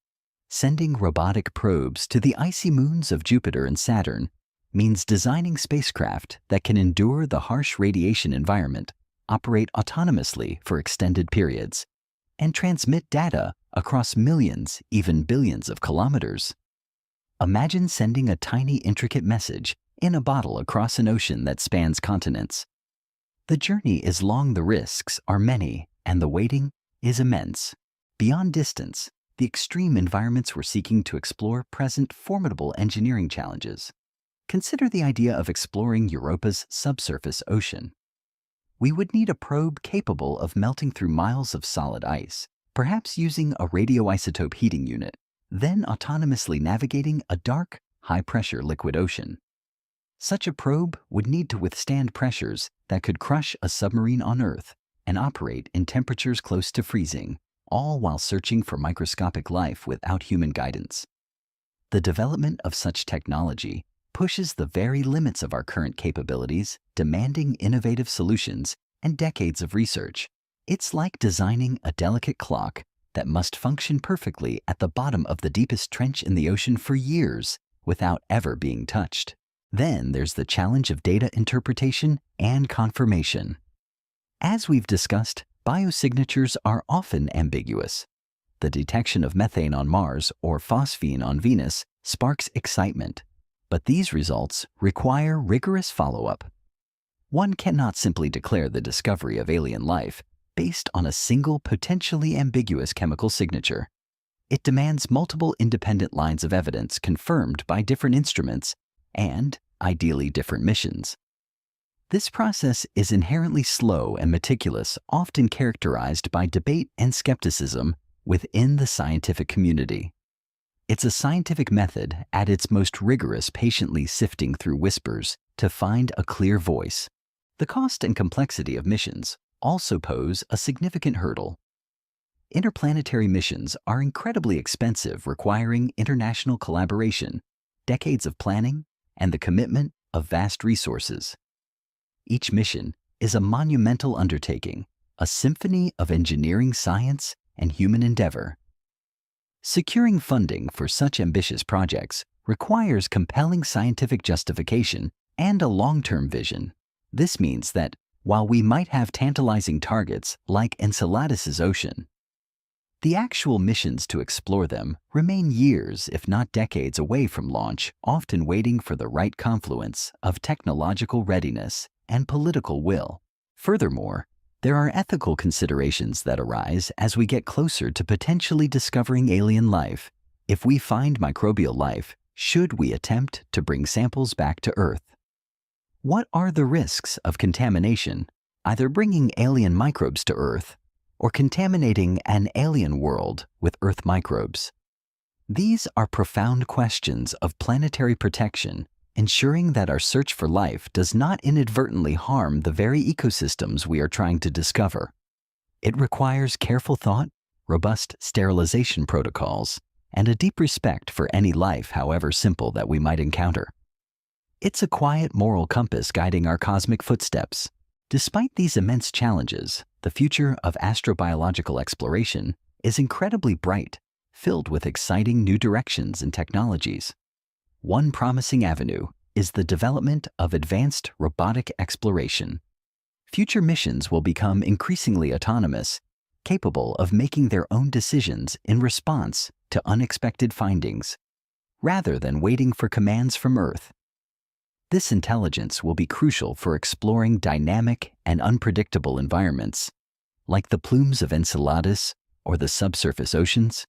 Sending robotic probes to the icy moons of Jupiter and Saturn means designing spacecraft that can endure the harsh radiation environment, operate autonomously for extended periods, and transmit data across millions, even billions of kilometers. Imagine sending a tiny, intricate message in a bottle across an ocean that spans continents. The journey is long, the risks are many, and the waiting is immense. Beyond distance, the extreme environments we're seeking to explore present formidable engineering challenges. Consider the idea of exploring Europa's subsurface ocean. We would need a probe capable of melting through miles of solid ice, perhaps using a radioisotope heating unit, then autonomously navigating a dark, high-pressure liquid ocean. Such a probe would need to withstand pressures that could crush a submarine on Earth and operate in temperatures close to freezing, all while searching for microscopic life without human guidance. The development of such technology pushes the very limits of our current capabilities, demanding innovative solutions and decades of research. It's like designing a delicate clock that must function perfectly at the bottom of the deepest trench in the ocean for years without ever being touched. Then there's the challenge of data interpretation and confirmation. As we've discussed, biosignatures are often ambiguous. The detection of methane on Mars or phosphine on Venus sparks excitement, but these results require rigorous follow-up. One cannot simply declare the discovery of alien life based on a single potentially ambiguous chemical signature. It demands multiple independent lines of evidence confirmed by different instruments and, ideally, different missions. This process is inherently slow and meticulous, often characterized by debate and skepticism within the scientific community. It's a scientific method at its most rigorous, patiently sifting through whispers to find a clear voice. The cost and complexity of missions also pose a significant hurdle. Interplanetary missions are incredibly expensive, requiring international collaboration, decades of planning, and the commitment of vast resources. Each mission is a monumental undertaking, a symphony of engineering, science, and human endeavor. Securing funding for such ambitious projects requires compelling scientific justification and a long-term vision. This means that while we might have tantalizing targets like Enceladus's ocean, the actual missions to explore them remain years, if not decades, away from launch, often waiting for the right confluence of technological readiness and political will. Furthermore, there are ethical considerations that arise as we get closer to potentially discovering alien life. If we find microbial life, should we attempt to bring samples back to Earth? What are the risks of contamination, either bringing alien microbes to Earth or contaminating an alien world with Earth microbes? These are profound questions of planetary protection, ensuring that our search for life does not inadvertently harm the very ecosystems we are trying to discover. It requires careful thought, robust sterilization protocols, and a deep respect for any life, however simple, that we might encounter. It's a quiet moral compass guiding our cosmic footsteps. Despite these immense challenges, the future of astrobiological exploration is incredibly bright, filled with exciting new directions and technologies. One promising avenue is the development of advanced robotic exploration. Future missions will become increasingly autonomous, capable of making their own decisions in response to unexpected findings, rather than waiting for commands from Earth. This intelligence will be crucial for exploring dynamic and unpredictable environments, like the plumes of Enceladus or the subsurface oceans.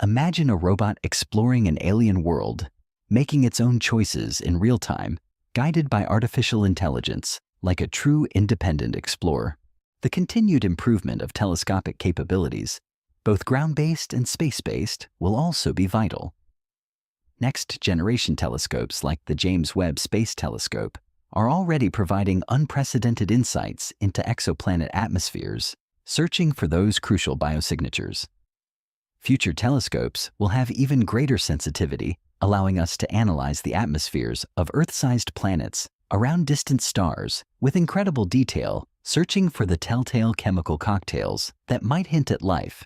Imagine a robot exploring an alien world, making its own choices in real time, guided by artificial intelligence, like a true independent explorer. The continued improvement of telescopic capabilities, both ground-based and space-based, will also be vital. Next-generation telescopes like the James Webb Space Telescope are already providing unprecedented insights into exoplanet atmospheres, searching for those crucial biosignatures. Future telescopes will have even greater sensitivity, allowing us to analyze the atmospheres of Earth-sized planets around distant stars with incredible detail, searching for the telltale chemical cocktails that might hint at life.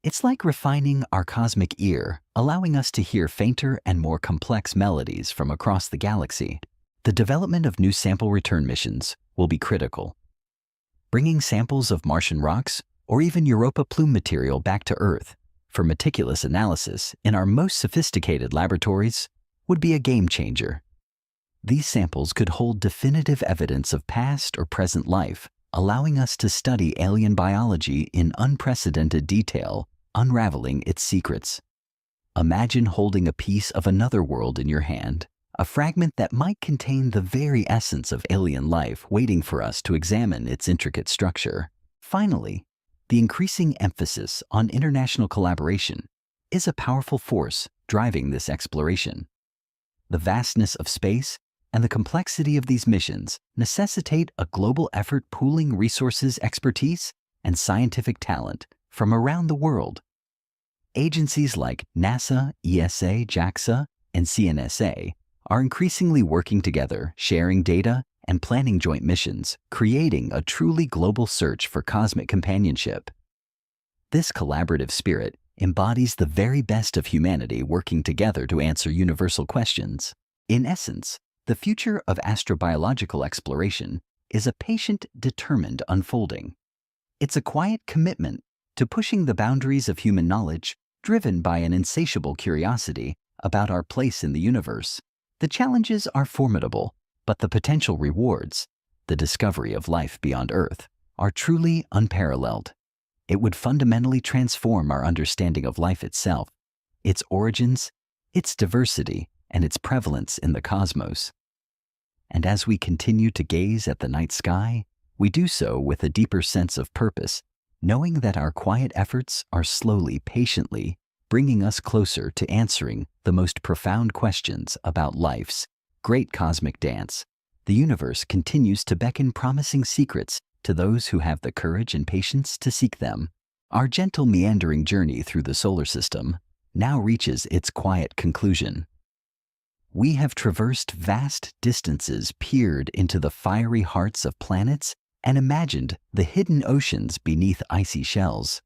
It's like refining our cosmic ear, allowing us to hear fainter and more complex melodies from across the galaxy. The development of new sample return missions will be critical. Bringing samples of Martian rocks or even Europa plume material back to Earth for meticulous analysis in our most sophisticated laboratories would be a game changer. These samples could hold definitive evidence of past or present life, allowing us to study alien biology in unprecedented detail, unraveling its secrets. Imagine holding a piece of another world in your hand, a fragment that might contain the very essence of alien life waiting for us to examine its intricate structure. Finally, the increasing emphasis on international collaboration is a powerful force driving this exploration. The vastness of space and the complexity of these missions necessitate a global effort pooling resources, expertise, and scientific talent from around the world. Agencies like NASA, ESA, JAXA, and CNSA are increasingly working together, sharing data and planning joint missions, creating a truly global search for cosmic companionship. This collaborative spirit embodies the very best of humanity working together to answer universal questions. In essence, the future of astrobiological exploration is a patient, determined unfolding. It's a quiet commitment to pushing the boundaries of human knowledge, driven by an insatiable curiosity about our place in the universe. The challenges are formidable, but the potential rewards, the discovery of life beyond Earth, are truly unparalleled. It would fundamentally transform our understanding of life itself, its origins, its diversity, and its prevalence in the cosmos. And as we continue to gaze at the night sky, we do so with a deeper sense of purpose, knowing that our quiet efforts are slowly, patiently bringing us closer to answering the most profound questions about life's great cosmic dance. The universe continues to beckon promising secrets to those who have the courage and patience to seek them. Our gentle meandering journey through the solar system now reaches its quiet conclusion. We have traversed vast distances, peered into the fiery hearts of planets, and imagined the hidden oceans beneath icy shells.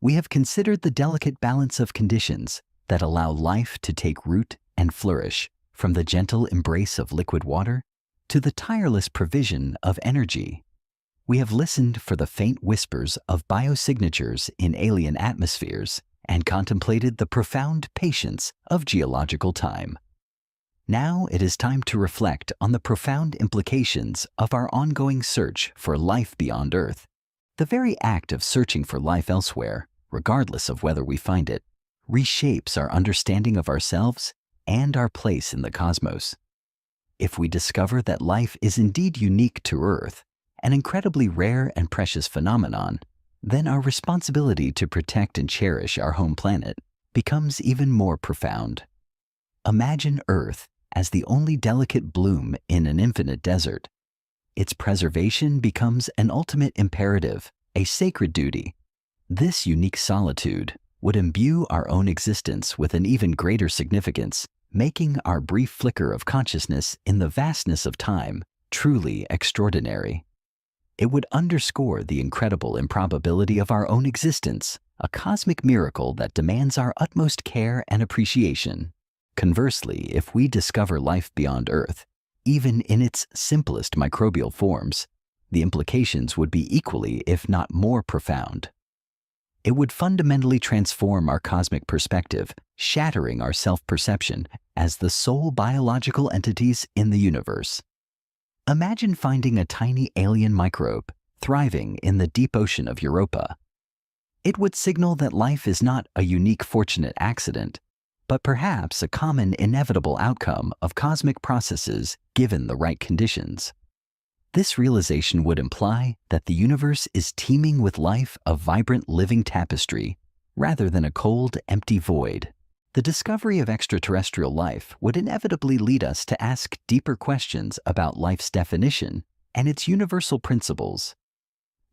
We have considered the delicate balance of conditions that allow life to take root and flourish, from the gentle embrace of liquid water to the tireless provision of energy. We have listened for the faint whispers of biosignatures in alien atmospheres and contemplated the profound patience of geological time. Now it is time to reflect on the profound implications of our ongoing search for life beyond Earth. The very act of searching for life elsewhere, regardless of whether we find it, reshapes our understanding of ourselves and our place in the cosmos. If we discover that life is indeed unique to Earth, an incredibly rare and precious phenomenon, then our responsibility to protect and cherish our home planet becomes even more profound. Imagine Earth as the only delicate bloom in an infinite desert. Its preservation becomes an ultimate imperative, a sacred duty. This unique solitude would imbue our own existence with an even greater significance, making our brief flicker of consciousness in the vastness of time truly extraordinary. It would underscore the incredible improbability of our own existence, a cosmic miracle that demands our utmost care and appreciation. Conversely, if we discover life beyond Earth, even in its simplest microbial forms, the implications would be equally, if not more, profound. It would fundamentally transform our cosmic perspective, shattering our self-perception as the sole biological entities in the universe. Imagine finding a tiny alien microbe thriving in the deep ocean of Europa. It would signal that life is not a unique fortunate accident, but perhaps a common inevitable outcome of cosmic processes given the right conditions. This realization would imply that the universe is teeming with life, a vibrant living tapestry, rather than a cold, empty void. The discovery of extraterrestrial life would inevitably lead us to ask deeper questions about life's definition and its universal principles.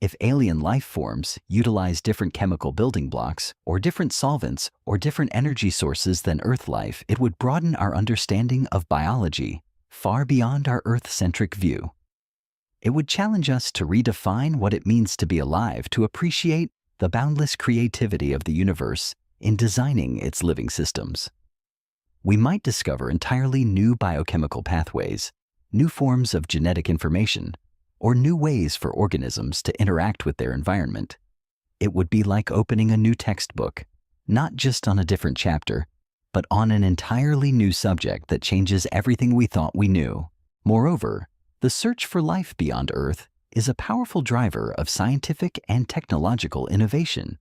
If alien life forms utilize different chemical building blocks, or different solvents, or different energy sources than Earth life, it would broaden our understanding of biology far beyond our Earth-centric view. It would challenge us to redefine what it means to be alive, to appreciate the boundless creativity of the universe in designing its living systems. We might discover entirely new biochemical pathways, new forms of genetic information, or new ways for organisms to interact with their environment. It would be like opening a new textbook, not just on a different chapter, but on an entirely new subject that changes everything we thought we knew. Moreover, the search for life beyond Earth is a powerful driver of scientific and technological innovation.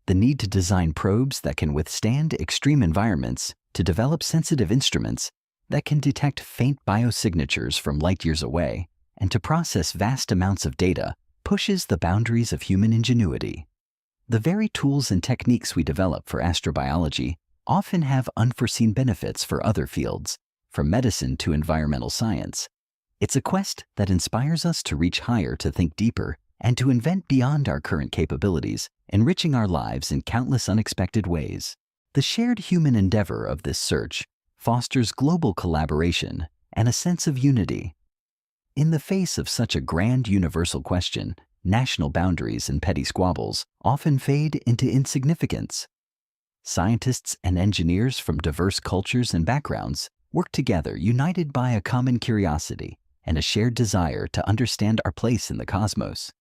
The need to design probes that can withstand extreme environments, to develop sensitive instruments that can detect faint biosignatures from light years away, and to process vast amounts of data pushes the boundaries of human ingenuity. The very tools and techniques we develop for astrobiology often have unforeseen benefits for other fields, from medicine to environmental science. It's a quest that inspires us to reach higher, to think deeper, and to invent beyond our current capabilities, enriching our lives in countless unexpected ways. The shared human endeavor of this search fosters global collaboration and a sense of unity. In the face of such a grand universal question, national boundaries and petty squabbles often fade into insignificance. Scientists and engineers from diverse cultures and backgrounds work together, united by a common curiosity and a shared desire to understand our place in the cosmos.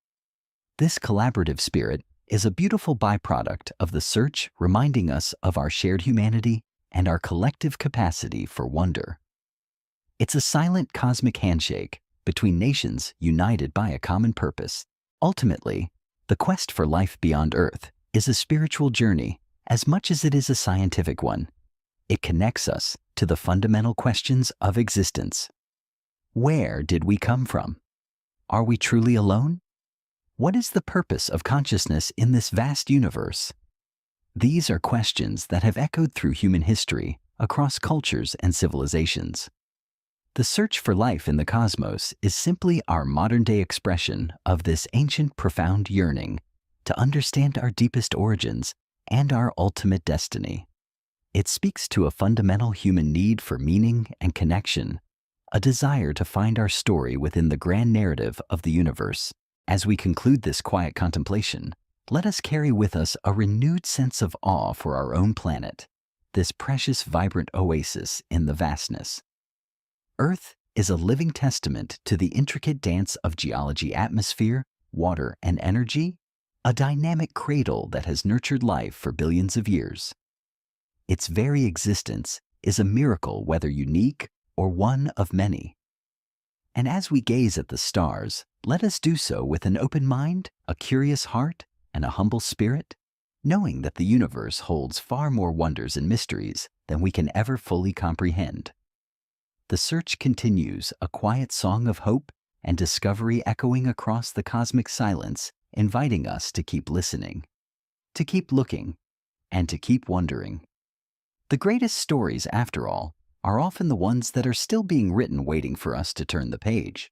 This collaborative spirit is a beautiful byproduct of the search, reminding us of our shared humanity and our collective capacity for wonder. It's a silent cosmic handshake between nations united by a common purpose. Ultimately, the quest for life beyond Earth is a spiritual journey as much as it is a scientific one. It connects us to the fundamental questions of existence. Where did we come from? Are we truly alone? What is the purpose of consciousness in this vast universe? These are questions that have echoed through human history across cultures and civilizations. The search for life in the cosmos is simply our modern-day expression of this ancient, profound yearning to understand our deepest origins and our ultimate destiny. It speaks to a fundamental human need for meaning and connection, a desire to find our story within the grand narrative of the universe. As we conclude this quiet contemplation, let us carry with us a renewed sense of awe for our own planet, this precious, vibrant oasis in the vastness. Earth is a living testament to the intricate dance of geology, atmosphere, water, and energy, a dynamic cradle that has nurtured life for billions of years. Its very existence is a miracle, whether unique or one of many. And as we gaze at the stars, let us do so with an open mind, a curious heart, and a humble spirit, knowing that the universe holds far more wonders and mysteries than we can ever fully comprehend. The search continues, a quiet song of hope and discovery echoing across the cosmic silence, inviting us to keep listening, to keep looking, and to keep wondering. The greatest stories, after all, are often the ones that are still being written, waiting for us to turn the page.